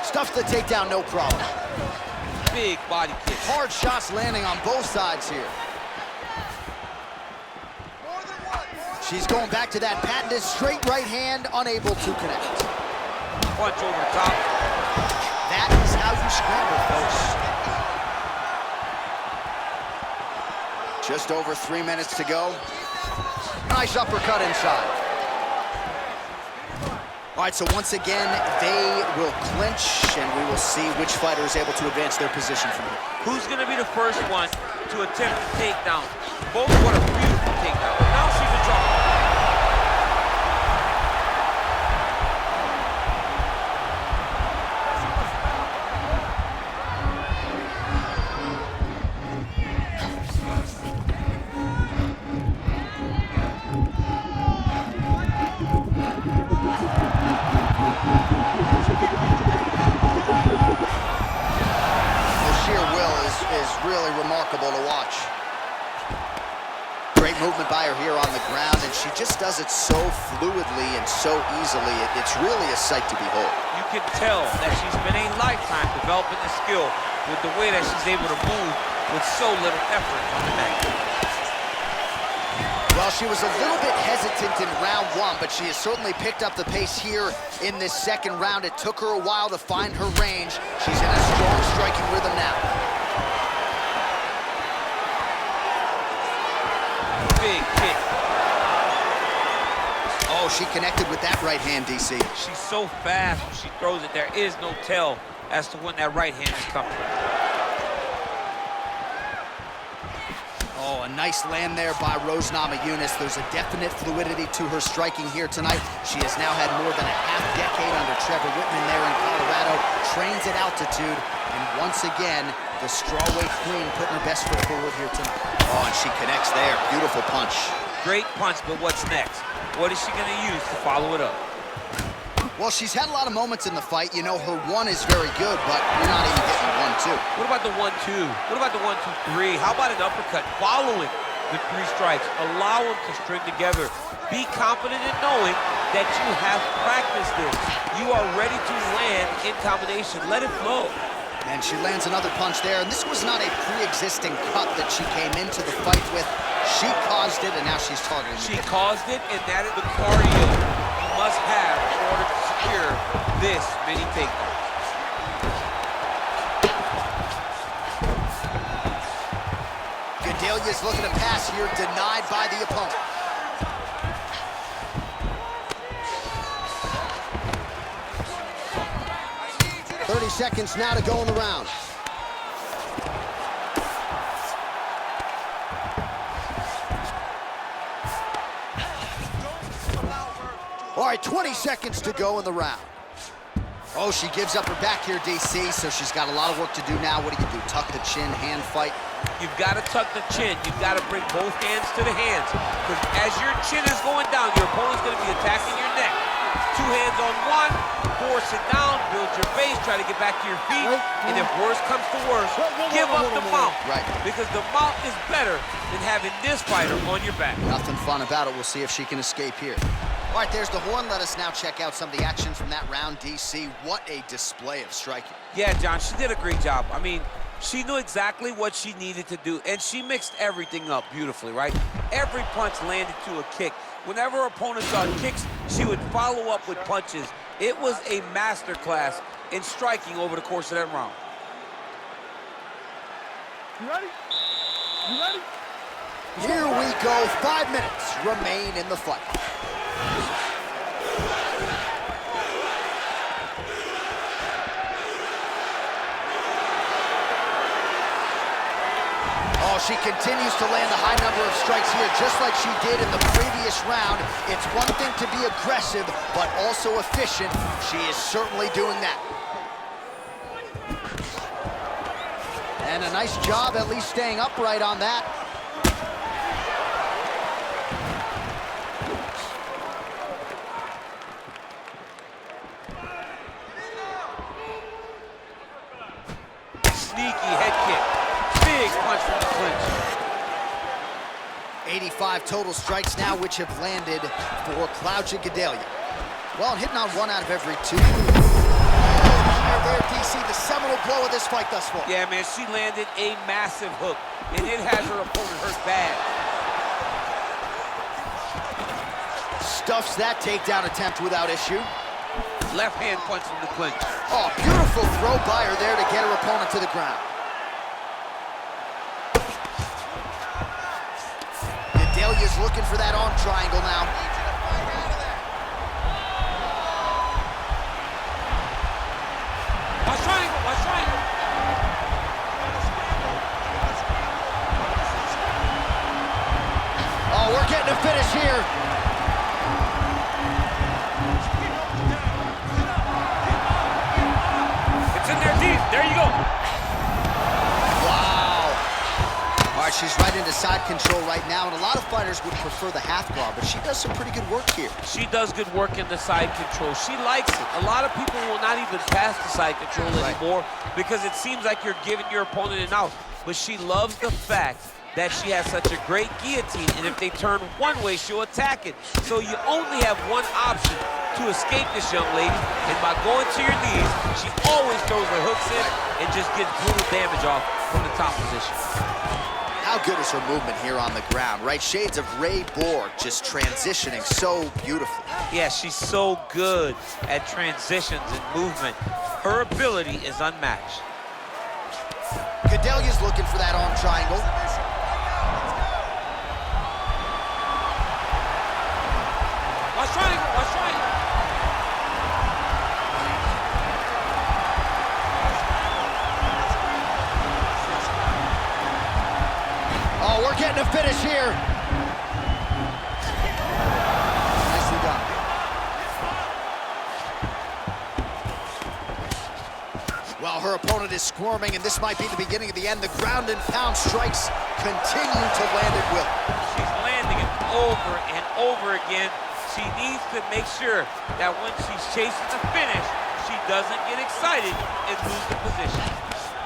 Stuffs the takedown, no problem. Big body kick. Hard shots landing on both sides here. She's going back to that patented straight right hand, unable to connect. Punch over the top. That is how you scramble, folks. Just over 3 minutes to go. nice uppercut inside. All right, so once again, they will clinch, and we will see which fighter is able to advance their position from here. Who's going to be the first one to attempt the takedown? Both want a beautiful takedown. Now she's in trouble. Really remarkable to watch. Great movement by her here on the ground, and she just does it so fluidly and so easily. It's really a sight to behold. You can tell that she's been a lifetime developing the skill with the way that she's able to move with so little effort on the mat. Well, she was a little bit hesitant in round one, but she has certainly picked up the pace here in this second round. It took her a while to find her range. She's in a strong striking rhythm now. Big kick. Oh, she connected with that right hand, DC. She's so fast when she throws it. There is no tell as to when that right hand is coming. Oh, a nice land there by Rose Namajunas. There's a definite fluidity to her striking here tonight. She has now had more than a half-decade under Trevor Whitman there in Colorado, trains at altitude, and once again, the strawweight queen putting her best foot forward here tonight. Oh, and she connects there. Beautiful punch. Great punch, but what's next? What is she going to use to follow it up? Well, she's had a lot of moments in the fight. You know, her one is very good, but you're not even getting 1-2. What about the 1-2? What about the 1-2-3? How about an uppercut following the 3 strikes? Allow them to string together. Be confident in knowing that you have practiced this. You are ready to land in combination. Let it flow. And she lands another punch there, and this was not a pre-existing cut that she came into the fight with. She caused it, and now she's targeting it. She caused it, and that is the cardio you must have in order to secure this many takedowns. Gedalia's looking to pass here, denied by the opponent. Seconds now to go in the round. All right, 20 seconds to go in the round. Oh, she gives up her back here, DC, so she's got a lot of work to do now. What do you do? Tuck the chin, hand fight? You've got to tuck the chin. You've got to bring both hands to the hands. Because as your chin is going down, your opponent's going to be attacking your neck. 2 hands on one, force it down, build your base, try to get back to your feet, and if worse comes to worse, give up the mount. Right. Because the mount is better than having this fighter on your back. Nothing fun about it. We'll see if she can escape here. All right, there's the horn. Let us now check out some of the action from that round, DC. What a display of striking. Yeah, John, she did a great job. I mean, she knew exactly what she needed to do, and she mixed everything up beautifully, right? Every punch landed to a kick. Whenever her opponent saw kicks, she would follow up with punches. It was a masterclass in striking over the course of that round. You ready? You ready? Here we go. 5 minutes remain in the fight. Oh, she continues to land a high number of strikes here, just like she did in the previous round. It's one thing to be aggressive, but also efficient. She is certainly doing that. And a nice job at least staying upright on that. Sneaky head kick. Big punch from the clinch. 85 total strikes now, which have landed for Claudia Gadelha. Well, hitting on 1 out of every 2. There, DC, the seminal blow of this fight thus far. Yeah, man, she landed a massive hook, and it has her opponent hurt bad. Stuffs that takedown attempt without issue. Left hand punch from the clinch. Oh, beautiful throw by her there to get her opponent to the ground. Gadelha Gedalia's looking for that arm triangle now. Watch triangle, watch triangle. Oh, we're getting a finish here. It's in there deep. There you go. Wow. All right, she's right into side control right now, and a lot of fighters would prefer the half guard, but she does some pretty good work here. She does good work in the side control. She likes it. A lot of people will not even pass the side control anymore because it seems like you're giving your opponent an out. But she loves the fact that she has such a great guillotine, and if they turn one way, she'll attack it. So you only have one option to escape this young lady, and by going to your knees, she always throws her hooks in and just gets brutal damage off from the top position. How good is her movement here on the ground, right? Shades of Ray Borg, just transitioning so beautifully. Yeah, she's so good at transitions and movement. Her ability is unmatched. Gedalia's looking for that arm triangle. Watch triangle, watch triangle. Oh, we're getting a finish here. Nicely done. Well, her opponent is squirming, and this might be the beginning of the end. The ground and pound strikes continue to land at will. She's landing it over and over again. She needs to make sure that when she's chasing the finish, she doesn't get excited and lose the position.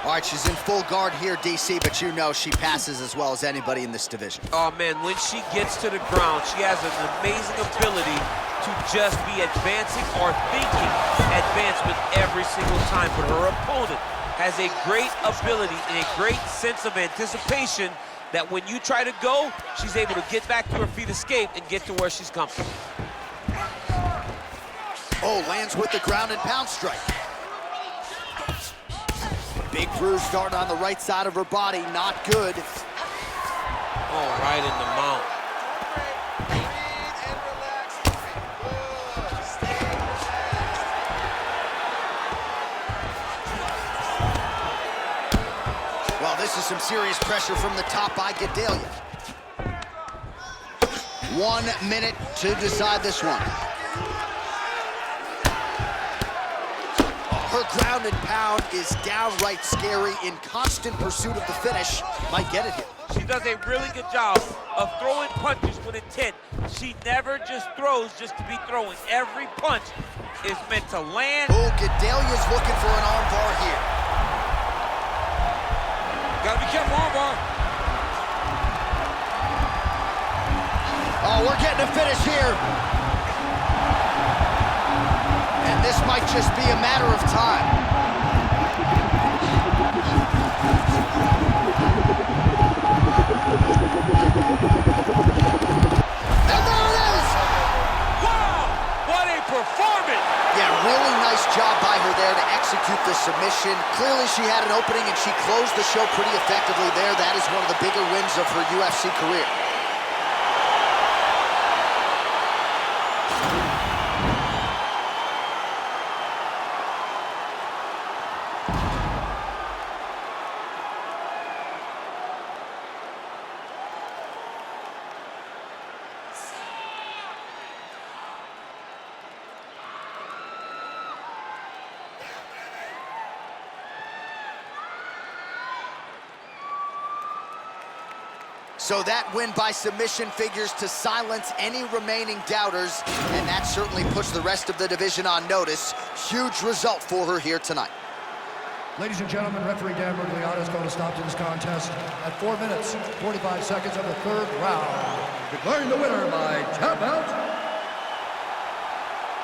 All right, she's in full guard here, DC, but you know she passes as well as anybody in this division. Oh, man, when she gets to the ground, she has an amazing ability to just be advancing or thinking advancement every single time. But her opponent has a great ability and a great sense of anticipation that when you try to go, she's able to get back to her feet, escape, and get to where she's comfortable. Oh, lands with the ground and pound strike. Big bruise starting on the right side of her body, not good. Oh, right in the mount. Well, this is some serious pressure from the top by Gedalia. 1 minute to decide this one. Her ground and pound is downright scary, in constant pursuit of the finish. Might get it here. She does a really good job of throwing punches with intent. She never just throws just to be throwing. Every punch is meant to land. Oh, Gedalia's looking for an arm bar here. Gotta be careful, armbar. Oh, we're getting a finish here. And this might just be a matter of time. And there it is! Wow, what a performance! Yeah, really nice job by her there to execute the submission. Clearly she had an opening and she closed the show pretty effectively there. That is one of the bigger wins of her UFC career. So that win by submission figures to silence any remaining doubters, and that certainly puts the rest of the division on notice. Huge result for her here tonight. Ladies and gentlemen, referee Dan Miragliotta is going to stop to this contest at 4 minutes, 45 seconds of the third round. Declaring the winner by tap out,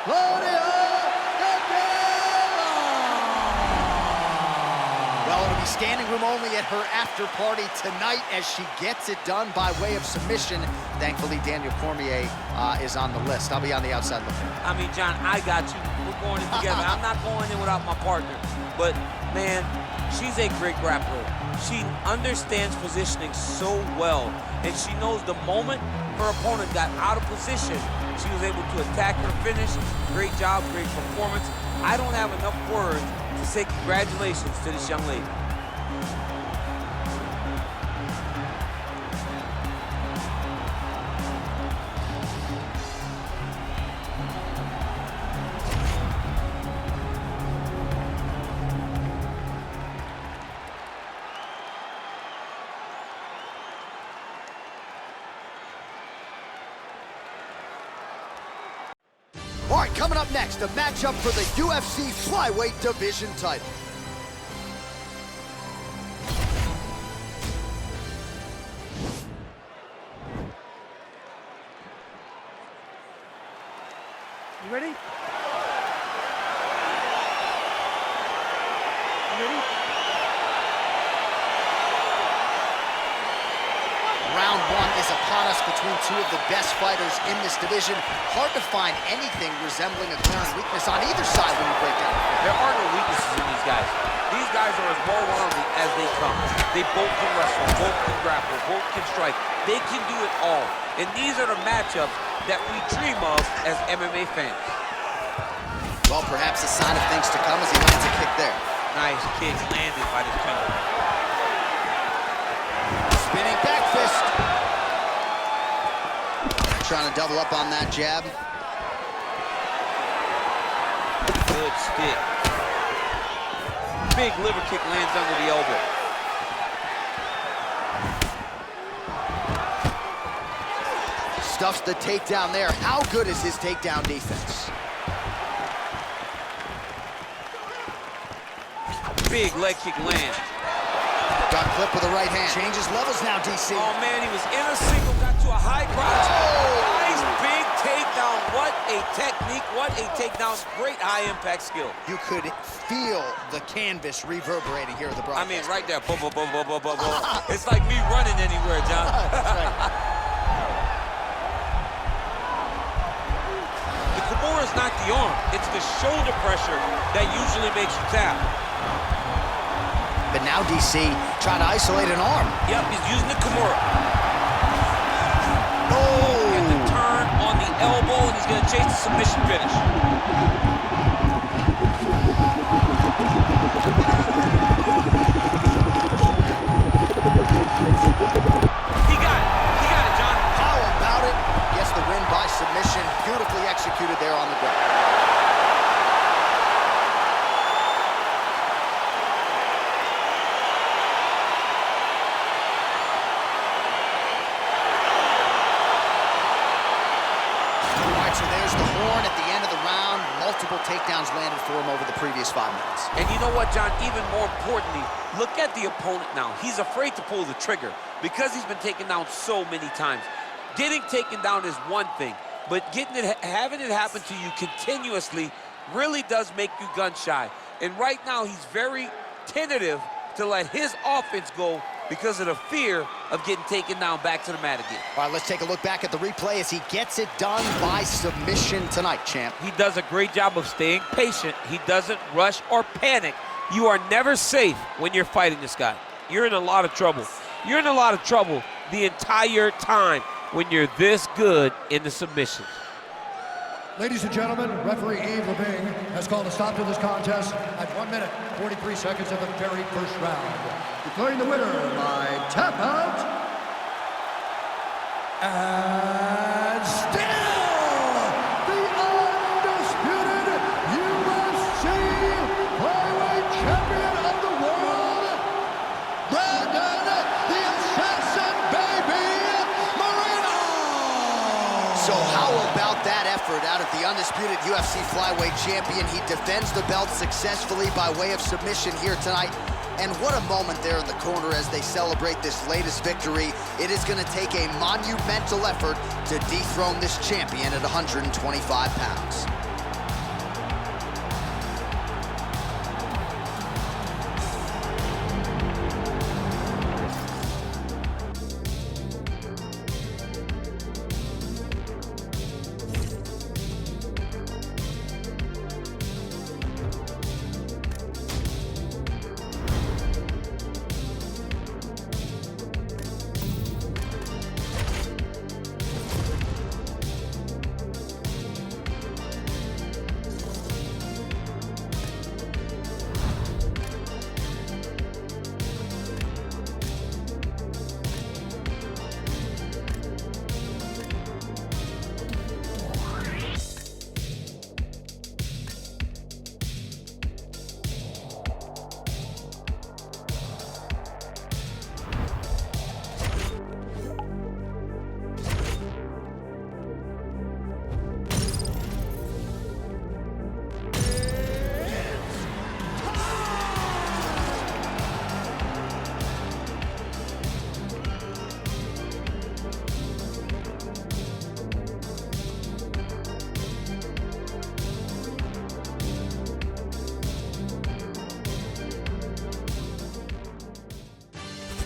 Claudia Gadelha! Well, it'll be standing room only at her after party tonight as she gets it done by way of submission. Thankfully, Daniel Cormier is on the list. I'll be on the outside looking. I mean, John, I got you. We're going in together. I'm not going in without my partner. But, man, She's a great grappler. She understands positioning so well, and she knows the moment her opponent got out of position, she was able to attack her finish. Great job, great performance. I don't have enough words to say congratulations to this young lady. All right, coming up next, a matchup for the UFC Flyweight Division title. You ready? You ready? Round one is upon us between two of the best fighters in this division. Hard to find anything resembling a glaring weakness on either side when you break down. There are no weaknesses in these guys. These guys are as well-rounded as they come. They both can wrestle, both can grapple, both can strike. They can do it all. And these are the matchups that we dream of as MMA fans. Well, perhaps a sign of things to come as he lands a kick there. Nice kick landed by this gentleman. Spinning back fist. Trying to double up on that jab. Good stick. Big liver kick lands under the elbow. Stuffs the takedown there. How good is his takedown defense? Big leg kick land. Got clipped with the right hand. Changes levels now, DC. Oh man, he was in a single, got to a high crouch. Nice big takedown. What a technique, what a takedown. Great high impact skill. You could feel the canvas reverberating here at the I broadcast. mean, right there. Boom, boom, boom, boom, boom, boom, boom. It's like me running anywhere, John. That's right. The Kimura is not the arm. It's the shoulder pressure that usually makes you tap. But now DC trying to isolate an arm. Yep, he's using the Kimura. Oh! Get the turn on the elbow, and he's going to chase the submission finish. He got it, John. How about it? Gets the win by submission. Beautifully executed there on the ground. So there's the horn at the end of the round. Multiple takedowns landed for him over the previous 5 minutes. And you know what, John? Even more importantly, look at the opponent now. He's afraid to pull the trigger because he's been taken down so many times. Getting taken down is one thing, but having it happen to you continuously really does make you gun shy. And right now, he's very tentative to let his offense go because of the fear of getting taken down back to the mat again. All right, let's take a look back at the replay as he gets it done by submission tonight, champ. He does a great job of staying patient. He doesn't rush or panic. You are never safe when you're fighting this guy. You're in a lot of trouble. You're in a lot of trouble the entire time when you're this good in the submissions. Ladies and gentlemen, referee Yves Leving has called a stop to this contest at 1 minute, 43 seconds of the very first round. Declaring the winner by tap out, and still the undisputed UFC flyweight champion of the world, Brandon the Assassin Baby Moreno! So how about that effort out of the undisputed UFC flyweight champion? He defends the belt successfully by way of submission here tonight. And what a moment there in the corner as they celebrate this latest victory. It is going to take a monumental effort to dethrone this champion at 125 pounds.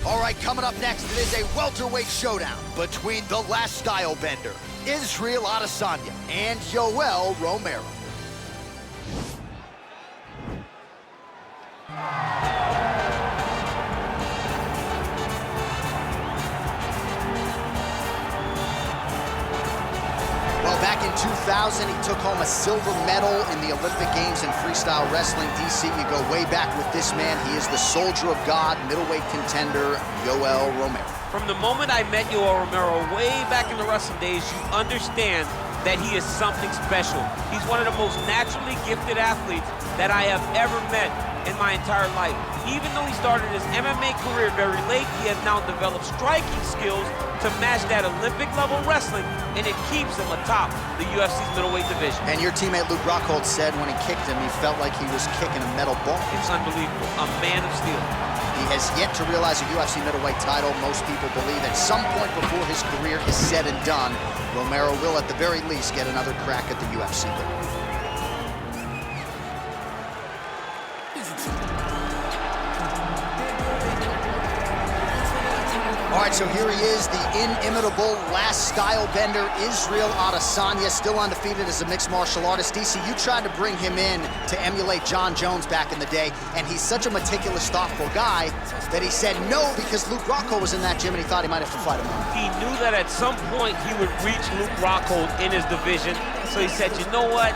All right, coming up next, it is a welterweight showdown between the last style bender, Israel Adesanya, and Yoel Romero. Well, back in 2000, he took home a silver medal in the Olympic Games in freestyle wrestling. DC, you go way back with this man. He is the soldier of God, middleweight contender, Yoel Romero. From the moment I met Yoel Romero way back in the wrestling days, you understand that he is something special. He's one of the most naturally gifted athletes that I have ever met in my entire life. Even though he started his MMA career very late, he has now developed striking skills to match that Olympic level wrestling, and it keeps him atop the UFC's middleweight division. And your teammate Luke Rockhold said when he kicked him, he felt like he was kicking a metal ball. It's unbelievable, a man of steel. He has yet to realize a UFC middleweight title. Most people believe at some point before his career is said and done, Romero will at the very least get another crack at the UFC. All right, so here he is, the inimitable last style bender, Israel Adesanya, still undefeated as a mixed martial artist. DC, you tried to bring him in to emulate John Jones back in the day, and he's such a meticulous, thoughtful guy that he said no because Luke Rockhold was in that gym and he thought he might have to fight him. He knew that at some point he would reach Luke Rockhold in his division, so he said, you know what,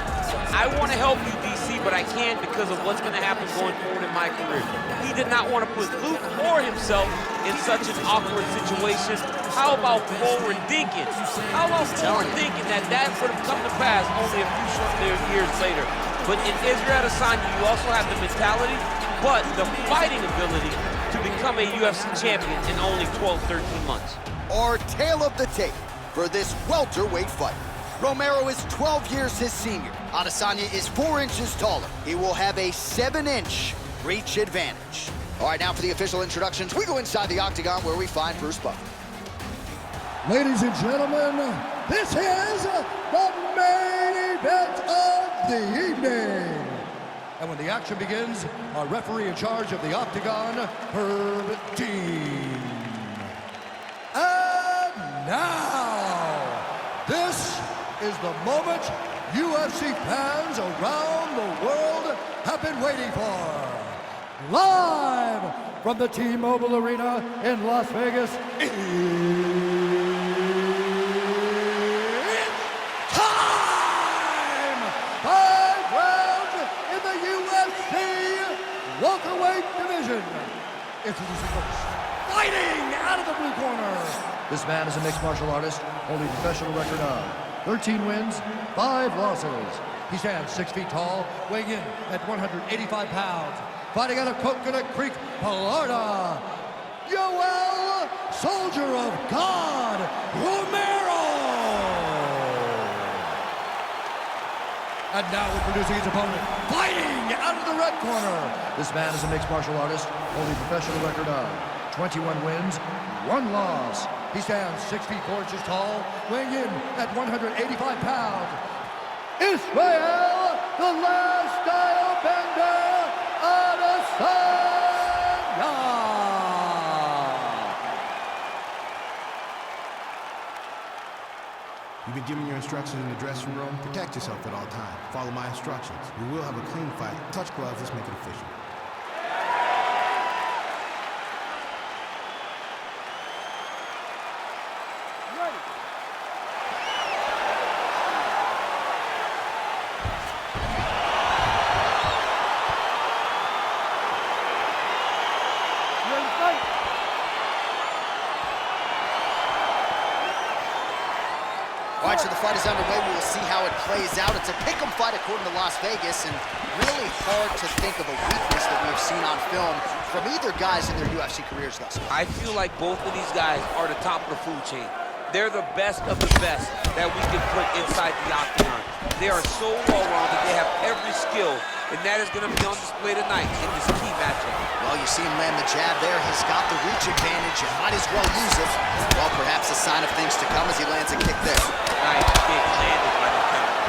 I want to help you, DC, but I can't because of what's going to happen going forward in my career. He did not want to put Luke or himself in such an awkward situation. How about forward thinking? How about forward thinking that would have come to pass only a few short years later? But in Israel Adesanya, you also have the mentality, but the fighting ability to become a UFC champion in only 12, 13 months. Our tale of the tape for this welterweight fight. Romero is 12 years his senior. Adesanya is 4 inches taller. He will have a 7-inch reach advantage. All right, now for the official introductions, we go inside the octagon where we find Bruce Buffer. Ladies and gentlemen, this is the main event of the evening. And when the action begins, our referee in charge of the octagon, Herb Dean. And now, this is the moment UFC fans around the world have been waiting for. Live from the T-Mobile Arena in Las Vegas, it's time! 5 rounds in the UFC welterweight division. Introducing first, fighting out of the blue corner. This man is a mixed martial artist, holding a professional record of 13 wins, 5 losses. He stands 6 feet tall, weighing in at 185 pounds. Fighting out of Coconut Creek, Florida, Yoel, Soldier of God, Romero. And now introducing his opponent, fighting out of the red corner. This man is a mixed martial artist, holding a professional record of 21 wins, 1 loss. He stands 6 feet 4 inches tall, weighing in at 185 pounds. Israel, the last style bender, Adesanya. You've been given your instructions in the dressing room. Protect yourself at all times. Follow my instructions. We will have a clean fight. Touch gloves, let's make it official. All right, so the fight is underway. We will see how it plays out. It's a pick'em fight according to Las Vegas, and really hard to think of a weakness that we have seen on film from either guys in their UFC careers thus far. I feel like both of these guys are the top of the food chain. They're the best of the best that we can put inside the octagon. They are so well-rounded. They have every skill, and that is going to be on display tonight in this key matchup. Well, you see him land the jab there. He's got the reach advantage. You might as well use it. Well, perhaps a sign of things to come as he lands a kick there. Nice kick landed by the counter.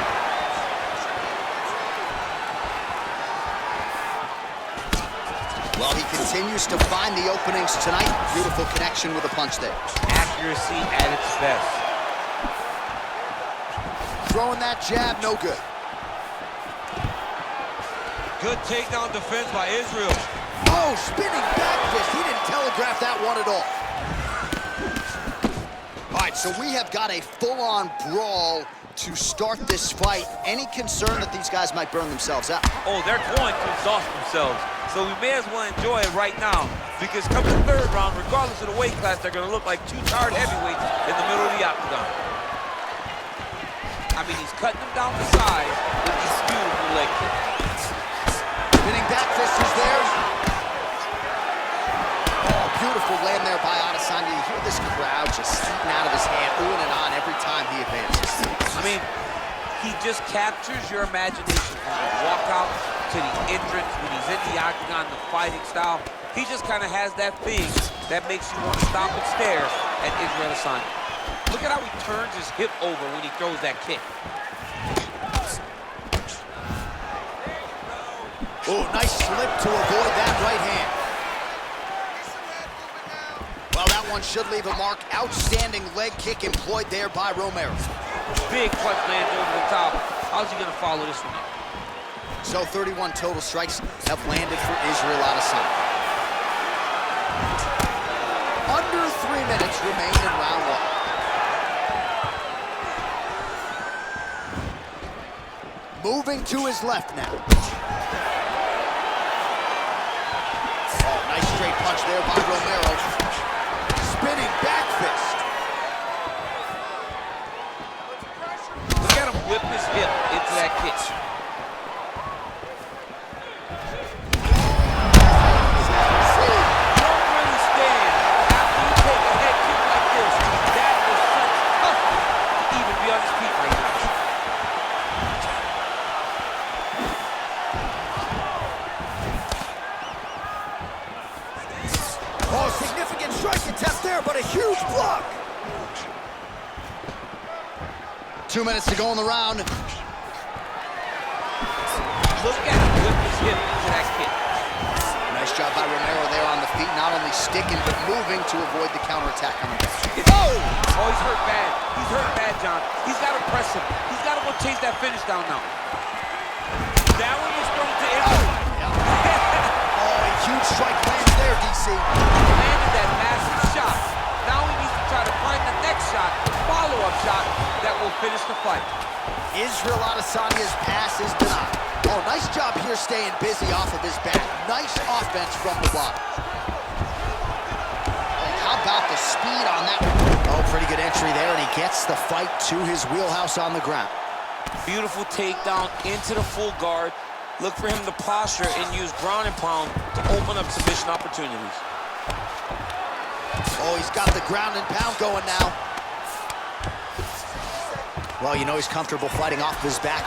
Well, he continues to find the openings tonight. Beautiful connection with a punch there. Accuracy at its best. Throwing that jab, no good. Good takedown defense by Israel. Oh, spinning back fist. He didn't telegraph that one at all. All right, so we have got a full-on brawl to start this fight. Any concern that these guys might burn themselves out? Oh, they're going to exhaust themselves. So we may as well enjoy it right now, because come the third round, regardless of the weight class, they're going to look like two tired heavyweights in the middle of the octagon. I mean, he's cutting them down the side with these beautiful leg kicks. Spinning back fist is there. Oh, beautiful land there by Adesanya. You hear this crowd just eating out of his hand, oohing and on every time he advances. I mean, he just captures your imagination from the walkout to the entrance, when he's in the octagon, the fighting style. He just kind of has that thing that makes you want to stop and stare at Israel Adesanya. Look at how he turns his hip over when he throws that kick. Oh, nice slip to avoid that right hand. Well, that one should leave a mark. Outstanding leg kick employed there by Romero. Big punch lands over the top. How's he going to follow this one up? So 31 total strikes have landed for Israel Adesanya. Under 3 minutes remain in round one. Moving to his left now. Oh, nice straight punch there by Romero. Spinning back fist. Look at him whip his hip into that kick. Oh, significant strike attempt there, but a huge block. 2 minutes to go in the round. Look at him whip his hip into that kick. Nice job by Romero there on the feet, not only sticking, but moving to avoid the counterattack coming back. Oh! Oh, he's hurt bad. He's hurt bad, John. He's got to press him. He's got to go chase that finish down now. That one is thrown to Israel. Oh, a huge strike lands there, DC. Landed that massive shot. Now he needs to try to find the next shot, follow-up shot, that will finish the fight. Israel Adesanya's pass is denied. Oh, nice job here staying busy off of his back. Nice offense from the bottom. Oh, how about the speed on that one? Oh, pretty good entry there, and he gets the fight to his wheelhouse on the ground. Beautiful takedown into the full guard. Look for him to posture and use ground and pound to open up submission opportunities. Oh, he's got the ground and pound going now. Well, you know he's comfortable fighting off his back.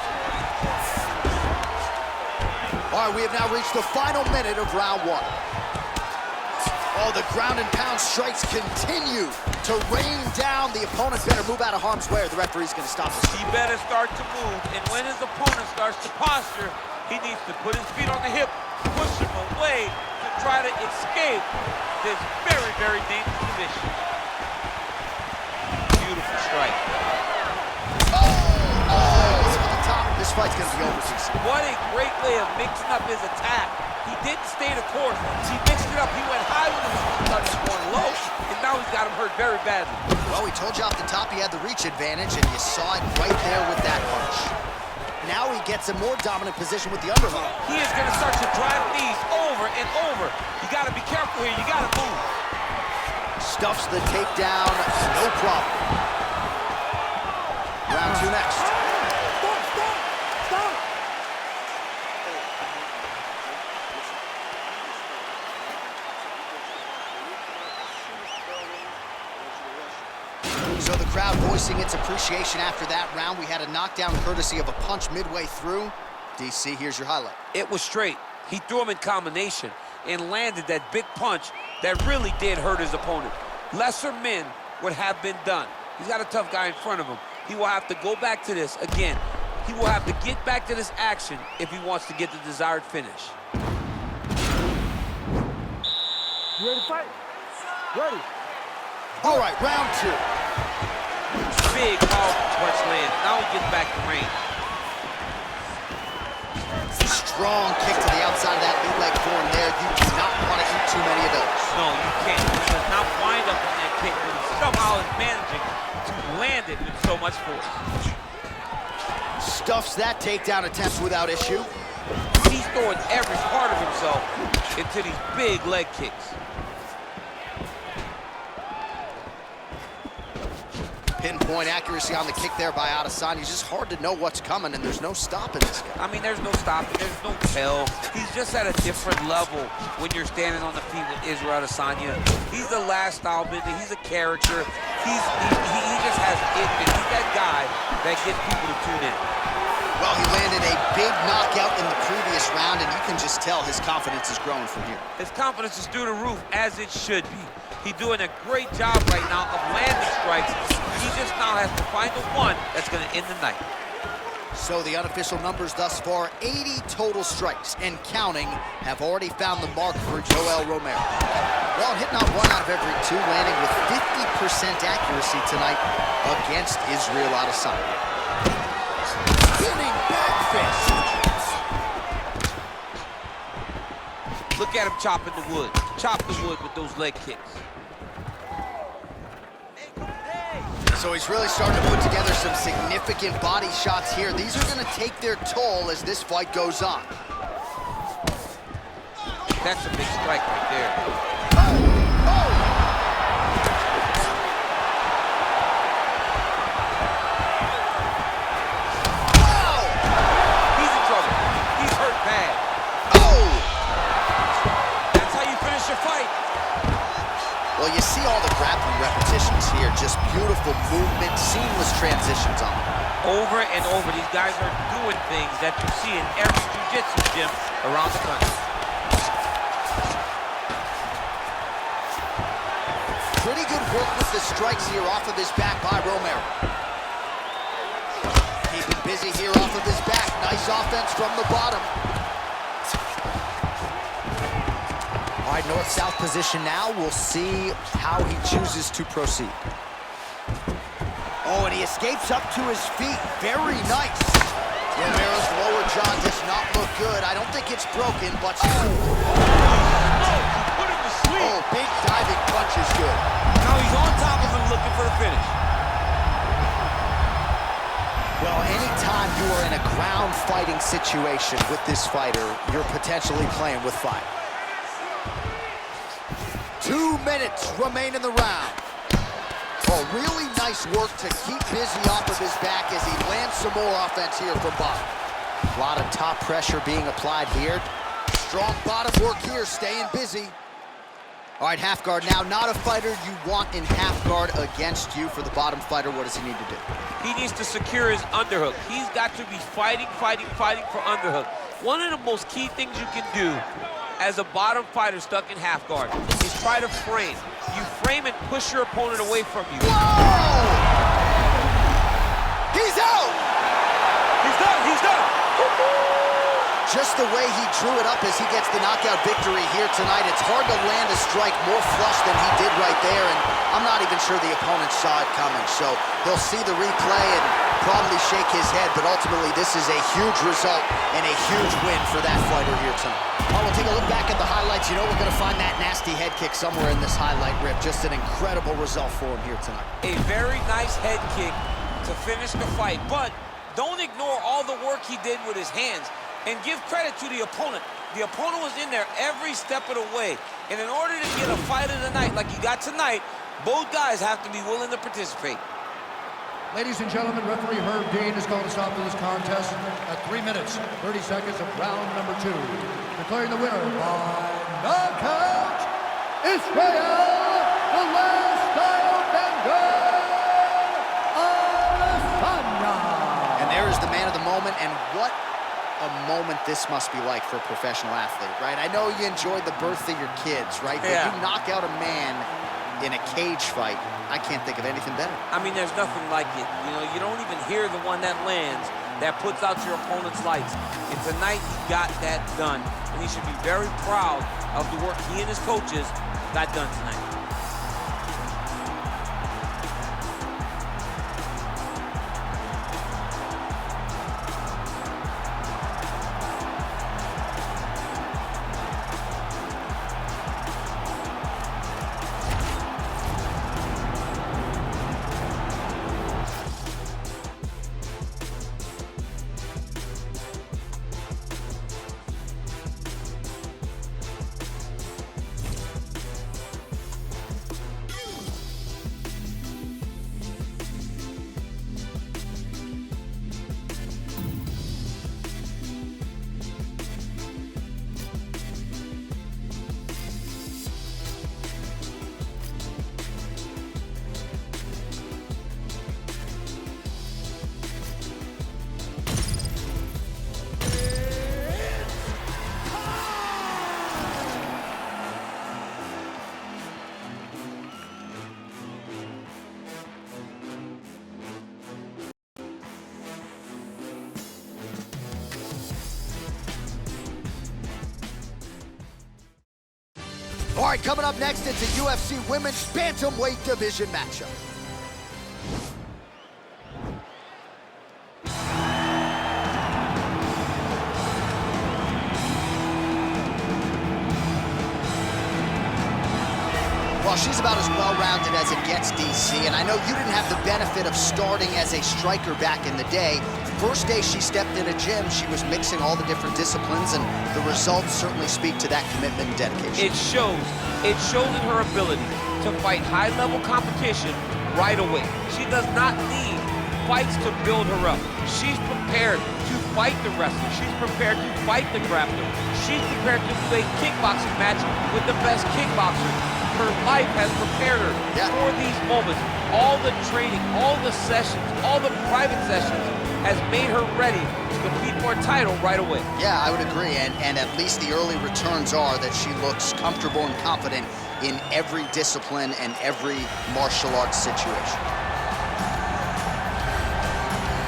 All right, we have now reached the final minute of round one. Oh, the ground and pound strikes continue to rain down. The opponent better move out of harm's way or the referee's going to stop this. He better start to move, and when his opponent starts to posture, he needs to put his feet on the hip, push him away to try to escape this very, very dangerous position. Beautiful strike. This fight's gonna be over, CC. What a great way of mixing up his attack. He didn't stay the course. He mixed it up. He went high when he started going low, and now he's got him hurt very badly. Well, we told you off the top he had the reach advantage, and you saw it right there with that punch. Now he gets a more dominant position with the underhook. He is going to start to drive these over and over. You got to be careful here. You got to move. Stuffs the takedown, no problem. Round two next. So the crowd voicing its appreciation after that round. We had a knockdown courtesy of a punch midway through. DC, here's your highlight. It was straight. He threw him in combination and landed that big punch that really did hurt his opponent. Lesser men would have been done. He's got a tough guy in front of him. He will have to go back to this again. He will have to get back to this action if he wants to get the desired finish. You ready to fight? Ready. All right, round 2. Big, powerful punch lands. Now he gets back to range. Strong kick to the outside of that lead leg form there. You do not want to eat too many of those. No, you can't. He does not wind up on that kick, but he somehow is managing to land it with so much force. Stuffs that takedown attempt without issue. He's throwing every part of himself into these big leg kicks. Pinpoint accuracy on the kick there by Adesanya. It's just hard to know what's coming, and there's no stopping this guy. I mean, there's no stopping, there's no tell. He's just at a different level when you're standing on the feet with Israel Adesanya. He's the last style bender, he's a character. He just has it, and he's that guy that gets people to tune in. Well, he landed a big knockout in the previous round, and you can just tell his confidence is growing from here. His confidence is through the roof, as it should be. He's doing a great job right now of landing strikes. He just now has to find the one that's going to end the night. So the unofficial numbers thus far, 80 total strikes and counting, have already found the mark for Yoel Romero. Well, hitting on 1 out of every 2, landing with 50% accuracy tonight against Israel Adesanya. Spinning back fist. Look at him chopping the wood. Chop the wood with those leg kicks. So he's really starting to put together some significant body shots here. These are going to take their toll as this fight goes on. That's a big strike right there. He's in trouble. He's hurt bad. That's how you finish your fight. Well, you see all the grappling repetitions here. Just beautiful movement, seamless transitions on them. Over and over, these guys are doing things that you see in every jiu-jitsu gym around the country. Pretty good work with the strikes here off of his back by Romero. Keeping busy here off of his back. Nice offense from the bottom. All right, north-south position now. We'll see how he chooses to proceed. Oh, and he escapes up to his feet. Very nice. Romero's lower jaw does not look good. I don't think it's broken, but... Put him to sleep. Oh, big diving punch is good. Now he's on top of him looking for the finish. Well, anytime you are in a ground fighting situation with this fighter, you're potentially playing with fire. 2 minutes remain in the round. Oh, really nice work to keep busy off of his back as he lands some more offense here from bottom. A lot of top pressure being applied here. Strong bottom work here, staying busy. All right, half guard now. Not a fighter you want in half guard against you. For the bottom fighter, what does he need to do? He needs to secure his underhook. He's got to be fighting for underhook. One of the most key things you can do as a bottom fighter stuck in half guard is try to frame. You frame and push your opponent away from you. Whoa! He's out! He's done, he's done! Just the way he drew it up as he gets the knockout victory here tonight. It's hard to land a strike more flush than he did right there, and I'm not even sure the opponent saw it coming. So he'll see the replay and probably shake his head, but ultimately this is a huge result and a huge win for that fighter here tonight. All right, we'll take a look back at the highlights. You know we're going to find that nasty head kick somewhere in this highlight rip. Just an incredible result for him here tonight. A very nice head kick to finish the fight, but don't ignore all the work he did with his hands. And give credit to the opponent. The opponent was in there every step of the way. And in order to get a fight of the night like you got tonight, both guys have to be willing to participate. Ladies and gentlemen, referee Herb Dean is going to stop this contest at 3 minutes, 30 seconds of round number 2. Declaring the winner by knockout, Israel, the last style bender, Adesanya. And there is the man of the moment, and what a moment this must be like for a professional athlete, right? I know you enjoyed the birth of your kids, right? But you knock out a man in a cage fight, I can't think of anything better. I mean, there's nothing like it. You know, you don't even hear the one that lands, that puts out your opponent's lights. And tonight, he got that done. And he should be very proud of the work he and his coaches got done tonight. All right, coming up next, it's a UFC Women's Bantamweight Division matchup. Well, she's about as well-rounded as it gets, DC, and I know you didn't have the benefit of starting as a striker back in the day. First day she stepped in a gym, she was mixing all the different disciplines, and the results certainly speak to that commitment and dedication. It shows. It shows in her ability to fight high-level competition right away. She does not need fights to build her up. She's prepared to fight the wrestler. She's prepared to fight the grappler. She's prepared to do a kickboxing match with the best kickboxer. Her life has prepared her for these moments. All the training, all the sessions, all the private sessions has made her ready to compete for a title right away. Yeah, I would agree, and at least the early returns are that she looks comfortable and confident in every discipline and every martial arts situation.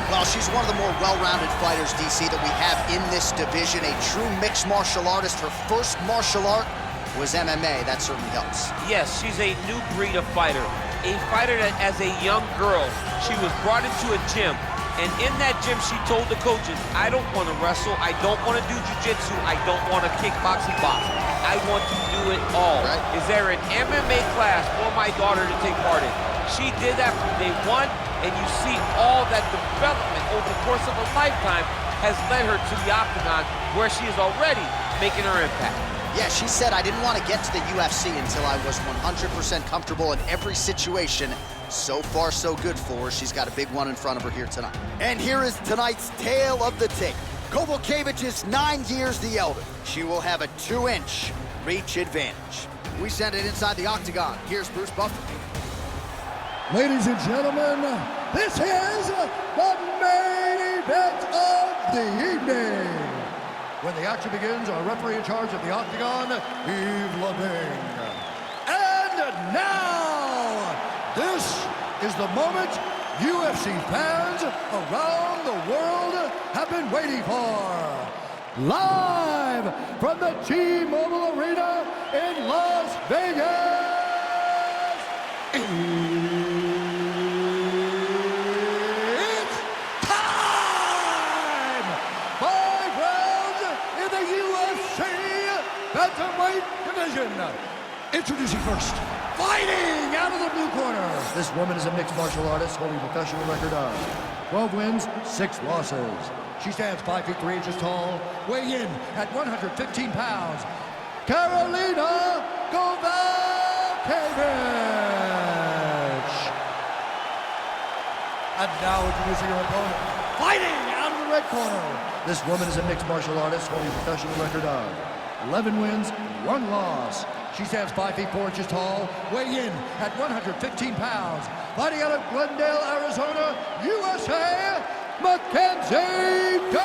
Well, she's one of the more well-rounded fighters, DC, that we have in this division. A true mixed martial artist. Her first martial art was MMA. That certainly helps. Yes, she's a new breed of fighter. A fighter that, as a young girl, she was brought into a gym. And in that gym, she told the coaches, I don't want to wrestle. I don't want to do jiu-jitsu. I don't want to kickboxing box. I want to do it all. Right. Is there an MMA class for my daughter to take part in? She did that from day one, and you see all that development over the course of a lifetime has led her to the octagon, where she is already making her impact. Yeah, she said, I didn't want to get to the UFC until I was 100% comfortable in every situation. So far, so good for her. She's got a big one in front of her here tonight. And here is tonight's tale of the tape. Kowalkiewicz is 9 years the elder. She will have a 2-inch reach advantage. We send it inside the octagon. Here's Bruce Buffer. Ladies and gentlemen, this is the main event of the evening. When the action begins, our referee in charge of the octagon, Yves Lavigne. And now, this is the moment UFC fans around the world have been waiting for. Live from the T-Mobile Arena in Las Vegas. It's time! 5 rounds in the UFC Bantamweight Division. Introducing first, fighting out of the blue corner. This woman is a mixed martial artist holding a professional record of 12 wins, 6 losses. She stands 5 feet 3 inches tall, weighing in at 115 pounds. Karolina Kowalkiewicz. And now introducing her opponent, fighting out of the red corner. This woman is a mixed martial artist holding a professional record of 11 wins, 1 loss. She stands 5 feet 4 inches tall, weighing in at 115 pounds. Fighting out of Glendale, Arizona, USA, Mackenzie Dern.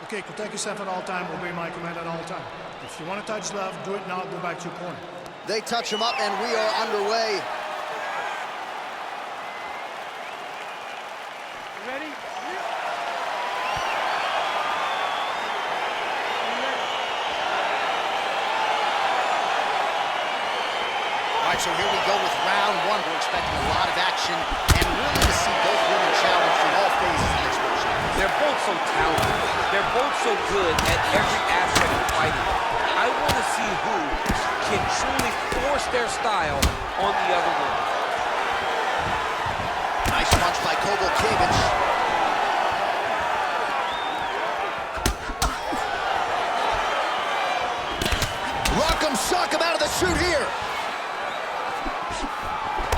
Okay, protect yourself at all time, obey my command at all time. If you want to touch love, do it now, go back to your corner. They touch him up, and we are underway. Ready? Yeah! so here we go with round one. We're expecting a lot of action and really to see both women challenged in all phases of this matchup. They're both so talented. They're both so good at every aspect of fighting. I want to see who can truly force their style on the other one. Nice punch by Kowalkiewicz. Rock'em sock him out of the chute here.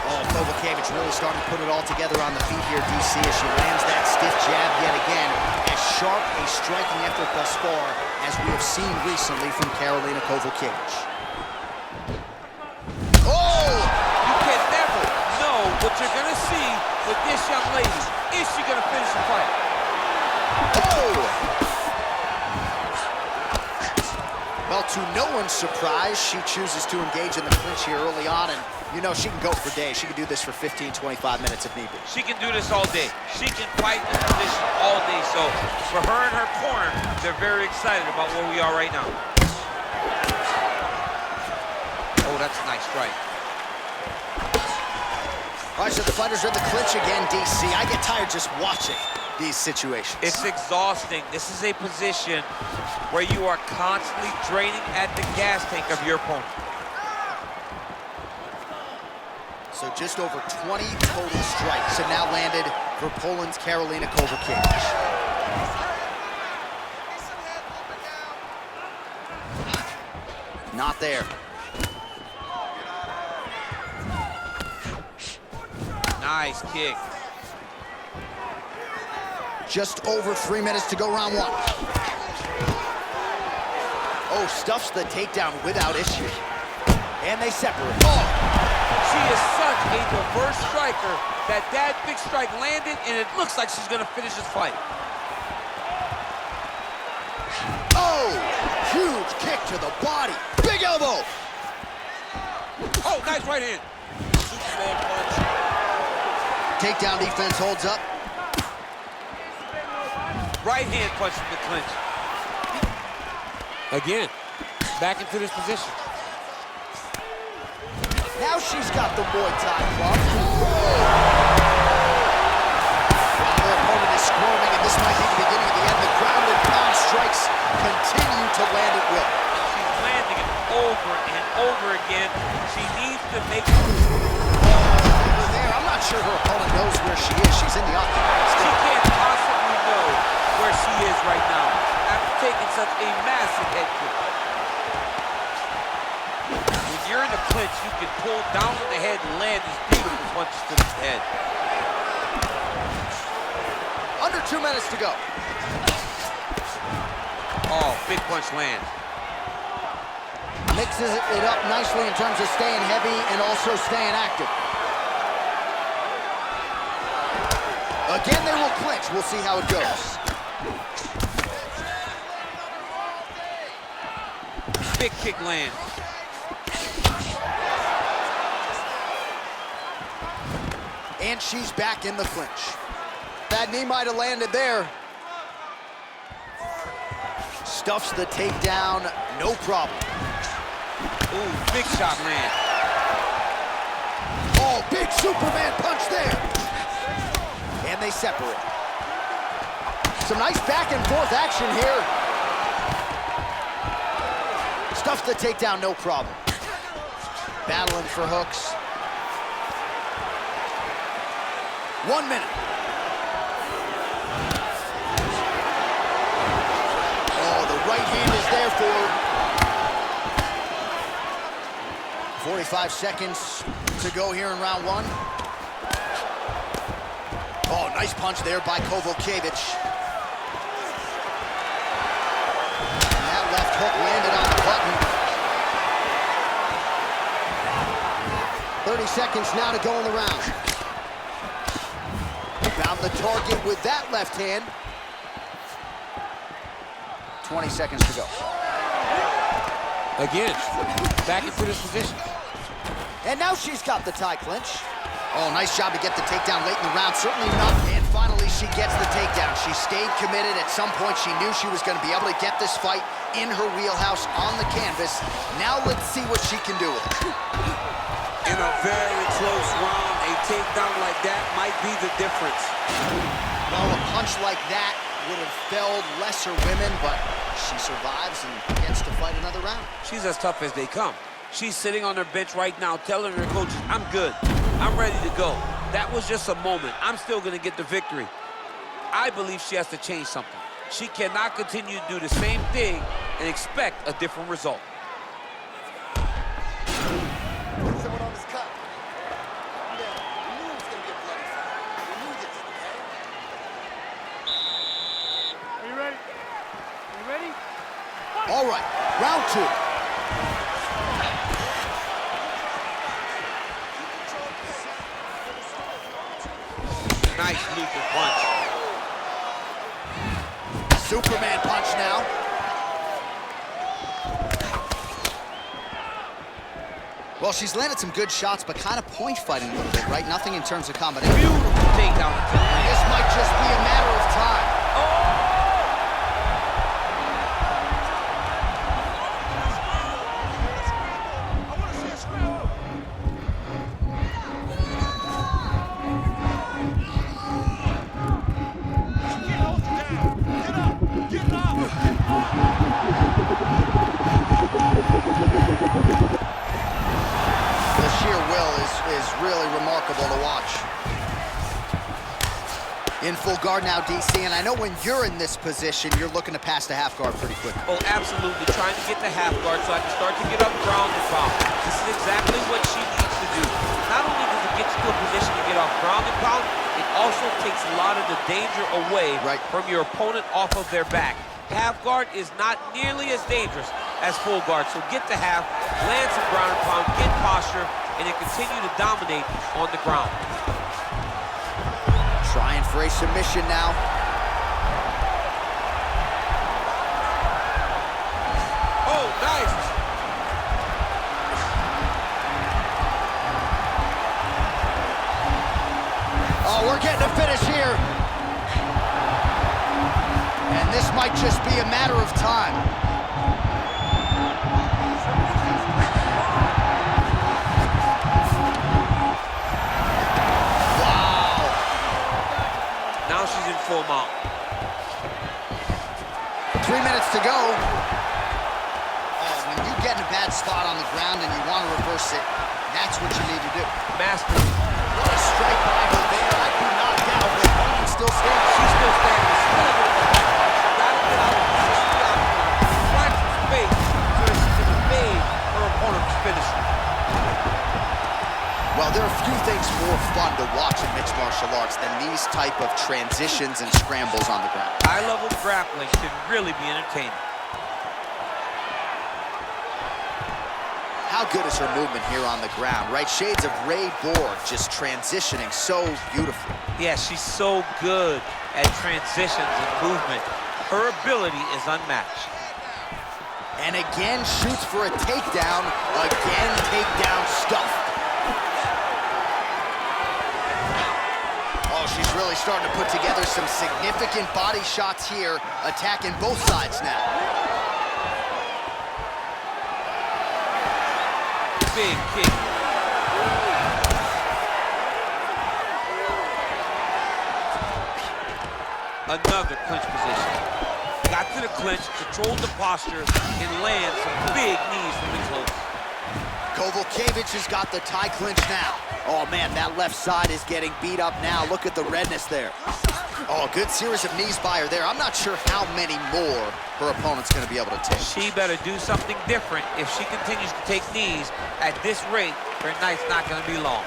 Oh, Kowalkiewicz really starting to put it all together on the feet here, DC, as she lands that stiff jab yet again. As sharp a striking effort thus far as we have seen recently from Karolina Kowalkiewicz. Oh! You can never know what you're going to see with this young lady. Is she going to finish the fight? Oh! Well, to no one's surprise, she chooses to engage in the clinch here early on, and you know she can go for days. She can do this for 15, 25 minutes if need be. She can do this all day. She can fight in this position all day. So for her and her corner, they're very excited about where we are right now. Oh, that's a nice strike. All right, so the fighters are in the clinch again, DC. I get tired just watching these situations. It's exhausting. This is a position where you are constantly draining at the gas tank of your opponent. So just over 20 total strikes have now landed for Poland's Karolina Kowalkiewicz. Not there. Nice kick. Just over 3 minutes to go round one. Oh, stuffs the takedown without issue. And they separate. Oh! She is such a diverse striker that big strike landed, and it looks like she's gonna finish this fight. Oh! Huge kick to the body. Big elbow! Oh, nice right hand. Superman punch. Takedown defense holds up. Right hand punch from the clinch. Again, back into this position. Now she's got the Muay Thai club. Her opponent is squirming, and this might be the beginning of the end. The ground and pound strikes continue to land at will. She's landing it over and over again. She needs to make Over there, I'm not sure her opponent knows where she is. She's in the octagon. She can't possibly know where she is right now after taking such a massive head kick. When you're in the clinch, you can pull down on the head and land these beautiful punches to the head. Under 2 minutes to go. Oh, big punch lands. Mixes it up nicely in terms of staying heavy and also staying active. Again, they will clinch. We'll see how it goes. Big kick lands. And she's back in the clinch. That knee might have landed there. Stuffs the takedown, no problem. Ooh, big shot land. Oh, big Superman punch there. And they separate. Some nice back and forth action here. Stuffs the takedown, no problem. Battling for hooks. 1 minute. Oh, the right hand is there for 45 seconds to go here in round one. Oh, nice punch there by Kowalkiewicz. And that left hook landed on the button. 30 seconds now to go in the round. Found the target with that left hand. 20 seconds to go. Again, back into this position. And now she's got the tie clinch. Oh, nice job to get the takedown late in the round. Certainly not. And finally, she gets the takedown. She stayed committed. At some point, she knew she was going to be able to get this fight in her wheelhouse on the canvas. Now let's see what she can do with it. In a very close round, a takedown like that might be the difference. Well, a punch like that would have felled lesser women, but she survives and gets to fight another round. She's as tough as they come. She's sitting on her bench right now telling her coaches, I'm good. I'm ready to go. That was just a moment. I'm still going to get the victory. I believe she has to change something. She cannot continue to do the same thing and expect a different result. Someone on this cut. Calm down. We knew it was going to be a bloody fight. We knew this, okay? Are you ready? Are you ready? All right, round 2. Nice looking punch. Superman punch now. Well, she's landed some good shots, but kind of point fighting a little bit, right? Nothing in terms of combination. Beautiful takedown. This might just be a matter of time. The sheer will is really remarkable to watch. In full guard now, DC, and I know when you're in this position, you're looking to pass the half guard pretty quick. Oh, absolutely. Trying to get the half guard so I can start to get up ground and pound. This is exactly what she needs to do. Not only does it get you to a position to get off ground and pound, it also takes a lot of the danger away from your opponent off of their back. Half guard is not nearly as dangerous as full guard, so get the half, land some ground and pound, get posture, and then continue to dominate on the ground. Trying for a submission now. Oh, nice. Oh, we're getting a finish here. And this might just be a matter of time. Now she's in full mount. 3 minutes to go. Oh, when you get in a bad spot on the ground and you want to reverse it, that's what you need to do. Master. What a strike by her there. I do not doubt her opponent still standing. She's still standing. Still a little bit. Gotta get out of the position. Find some space so that she can evade her opponent's finisher. Well, there are a few things more fun to watch in mixed martial arts than these type of transitions and scrambles on the ground. High-level grappling can really be entertaining. How good is her movement here on the ground, right? Shades of Ray Borg, just transitioning so beautifully. Yeah, she's so good at transitions and movement. Her ability is unmatched. And again, shoots for a takedown. Again, takedown stuff. Oh, she's really starting to put together some significant body shots here, attacking both sides now. Big kick. Another clinch position. Got to the clinch, controlled the posture, and lands some big knees from the close. Kowalkiewicz has got the tie clinch now. Oh man, that left side is getting beat up now. Look at the redness there. Oh, a good series of knees by her there. I'm not sure how many more her opponent's gonna be able to take. She better do something different. If she continues to take knees at this rate, her night's not gonna be long.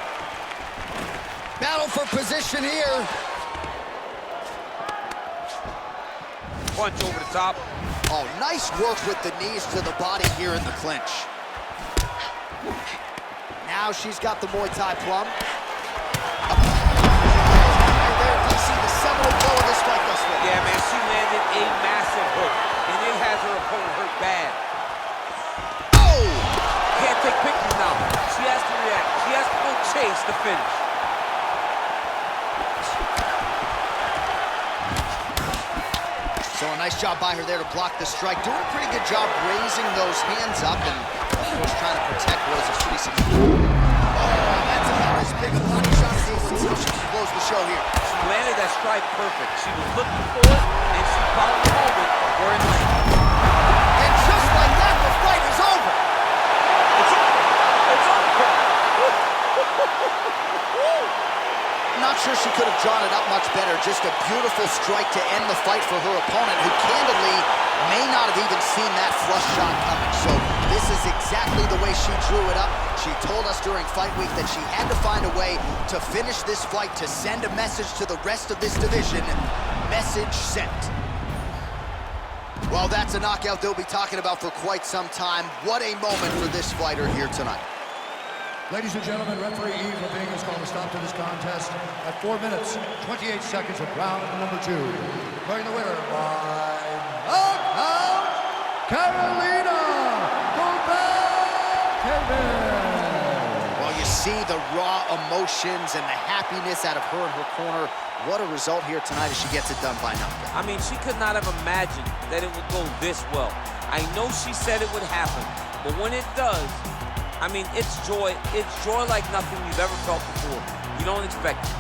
Battle for position here. Punch over the top. Oh, nice work with the knees to the body here in the clinch. Now she's got the Muay Thai plum. There, you see the seminal blow of this fight thus far. Yeah, man, she landed a massive hook, and it has her opponent hurt bad. Oh! Can't take pictures now. She has to react. She has to go chase the finish. So a nice job by her there to block the strike. Doing a pretty good job raising those hands up and, of course, trying to protect what is a pretty significant. Oh, big a body shot as AC. She can close the show here. She landed that strike perfect. She was looking for it, and she found the moment where it landed. And just like that, the fight is over. It's over. It's over. Not sure she could have drawn it up much better. Just a beautiful strike to end the fight for her opponent, who candidly may not have even seen that flush shot coming. So this is exactly the way she drew it up. She told us during fight week that she had to find a way to finish this fight, to send a message to the rest of this division. Message sent. Well, that's a knockout they'll be talking about for quite some time. What a moment for this fighter here tonight. Ladies and gentlemen, referee Eve Levine has called a stop to this contest at 4 minutes, 28 seconds of round number 2. Declaring the winner by knockout, Karolina Kowalkiewicz. Well, you see the raw emotions and the happiness out of her and her corner. What a result here tonight as she gets it done by knockout. I mean, she could not have imagined that it would go this well. I know she said it would happen, but when it does, I mean, it's joy. It's joy like nothing you've ever felt before. You don't expect it.